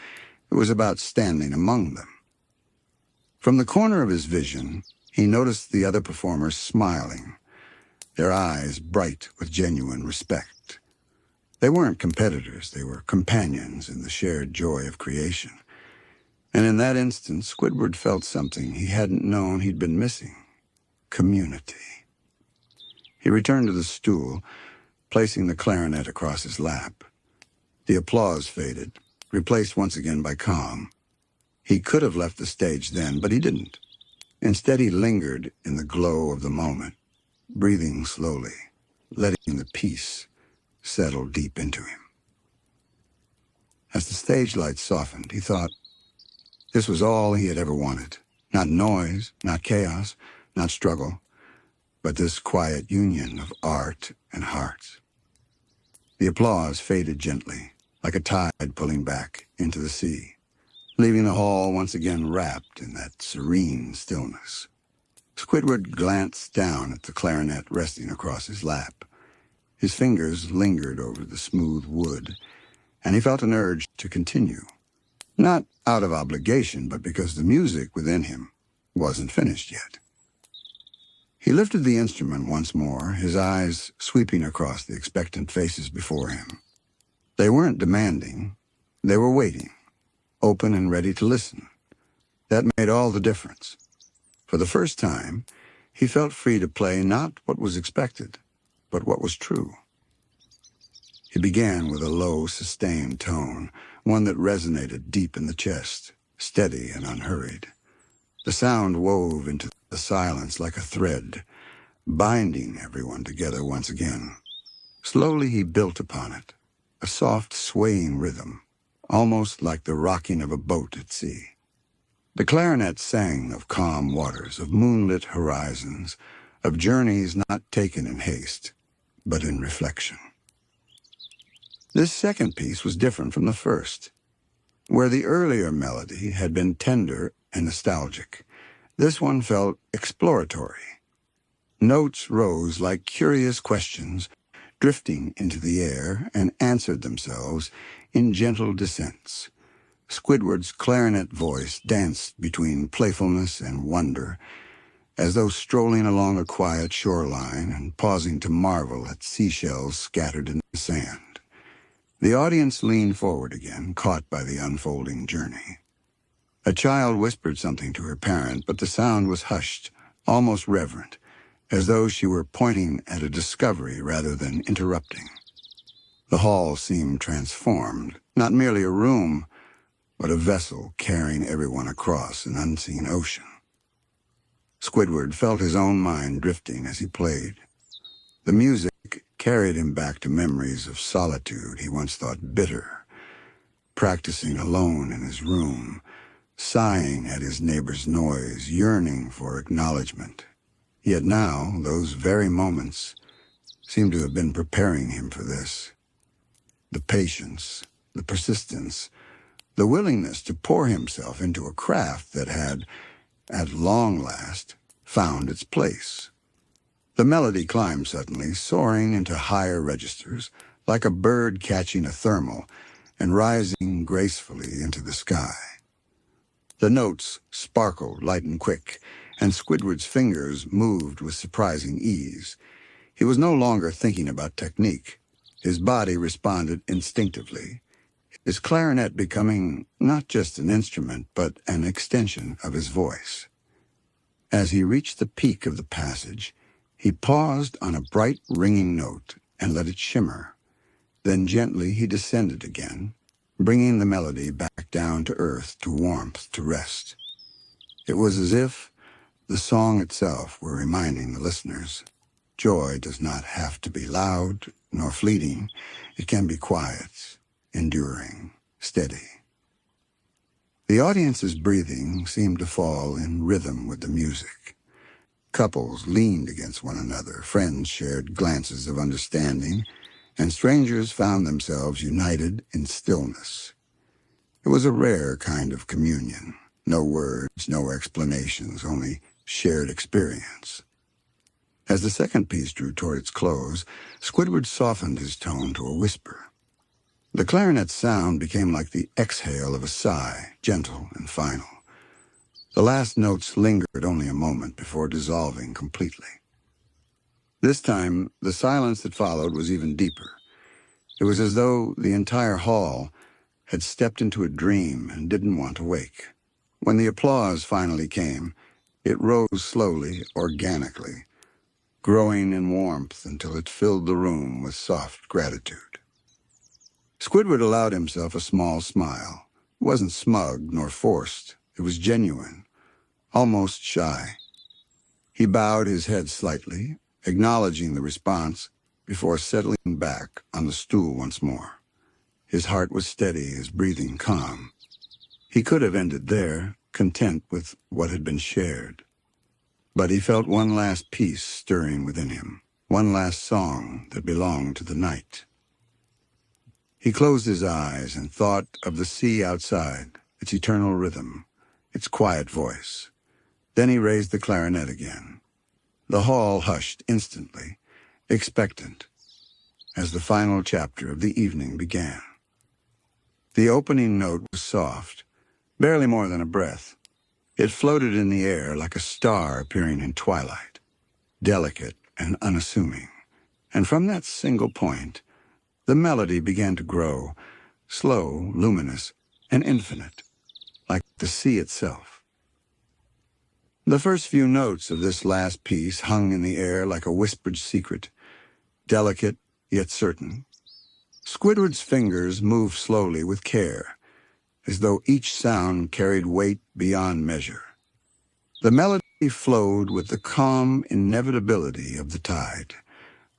It was about standing among them. From the corner of his vision, he noticed the other performers smiling, their eyes bright with genuine respect. They weren't competitors. They were companions in the shared joy of creation. And in that instant, Squidward felt something he hadn't known he'd been missing: community. He returned to the stool, placing the clarinet across his lap. The applause faded, replaced once again by calm. He could have left the stage then, but he didn't. Instead, he lingered in the glow of the moment, breathing slowly, letting the peace settle deep into him. As the stage lights softened, he thought this was all he had ever wanted. Not noise, not chaos, not struggle, but this quiet union of art and hearts. The applause faded gently, like a tide pulling back into the sea, leaving the hall once again wrapped in that serene stillness. Squidward glanced down at the clarinet resting across his lap. His fingers lingered over the smooth wood, and he felt an urge to continue. Not out of obligation, but because the music within him wasn't finished yet. He lifted the instrument once more, his eyes sweeping across the expectant faces before him. They weren't demanding. They were waiting, open and ready to listen. That made all the difference. For the first time, he felt free to play not what was expected, but what was true. He began with a low, sustained tone, one that resonated deep in the chest, steady and unhurried. The sound wove into the silence like a thread, binding everyone together once again. Slowly he built upon it, a soft, swaying rhythm, almost like the rocking of a boat at sea. The clarinet sang of calm waters, of moonlit horizons, of journeys not taken in haste, but in reflection. This second piece was different from the first. Where the earlier melody had been tender and nostalgic, this one felt exploratory. Notes rose like curious questions, drifting into the air, and answered themselves in gentle descents. Squidward's clarinet voice danced between playfulness and wonder, as though strolling along a quiet shoreline and pausing to marvel at seashells scattered in the sand. The audience leaned forward again, caught by the unfolding journey. A child whispered something to her parent, but the sound was hushed, almost reverent, as though she were pointing at a discovery rather than interrupting. The hall seemed transformed, not merely a room, but a vessel carrying everyone across an unseen ocean. Squidward felt his own mind drifting as he played. The music carried him back to memories of solitude he once thought bitter, practicing alone in his room, sighing at his neighbor's noise, yearning for acknowledgement. Yet now, those very moments seemed to have been preparing him for this. The patience, the persistence, the willingness to pour himself into a craft that had, at long last, found its place. The melody climbed suddenly, soaring into higher registers, like a bird catching a thermal and rising gracefully into the sky. The notes sparkled light and quick, and Squidward's fingers moved with surprising ease. He was no longer thinking about technique. His body responded instinctively, his clarinet becoming not just an instrument, but an extension of his voice. As he reached the peak of the passage, he paused on a bright, ringing note and let it shimmer. Then gently he descended again, bringing the melody back down to earth, to warmth, to rest. It was as if the song itself were reminding the listeners, joy does not have to be loud nor fleeting. It can be quiet, enduring, steady. The audience's breathing seemed to fall in rhythm with the music. Couples leaned against one another, friends shared glances of understanding, and strangers found themselves united in stillness. It was a rare kind of communion. No words, no explanations, only shared experience. As the second piece drew toward its close, Squidward softened his tone to a whisper. The clarinet's sound became like the exhale of a sigh, gentle and final. The last notes lingered only a moment before dissolving completely. This time, the silence that followed was even deeper. It was as though the entire hall had stepped into a dream and didn't want to wake. When the applause finally came, it rose slowly, organically, growing in warmth until it filled the room with soft gratitude. Squidward allowed himself a small smile. It wasn't smug nor forced. It was genuine, almost shy. He bowed his head slightly, acknowledging the response before settling back on the stool once more. His heart was steady, his breathing calm. He could have ended there, content with what had been shared. But he felt one last piece stirring within him, one last song that belonged to the night. He closed his eyes and thought of the sea outside, its eternal rhythm, its quiet voice. Then he raised the clarinet again. The hall hushed instantly, expectant, as the final chapter of the evening began. The opening note was soft, barely more than a breath. It floated in the air like a star appearing in twilight, delicate and unassuming. And from that single point, the melody began to grow, slow, luminous, and infinite, like the sea itself. The first few notes of this last piece hung in the air like a whispered secret, delicate yet certain. Squidward's fingers moved slowly with care, as though each sound carried weight beyond measure. The melody flowed with the calm inevitability of the tide,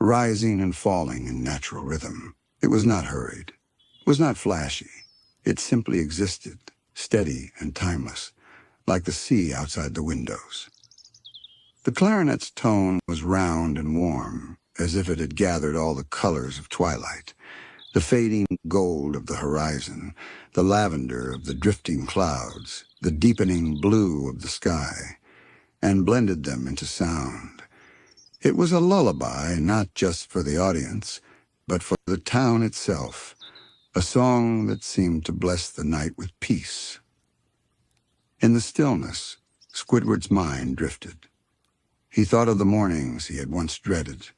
rising and falling in natural rhythm. It was not hurried. It was not flashy. It simply existed, steady and timeless, like the sea outside the windows. The clarinet's tone was round and warm, as if it had gathered all the colors of twilight, the fading gold of the horizon, the lavender of the drifting clouds, the deepening blue of the sky, and blended them into sound. It was a lullaby, not just for the audience, but for the town itself, a song that seemed to bless the night with peace. In the stillness, Squidward's mind drifted. He thought of the mornings he had once dreaded,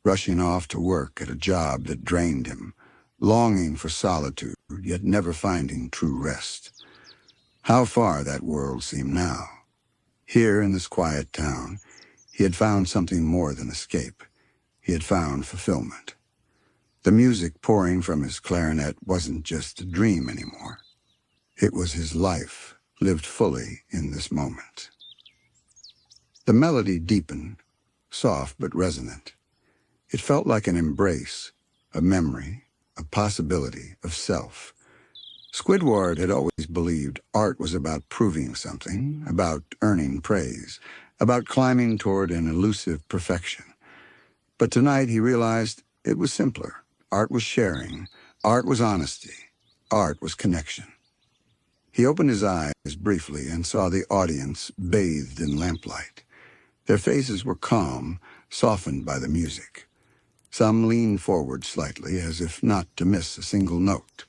rushing off to work at a job that drained him, longing for solitude, yet never finding true rest. How far that world seemed now. Here in this quiet town, he had found something more than escape. He had found fulfillment. The music pouring from his clarinet wasn't just a dream anymore. It was his life, lived fully in this moment. The melody deepened, soft but resonant. It felt like an embrace, a memory, a possibility of self. Squidward had always believed art was about proving something, about earning praise, about climbing toward an elusive perfection. But tonight he realized it was simpler. Art was sharing. Art was honesty. Art was connection. He opened his eyes briefly and saw the audience bathed in lamplight. Their faces were calm, softened by the music. Some leaned forward slightly, as if not to miss a single note.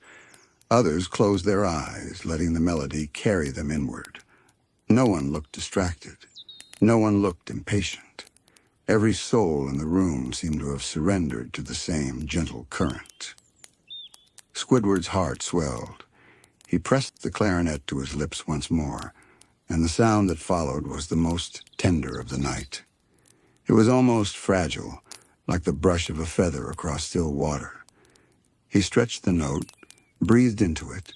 Others closed their eyes, letting the melody carry them inward. No one looked distracted. No one looked impatient. Every soul in the room seemed to have surrendered to the same gentle current. Squidward's heart swelled. He pressed the clarinet to his lips once more, and the sound that followed was the most tender of the night. It was almost fragile, like the brush of a feather across still water. He stretched the note, breathed into it,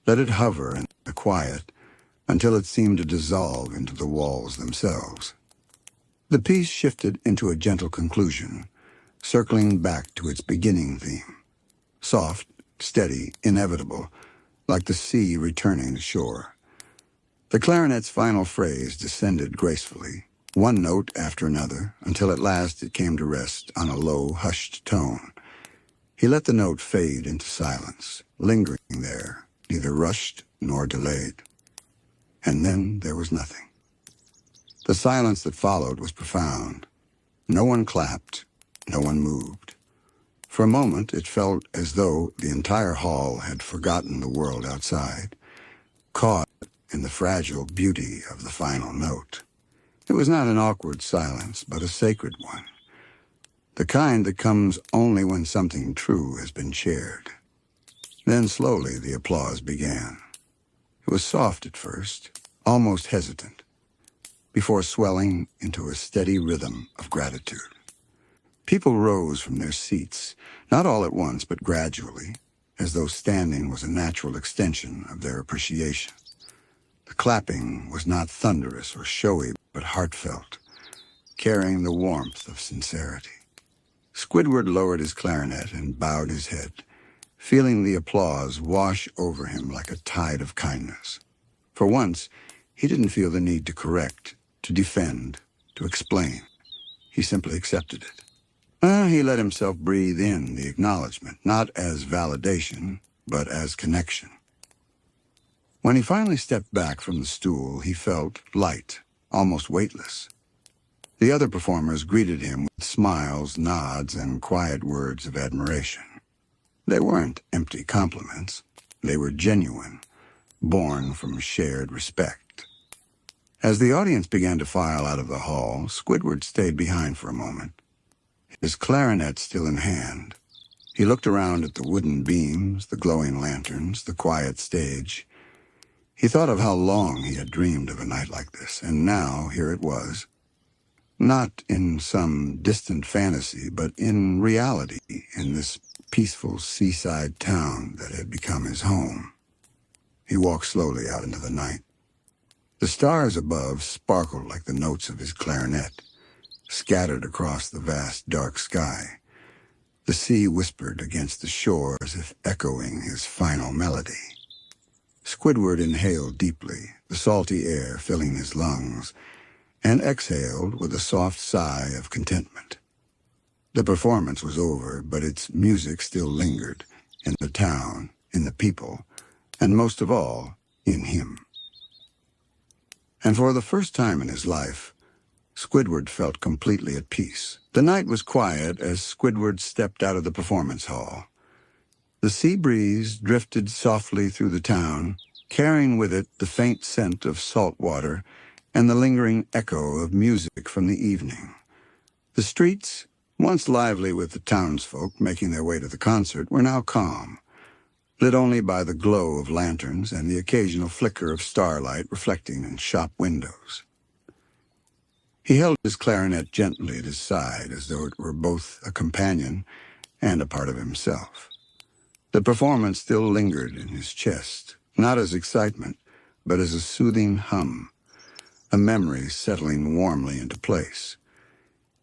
let it hover in the quiet until it seemed to dissolve into the walls themselves. The piece shifted into a gentle conclusion, circling back to its beginning theme, soft steady, inevitable, like the sea returning to shore. The clarinet's final phrase descended gracefully, one note after another, until at last it came to rest on a low, hushed tone. He let the note fade into silence, lingering there, neither rushed nor delayed. And then there was nothing. The silence that followed was profound. No one clapped, no one moved. For a moment, it felt as though the entire hall had forgotten the world outside, caught in the fragile beauty of the final note. It was not an awkward silence, but a sacred one, the kind that comes only when something true has been shared. Then slowly the applause began. It was soft at first, almost hesitant, before swelling into a steady rhythm of gratitude. People rose from their seats, not all at once, but gradually, as though standing was a natural extension of their appreciation. The clapping was not thunderous or showy, but heartfelt, carrying the warmth of sincerity. Squidward lowered his clarinet and bowed his head, feeling the applause wash over him like a tide of kindness. For once, he didn't feel the need to correct, to defend, to explain. He simply accepted it. He let himself breathe in the acknowledgement, not as validation, but as connection. When he finally stepped back from the stool, he felt light, almost weightless. The other performers greeted him with smiles, nods, and quiet words of admiration. They weren't empty compliments. They were genuine, born from shared respect. As the audience began to file out of the hall, Squidward stayed behind for a moment, his clarinet still in hand. He looked around at the wooden beams, the glowing lanterns, the quiet stage. He thought of how long he had dreamed of a night like this, and now here it was. Not in some distant fantasy, but in reality, in this peaceful seaside town that had become his home. He walked slowly out into the night. The stars above sparkled like the notes of his clarinet, scattered across the vast dark sky. The sea whispered against the shore as if echoing his final melody. Squidward inhaled deeply, the salty air filling his lungs, and exhaled with a soft sigh of contentment. The performance was over, but its music still lingered, in the town, in the people, and most of all, in him. And for the first time in his life, Squidward felt completely at peace. The night was quiet as Squidward stepped out of the performance hall. The sea breeze drifted softly through the town, carrying with it the faint scent of salt water and the lingering echo of music from the evening. The streets, once lively with the townsfolk making their way to the concert, were now calm, lit only by the glow of lanterns and the occasional flicker of starlight reflecting in shop windows. He held his clarinet gently at his side, as though it were both a companion and a part of himself. The performance still lingered in his chest, not as excitement, but as a soothing hum, a memory settling warmly into place.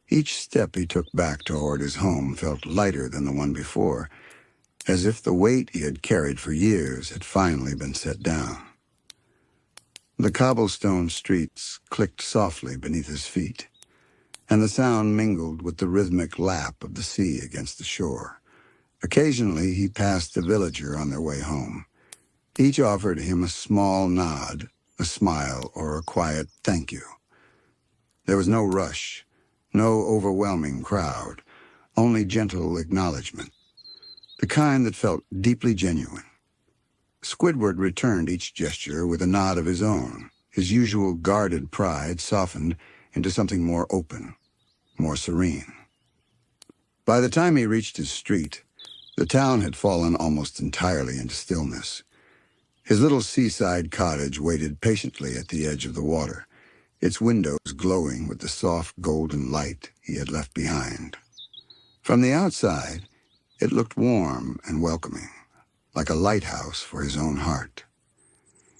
Each step he took back toward his home felt lighter than the one before, as if the weight he had carried for years had finally been set down. The cobblestone streets clicked softly beneath his feet, and the sound mingled with the rhythmic lap of the sea against the shore. Occasionally he passed a villager on their way home. Each offered him a small nod, a smile, or a quiet thank you. There was no rush, no overwhelming crowd, only gentle acknowledgement, the kind that felt deeply genuine. Squidward returned each gesture with a nod of his own. His usual guarded pride softened into something more open, more serene. By the time he reached his street, the town had fallen almost entirely into stillness. His little seaside cottage waited patiently at the edge of the water, its windows glowing with the soft golden light he had left behind. From the outside, it looked warm and welcoming, like a lighthouse for his own heart.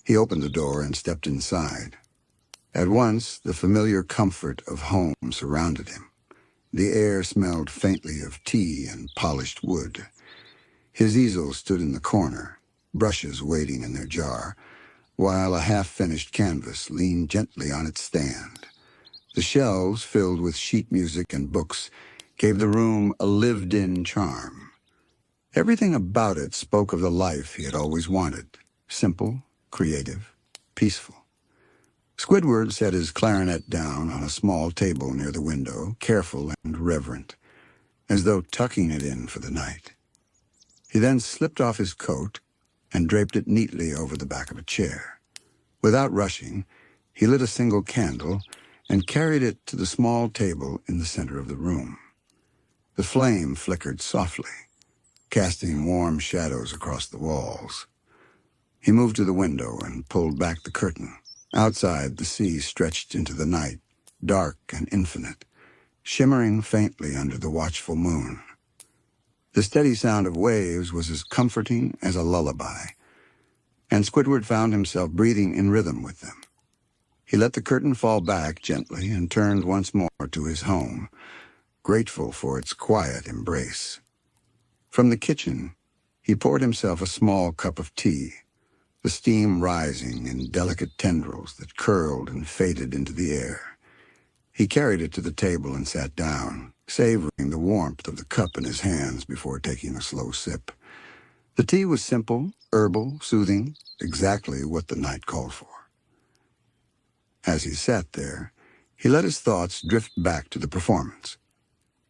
He opened the door and stepped inside. At once, the familiar comfort of home surrounded him. The air smelled faintly of tea and polished wood. His easel stood in the corner, brushes waiting in their jar, while a half-finished canvas leaned gently on its stand. The shelves, filled with sheet music and books, gave the room a lived-in charm. Everything about it spoke of the life he had always wanted, simple, creative, peaceful. Squidward set his clarinet down on a small table near the window, careful and reverent, as though tucking it in for the night. He then slipped off his coat and draped it neatly over the back of a chair. Without rushing, he lit a single candle and carried it to the small table in the center of the room. The flame flickered softly, casting warm shadows across the walls. He moved to the window and pulled back the curtain. Outside, the sea stretched into the night, dark and infinite, shimmering faintly under the watchful moon. The steady sound of waves was as comforting as a lullaby, and Squidward found himself breathing in rhythm with them. He let the curtain fall back gently and turned once more to his home, grateful for its quiet embrace. From the kitchen, he poured himself a small cup of tea, the steam rising in delicate tendrils that curled and faded into the air. He carried it to the table and sat down, savoring the warmth of the cup in his hands before taking a slow sip. The tea was simple, herbal, soothing, exactly what the night called for. As he sat there, he let his thoughts drift back to the performance.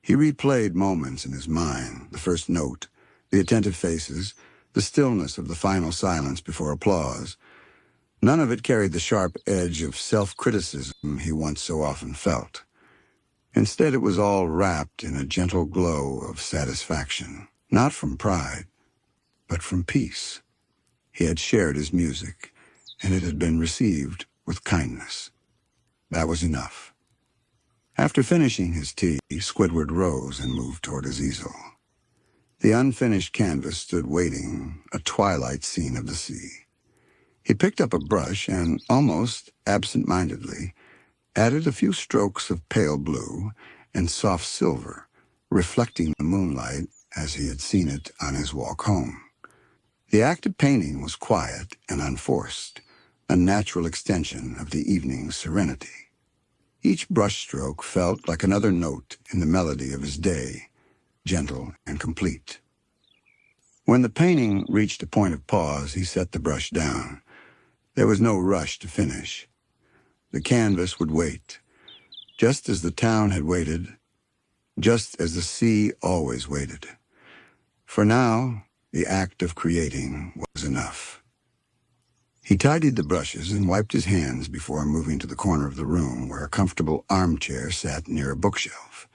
He replayed moments in his mind, the first note, the attentive faces, the stillness of the final silence before applause. None of it carried the sharp edge of self-criticism he once so often felt. Instead, it was all wrapped in a gentle glow of satisfaction, not from pride, but from peace. He had shared his music, and it had been received with kindness. That was enough. After finishing his tea, Squidward rose and moved toward his easel. The unfinished canvas stood waiting, a twilight scene of the sea. He picked up a brush and, almost absent-mindedly, added a few strokes of pale blue and soft silver, reflecting the moonlight as he had seen it on his walk home. The act of painting was quiet and unforced, a natural extension of the evening's serenity. Each brushstroke felt like another note in the melody of his day, gentle and complete. When the painting reached a point of pause, he set the brush down. There was no rush to finish. The canvas would wait, just as the town had waited, just as the sea always waited. For now, the act of creating was enough. He tidied the brushes and wiped his hands before moving to the corner of the room where a comfortable armchair sat near a bookshelf.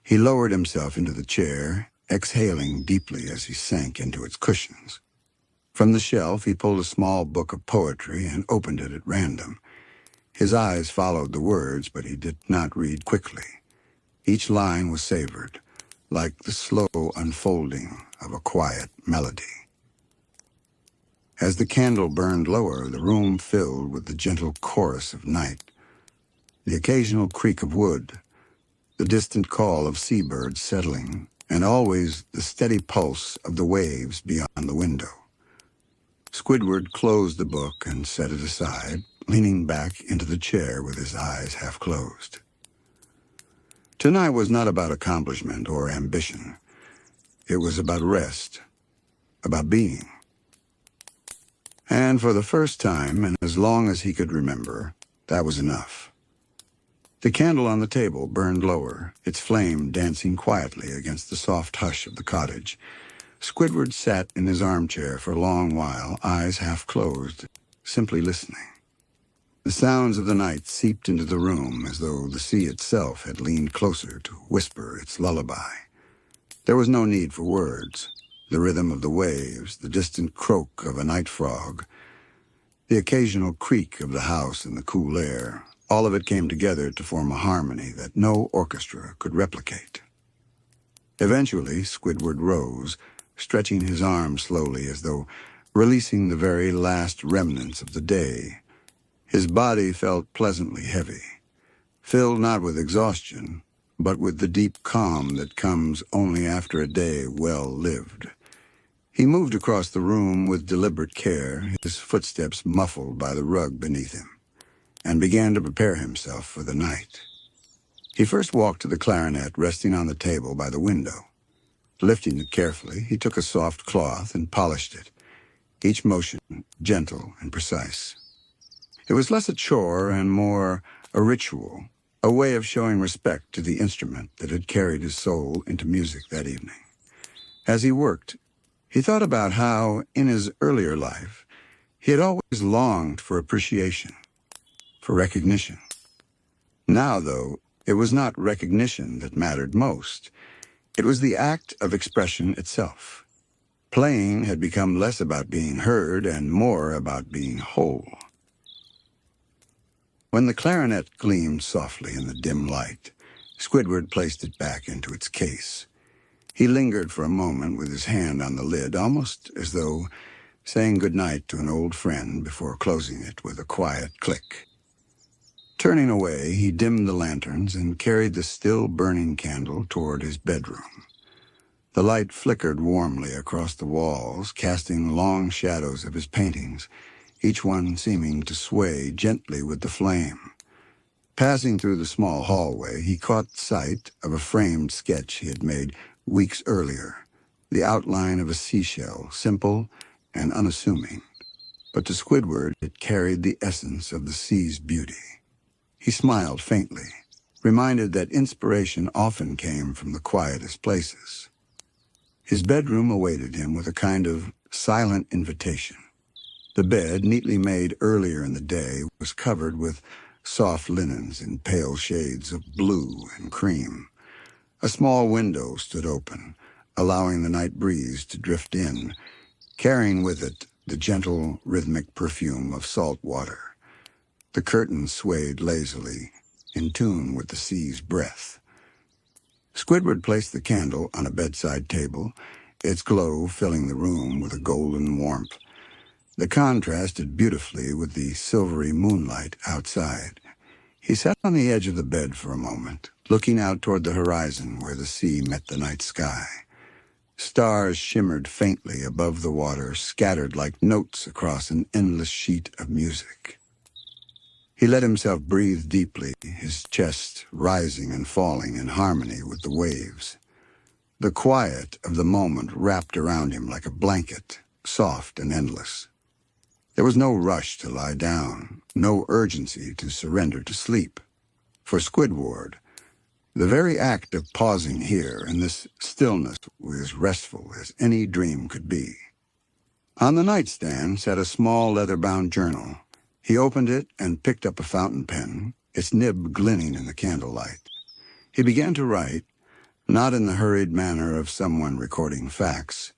He lowered himself into the chair, exhaling deeply as he sank into its cushions. From the shelf, he pulled a small book of poetry and opened it at random. His eyes followed the words, but he did not read quickly. Each line was savored, like the slow unfolding of a quiet melody. As the candle burned lower, the room filled with the gentle chorus of night, the occasional creak of wood, the distant call of seabirds settling, and always the steady pulse of the waves beyond the window. Squidward closed the book and set it aside, leaning back into the chair with his eyes half closed. Tonight was not about accomplishment or ambition. It was about rest, about being. And for the first time, and as long as he could remember, that was enough. The candle on the table burned lower, its flame dancing quietly against the soft hush of the cottage. Squidward sat in his armchair for a long while, eyes half closed, simply listening. The sounds of the night seeped into the room as though the sea itself had leaned closer to whisper its lullaby. There was no need for words. The rhythm of the waves, the distant croak of a night frog, the occasional creak of the house in the cool air, all of it came together to form a harmony that no orchestra could replicate. Eventually, Squidward rose, stretching his arms slowly as though releasing the very last remnants of the day. His body felt pleasantly heavy, filled not with exhaustion, but with the deep calm that comes only after a day well lived. He moved across the room with deliberate care, his footsteps muffled by the rug beneath him, and began to prepare himself for the night. He first walked to the clarinet resting on the table by the window. Lifting it carefully, he took a soft cloth and polished it, each motion gentle and precise. It was less a chore and more a ritual, a way of showing respect to the instrument that had carried his soul into music that evening. As he worked, he thought about how, in his earlier life, he had always longed for appreciation, for recognition. Now, though, it was not recognition that mattered most. It was the act of expression itself. Playing had become less about being heard and more about being whole. When the clarinet gleamed softly in the dim light, Squidward placed it back into its case. He lingered for a moment with his hand on the lid, almost as though saying goodnight to an old friend before closing it with a quiet click. Turning away, he dimmed the lanterns and carried the still-burning candle toward his bedroom. The light flickered warmly across the walls, casting long shadows of his paintings, each one seeming to sway gently with the flame. Passing through the small hallway, he caught sight of a framed sketch he had made weeks earlier, the outline of a seashell, simple and unassuming. But to Squidward it carried the essence of the sea's beauty. He smiled faintly, reminded that inspiration often came from the quietest places. His bedroom awaited him with a kind of silent invitation. The bed, neatly made earlier in the day, was covered with soft linens in pale shades of blue and cream. A small window stood open, allowing the night breeze to drift in, carrying with it the gentle, rhythmic perfume of salt water. The curtains swayed lazily, in tune with the sea's breath. Squidward placed the candle on a bedside table, its glow filling the room with a golden warmth. The contrasted beautifully with the silvery moonlight outside. He sat on the edge of the bed for a moment, looking out toward the horizon where the sea met the night sky. Stars shimmered faintly above the water, scattered like notes across an endless sheet of music. He let himself breathe deeply, his chest rising and falling in harmony with the waves. The quiet of the moment wrapped around him like a blanket, soft and endless. There was no rush to lie down, no urgency to surrender to sleep. For Squidward, the very act of pausing here in this stillness was as restful as any dream could be. On the nightstand sat a small leather-bound journal. He opened it and picked up a fountain pen, its nib glinting in the candlelight. He began to write, not in the hurried manner of someone recording facts,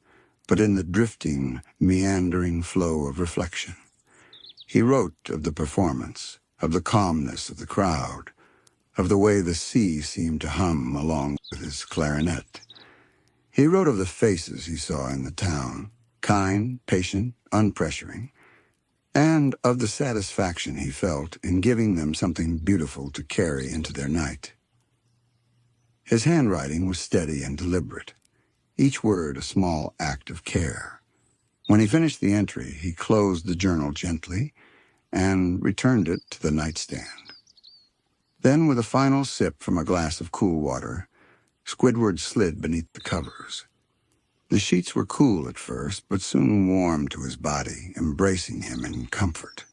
but in the drifting, meandering flow of reflection. He wrote of the performance, of the calmness of the crowd, of the way the sea seemed to hum along with his clarinet. He wrote of the faces he saw in the town, kind, patient, unpressuring, and of the satisfaction he felt in giving them something beautiful to carry into their night. His handwriting was steady and deliberate, each word a small act of care. When he finished the entry, he closed the journal gently and returned it to the nightstand. Then, with a final sip from a glass of cool water, Squidward slid beneath the covers. The sheets were cool at first, but soon warmed to his body, embracing him in comfort.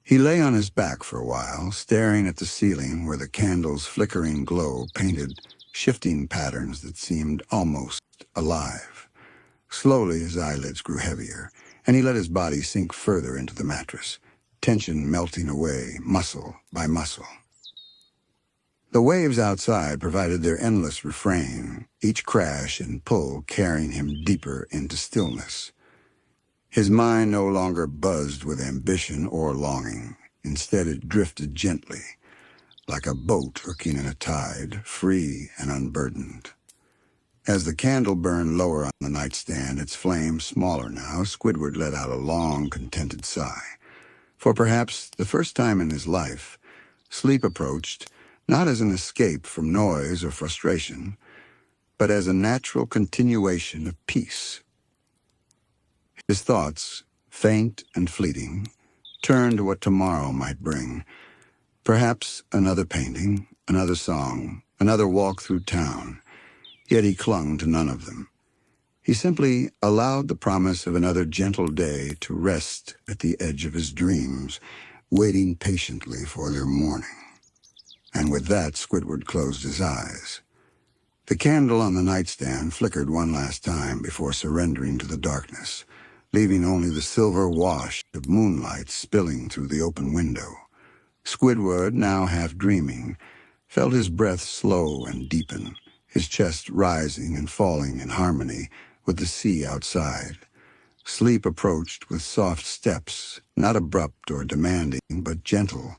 He lay on his back for a while, staring at the ceiling where the candle's flickering glow painted shifting patterns that seemed almost alive. Slowly his eyelids grew heavier, and he let his body sink further into the mattress, tension melting away, muscle by muscle. The waves outside provided their endless refrain, each crash and pull carrying him deeper into stillness. His mind no longer buzzed with ambition or longing. Instead, it drifted gently, like a boat hooking in a tide, free and unburdened. As the candle burned lower on the nightstand, its flame smaller now, Squidward let out a long, contented sigh. For perhaps the first time in his life, sleep approached not as an escape from noise or frustration, but as a natural continuation of peace. His thoughts, faint and fleeting, turned to what tomorrow might bring. Perhaps another painting, another song, another walk through town. Yet he clung to none of them. He simply allowed the promise of another gentle day to rest at the edge of his dreams, waiting patiently for their morning. And with that, Squidward closed his eyes. The candle on the nightstand flickered one last time before surrendering to the darkness, leaving only the silver wash of moonlight spilling through the open window. Squidward, now half dreaming, felt his breath slow and deepen, his chest rising and falling in harmony with the sea outside. Sleep approached with soft steps, not abrupt or demanding, but gentle,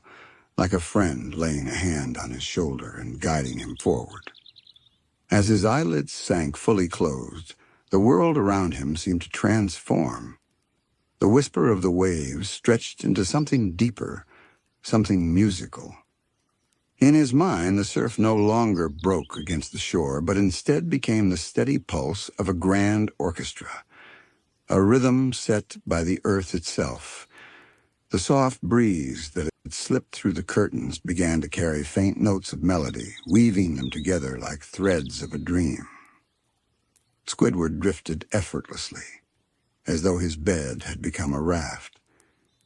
like a friend laying a hand on his shoulder and guiding him forward. As his eyelids sank fully closed, the world around him seemed to transform. The whisper of the waves stretched into something deeper, something musical. In his mind, the surf no longer broke against the shore, but instead became the steady pulse of a grand orchestra, a rhythm set by the earth itself. The soft breeze that had slipped through the curtains began to carry faint notes of melody, weaving them together like threads of a dream. Squidward drifted effortlessly, as though his bed had become a raft,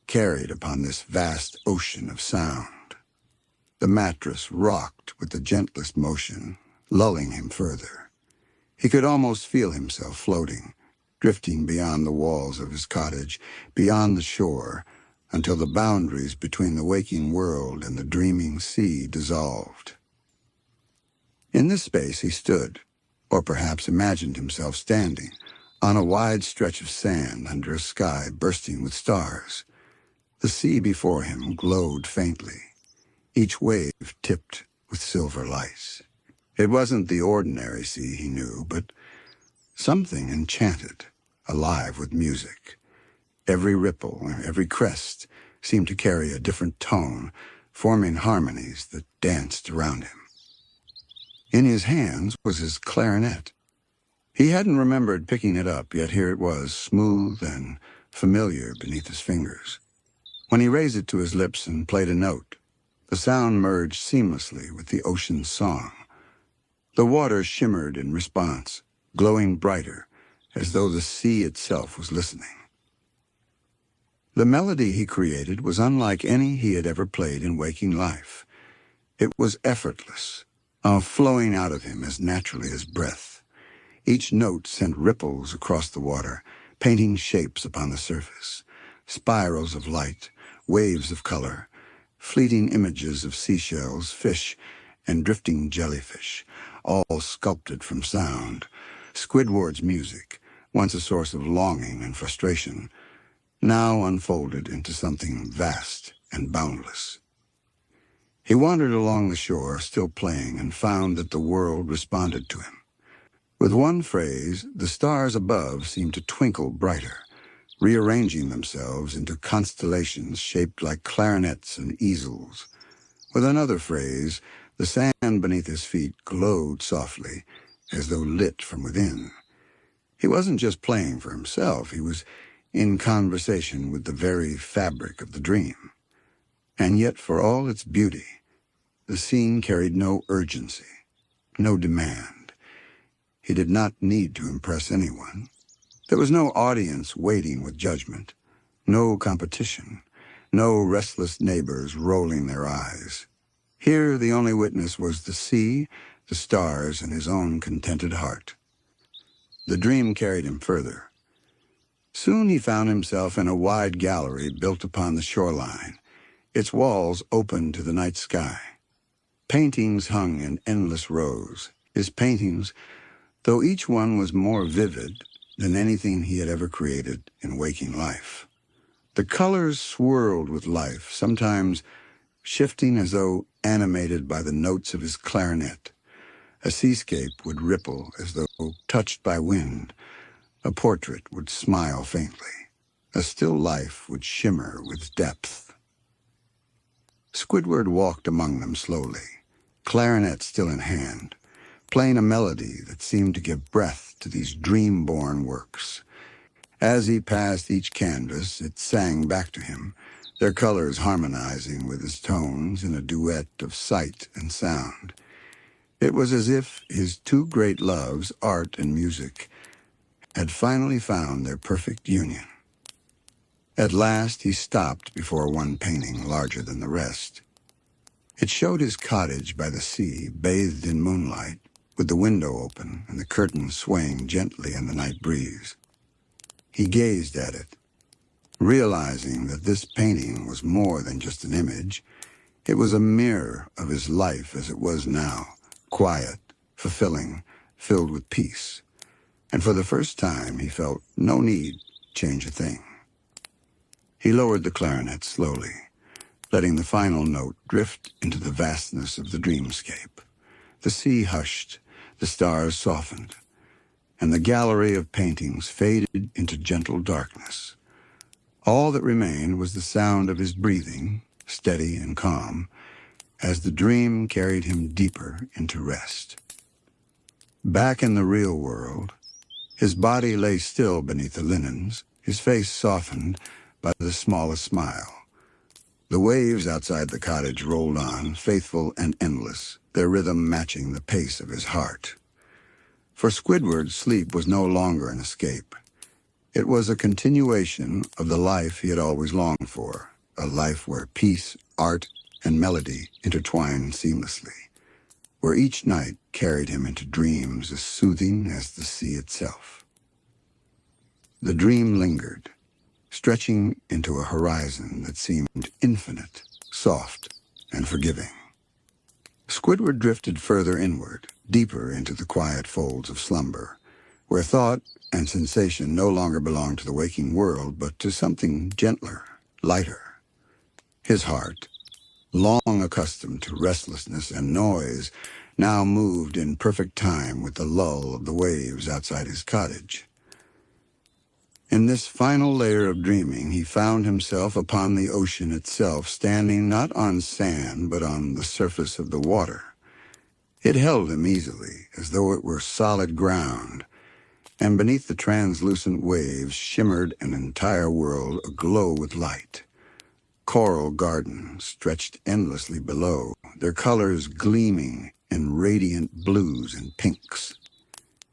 carried upon this vast ocean of sound. The mattress rocked with the gentlest motion, lulling him further. He could almost feel himself floating, drifting beyond the walls of his cottage, beyond the shore, until the boundaries between the waking world and the dreaming sea dissolved. In this space he stood, or perhaps imagined himself standing, on a wide stretch of sand under a sky bursting with stars. The sea before him glowed faintly, each wave tipped with silver lights. It wasn't the ordinary sea, he knew, but something enchanted, alive with music. Every ripple, every crest seemed to carry a different tone, forming harmonies that danced around him. In his hands was his clarinet. He hadn't remembered picking it up, yet here it was, smooth and familiar beneath his fingers. When he raised it to his lips and played a note, the sound merged seamlessly with the ocean's song. The water shimmered in response, glowing brighter, as though the sea itself was listening. The melody he created was unlike any he had ever played in waking life. It was effortless, flowing out of him as naturally as breath. Each note sent ripples across the water, painting shapes upon the surface, spirals of light, waves of color, fleeting images of seashells, fish, and drifting jellyfish, all sculpted from sound. Squidward's music, once a source of longing and frustration, now unfolded into something vast and boundless. He wandered along the shore, still playing, and found that the world responded to him. With one phrase, the stars above seemed to twinkle brighter, rearranging themselves into constellations shaped like clarinets and easels. With another phrase, the sand beneath his feet glowed softly, as though lit from within. He wasn't just playing for himself, he was in conversation with the very fabric of the dream. And yet, for all its beauty, the scene carried no urgency, no demand. He did not need to impress anyone. There was no audience waiting with judgment, no competition, no restless neighbors rolling their eyes. Here the only witness was the sea, the stars, and his own contented heart. The dream carried him further. Soon he found himself in a wide gallery built upon the shoreline, its walls open to the night sky. Paintings hung in endless rows. His paintings, though each one was more vivid than anything he had ever created in waking life. The colors swirled with life, sometimes shifting as though animated by the notes of his clarinet. A seascape would ripple as though touched by wind. A portrait would smile faintly. A still life would shimmer with depth. Squidward walked among them slowly, clarinet still in hand, playing a melody that seemed to give breath to these dream-born works. As he passed each canvas, it sang back to him, their colors harmonizing with his tones in a duet of sight and sound. It was as if his two great loves, art and music, had finally found their perfect union. At last he stopped before one painting larger than the rest. It showed his cottage by the sea, bathed in moonlight, with the window open and the curtains swaying gently in the night breeze. He gazed at it, realizing that this painting was more than just an image. It was a mirror of his life as it was now, quiet, fulfilling, filled with peace. And for the first time, he felt no need to change a thing. He lowered the clarinet slowly, letting the final note drift into the vastness of the dreamscape. The sea hushed, the stars softened, and the gallery of paintings faded into gentle darkness. All that remained was the sound of his breathing, steady and calm, as the dream carried him deeper into rest. Back in the real world, his body lay still beneath the linens, his face softened by the smallest smile. The waves outside the cottage rolled on, faithful and endless, their rhythm matching the pace of his heart. For Squidward, sleep was no longer an escape. It was a continuation of the life he had always longed for, a life where peace, art, and melody intertwined seamlessly, where each night carried him into dreams as soothing as the sea itself. The dream lingered, stretching into a horizon that seemed infinite, soft, and forgiving. Squidward drifted further inward, deeper into the quiet folds of slumber, where thought and sensation no longer belonged to the waking world, but to something gentler, lighter. His heart, long accustomed to restlessness and noise, now moved in perfect time with the lull of the waves outside his cottage. In this final layer of dreaming, he found himself upon the ocean itself, standing not on sand, but on the surface of the water. It held him easily, as though it were solid ground, and beneath the translucent waves shimmered an entire world aglow with light. Coral gardens stretched endlessly below, their colors gleaming in radiant blues and pinks.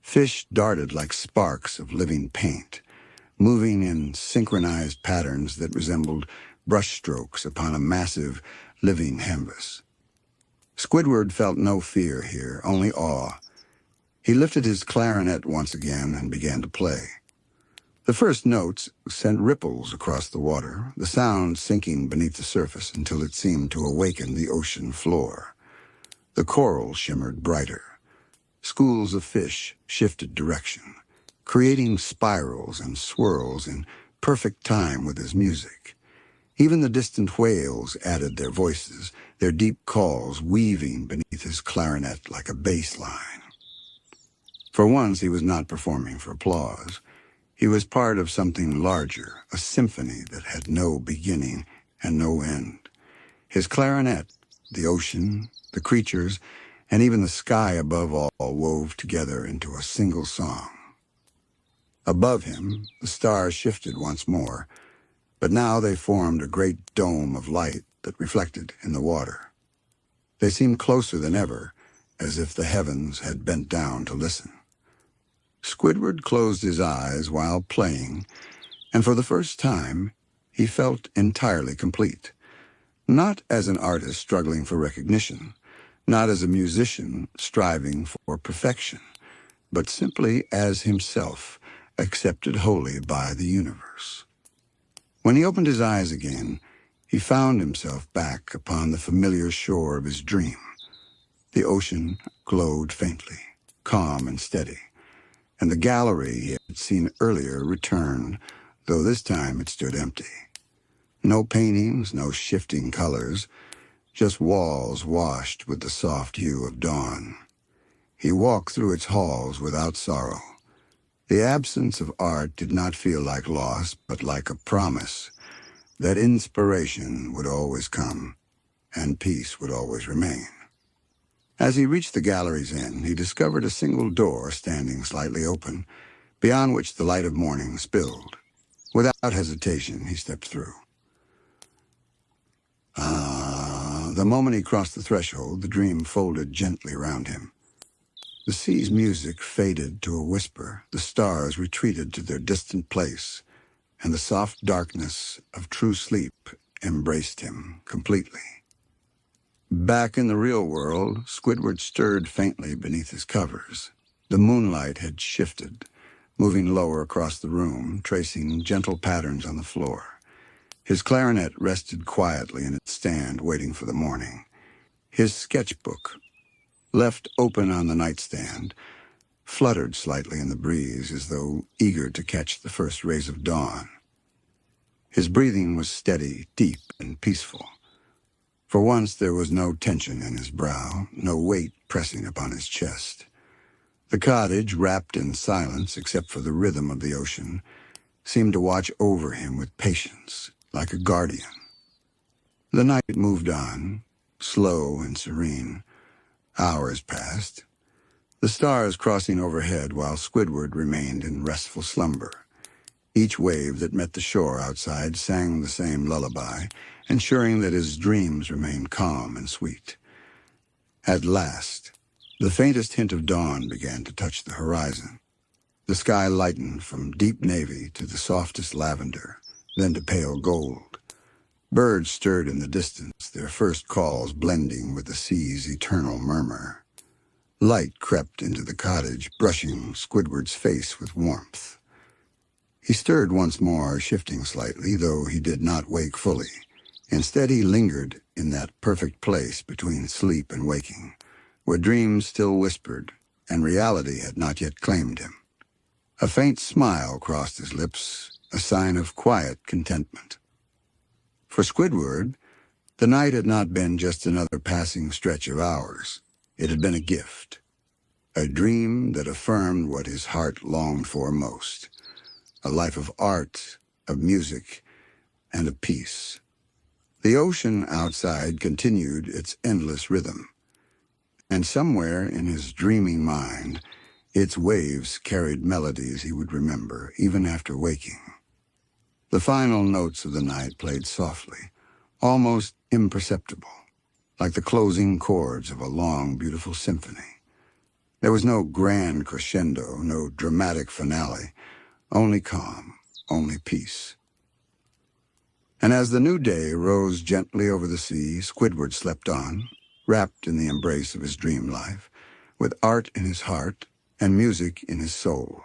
Fish darted like sparks of living paint, moving in synchronized patterns that resembled brushstrokes upon a massive, living canvas. Squidward felt no fear here, only awe. He lifted his clarinet once again and began to play. The first notes sent ripples across the water, the sound sinking beneath the surface until it seemed to awaken the ocean floor. The coral shimmered brighter. Schools of fish shifted direction, creating spirals and swirls in perfect time with his music. Even the distant whales added their voices, their deep calls weaving beneath his clarinet like a bass line. For once, he was not performing for applause. He was part of something larger, a symphony that had no beginning and no end. His clarinet, the ocean, the creatures, and even the sky above all wove together into a single song. Above him, the stars shifted once more, but now they formed a great dome of light that reflected in the water. They seemed closer than ever, as if the heavens had bent down to listen. Squidward closed his eyes while playing, and for the first time, he felt entirely complete. Not as an artist struggling for recognition, not as a musician striving for perfection, but simply as himself, accepted wholly by the universe. When he opened his eyes again, he found himself back upon the familiar shore of his dream. The ocean glowed faintly, calm and steady, and the gallery he had seen earlier returned, though this time it stood empty. No paintings, no shifting colors, just walls washed with the soft hue of dawn. He walked through its halls without sorrow. The absence of art did not feel like loss, but like a promise that inspiration would always come and peace would always remain. As he reached the gallery's end, he discovered a single door standing slightly open, beyond which the light of morning spilled. Without hesitation, he stepped through. The moment he crossed the threshold, the dream folded gently around him. The sea's music faded to a whisper, the stars retreated to their distant place, and the soft darkness of true sleep embraced him completely. Back in the real world, Squidward stirred faintly beneath his covers. The moonlight had shifted, moving lower across the room, tracing gentle patterns on the floor. His clarinet rested quietly in its stand, waiting for the morning. His sketchbook, left open on the nightstand, fluttered slightly in the breeze as though eager to catch the first rays of dawn. His breathing was steady, deep, and peaceful. For once there was no tension in his brow, no weight pressing upon his chest. The cottage, wrapped in silence except for the rhythm of the ocean, seemed to watch over him with patience, like a guardian. The night moved on, slow and serene. Hours passed, the stars crossing overhead while Squidward remained in restful slumber. Each wave that met the shore outside sang the same lullaby, ensuring that his dreams remained calm and sweet. At last, the faintest hint of dawn began to touch the horizon. The sky lightened from deep navy to the softest lavender, then to pale gold. Birds stirred in the distance, their first calls blending with the sea's eternal murmur. Light crept into the cottage, brushing Squidward's face with warmth. He stirred once more, shifting slightly, though he did not wake fully. Instead, he lingered in that perfect place between sleep and waking, where dreams still whispered and reality had not yet claimed him. A faint smile crossed his lips, a sign of quiet contentment. For Squidward, the night had not been just another passing stretch of hours. It had been a gift, a dream that affirmed what his heart longed for most, a life of art, of music, and of peace. The ocean outside continued its endless rhythm, and somewhere in his dreaming mind, its waves carried melodies he would remember even after waking. The final notes of the night played softly, almost imperceptible, like the closing chords of a long, beautiful symphony. There was no grand crescendo, no dramatic finale, only calm, only peace. And as the new day rose gently over the sea, Squidward slept on, wrapped in the embrace of his dream life, with art in his heart and music in his soul.